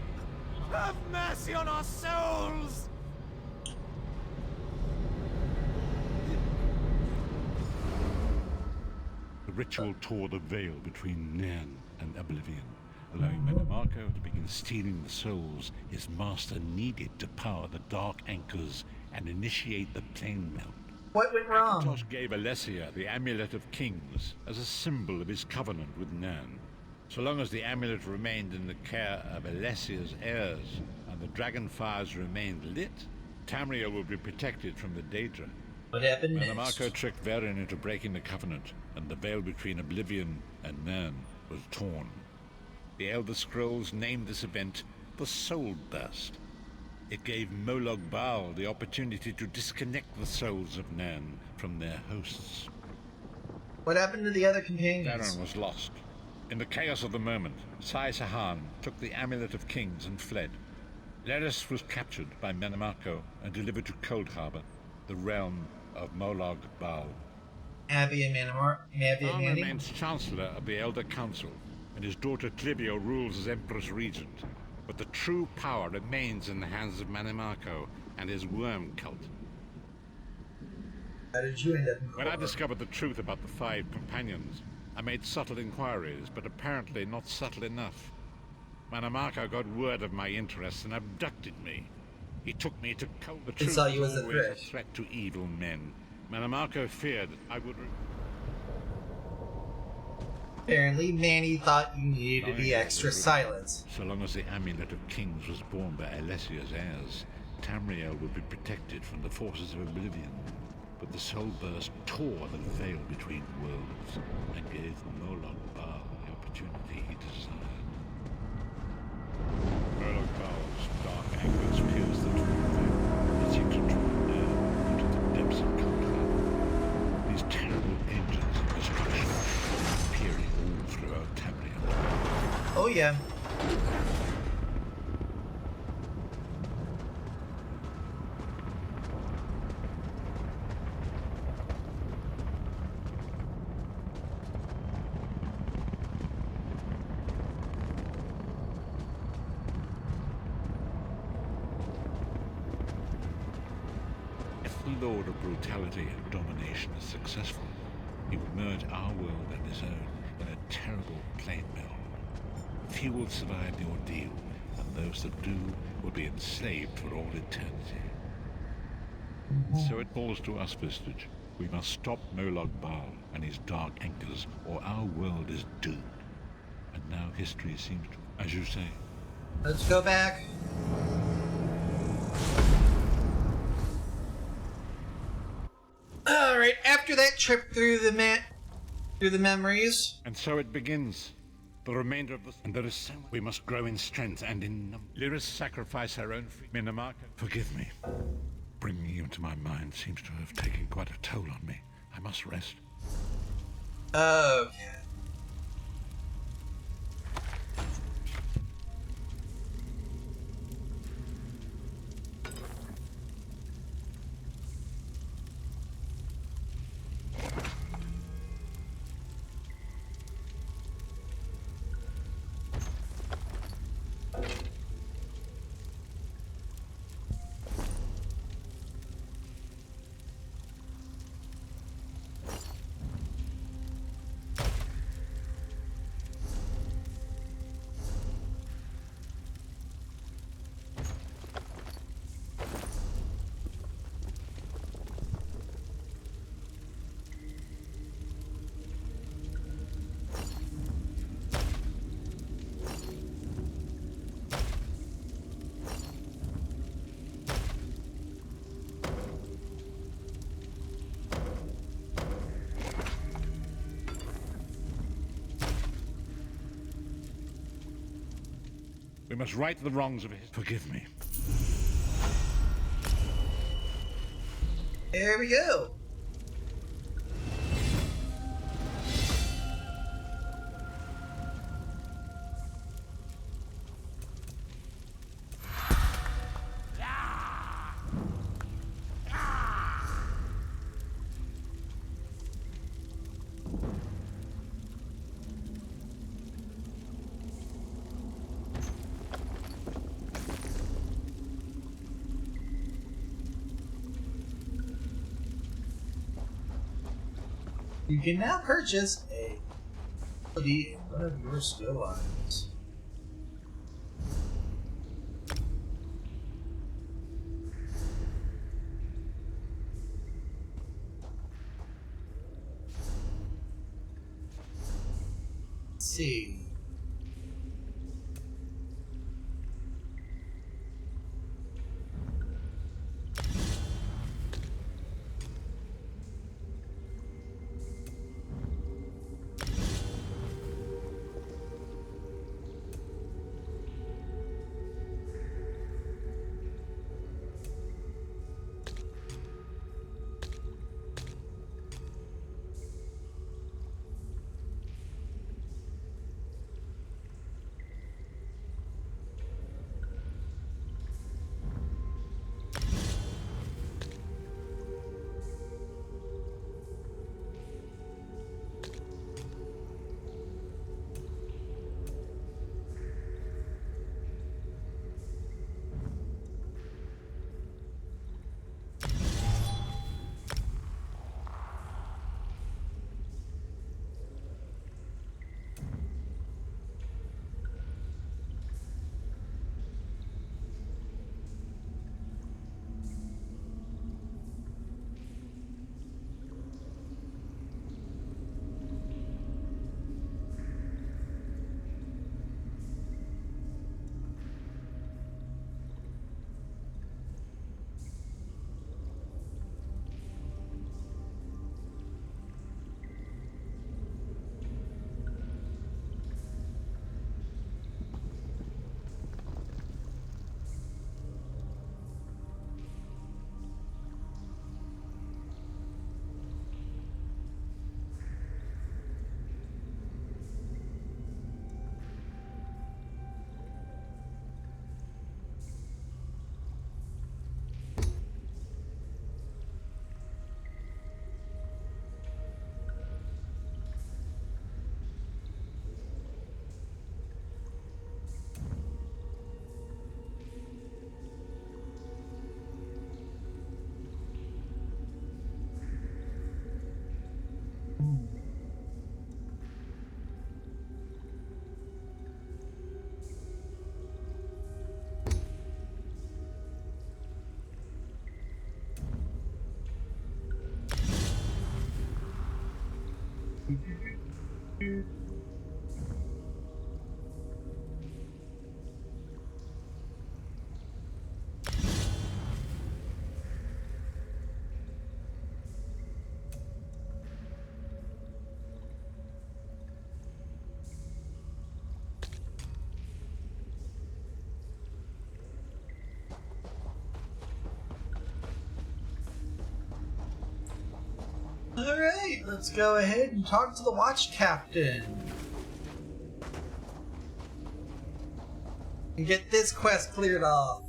Have mercy on our souls! The ritual tore the veil between Nan and Oblivion, allowing Mannimarco to begin stealing the souls his master needed to power the Dark Anchors and initiate the plane melt. What went wrong? Akatosh gave Alessia the Amulet of Kings as a symbol of his covenant with Nan. So long as the amulet remained in the care of Alessia's heirs and the dragon fires remained lit, Tamriel would be protected from the Daedra. What happened Mannimarco next? tricked Varen into breaking the covenant, and the veil between Oblivion and Nan was torn. The Elder Scrolls named this event the Soul Burst. It gave Moloch Baal the opportunity to disconnect the souls of Nan from their hosts. What happened to the other companions? Varen was lost. In the chaos of the moment, Sai Sahan took the Amulet of Kings and fled. Leris was captured by Mannimarco and delivered to Cold Harbor, the realm of Moloch Baal. Abby and Manny? remains Chancellor of the Elder Council, and his daughter Clivio rules as Empress Regent. But the true power remains in the hands of Mannimarco and his worm cult. How did you end up in When I discovered the truth about the 5 companions, I made subtle inquiries, but apparently not subtle enough. Mannimarco got word of my interests and abducted me. He took me to Cold. The truth saw you was as a always threat. threat to evil men. Mannimarco feared I would... Apparently, Manny thought you needed to be extra silent. So long as the Amulet of Kings was borne by Alessia's heirs, Tamriel would be protected from the forces of Oblivion. But the Soul Burst tore the veil between worlds and gave Moloch Baal the opportunity he desired. Moloch Baal's dark anchors pierced the twin veil and seemed to draw down into the depths of Cold Harbor. These terrible engines of destruction appearing all throughout Tamriel. Oh yeah. lord of brutality and domination is successful, he will merge our world and his own in a terrible plain mill. Few will survive the ordeal, and those that do will be enslaved for all eternity. So it falls to us, Vistage. We must stop Molag Bal and his dark anchors, or our world is doomed. And now history seems to, as you say. Let's go back. All right. After that trip through the memories, And so it begins. The remainder of the... And there is so much. We must grow in strength and in number. Lyris sacrificed her own freedom. Minamaka, forgive me. Bringing you into my mind seems to have taken quite a toll on me. I must rest. okay. We must right the wrongs of his... Forgive me. There we go. You can now purchase a ability in one of your skill items. Let's see. Alright, let's go ahead and talk to the watch captain. And get this quest cleared off.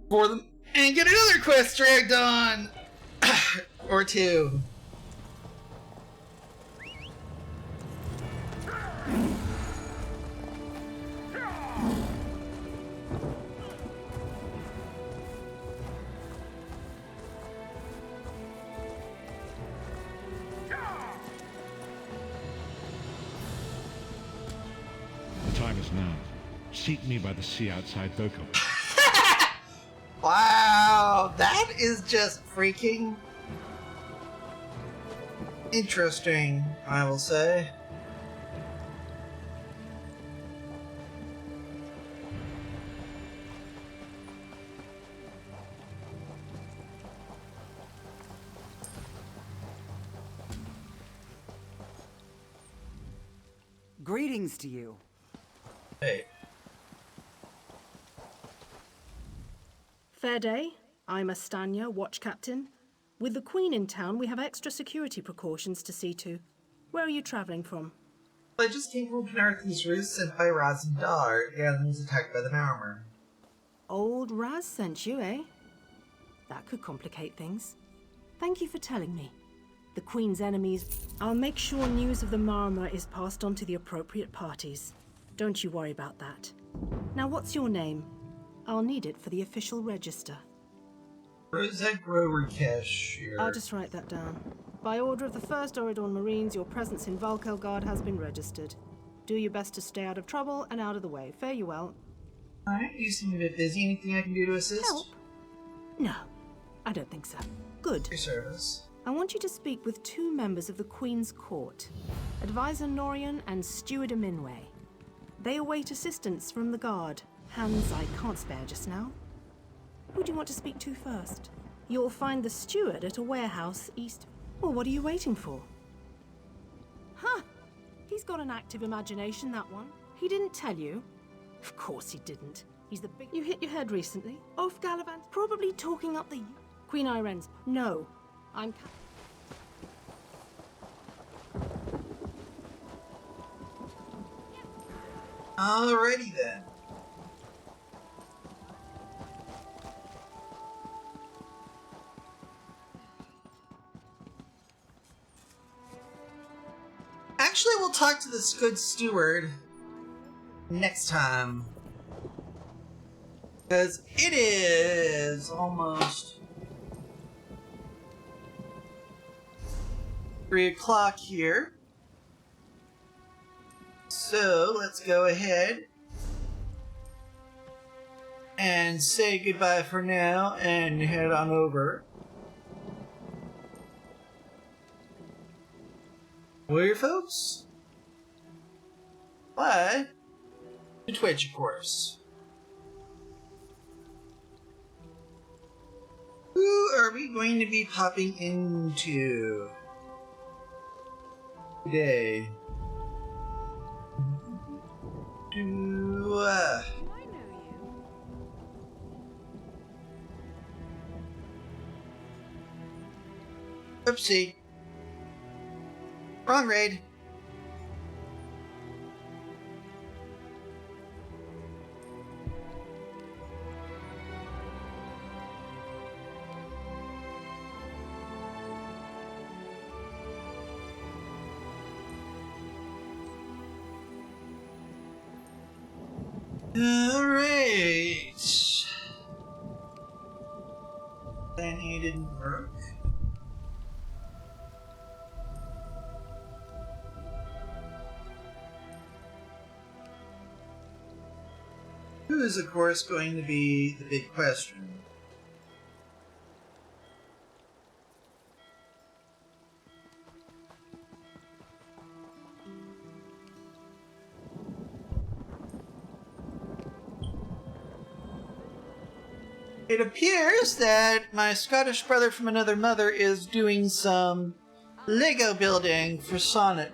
For them. And get another quest dragged on! Or two. The time is now. Seek me by the sea outside Vocal. Wow, that is just freaking interesting, I will say. Greetings to you. Hey. Fair day. I'm Astanya, watch captain. With the Queen in town, we have extra security precautions to see to. Where are you traveling from? I just came from Knarthy's roost sent by Raz and Dar, and was attacked by the Marmer. Old Raz sent you, eh? That could complicate things. Thank you for telling me. The Queen's enemies... I'll make sure news of the Marmer is passed on to the appropriate parties. Don't you worry about that. Now, what's your name? I'll need it for the official register. Rosegro Rikesh. I'll just write that down. By order of the 1st Oridon Marines, your presence in Valkelgard has been registered. Do your best to stay out of trouble and out of the way. Fare you well. Alright, you seem a bit busy. Anything I can do to assist? Help? No, I don't think so. Good. Your service. I want you to speak with 2 members of the Queen's Court, Advisor Norian and Steward Aminway. They await assistance from the guard. Hands I can't spare just now. Who do you want to speak to first? You'll find the steward at a warehouse east... Well, what are you waiting for? Huh! He's got an active imagination, that one. He didn't tell you? Of course he didn't. He's the big... You hit your head recently? Off Gallivant? Probably talking up the... Queen Iren's... No. I'm... Alrighty then. Actually, we'll talk to this good steward next time. Because it is almost 3 o'clock here. So, let's go ahead and say goodbye for now and head on over. Where, folks? Why? To Twitch, of course. Who are we going to be popping into today? Oopsie. Wrong raid. Alright. Then he didn't work. Who is, of course, going to be the big question? It appears that my Scottish brother from another mother is doing some Lego building for Sonic.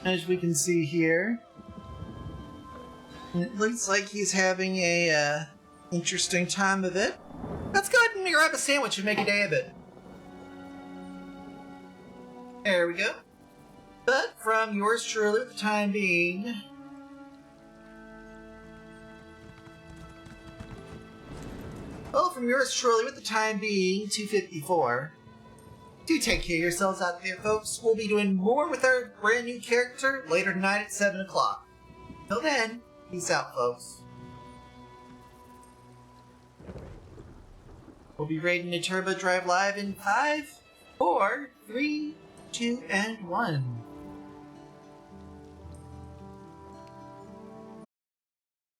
As we can see here. And it looks like he's having a interesting time of it. Let's go ahead and grab a sandwich and make a day of it. There we go. But from yours truly, for the time being... Well, from yours truly, with the time being, 254. Do take care of yourselves out there, folks. We'll be doing more with our brand new character later tonight at 7 o'clock. Till then, peace out, folks. We'll be raiding the Turbo Drive Live in 5, 4, 3, 2, and 1.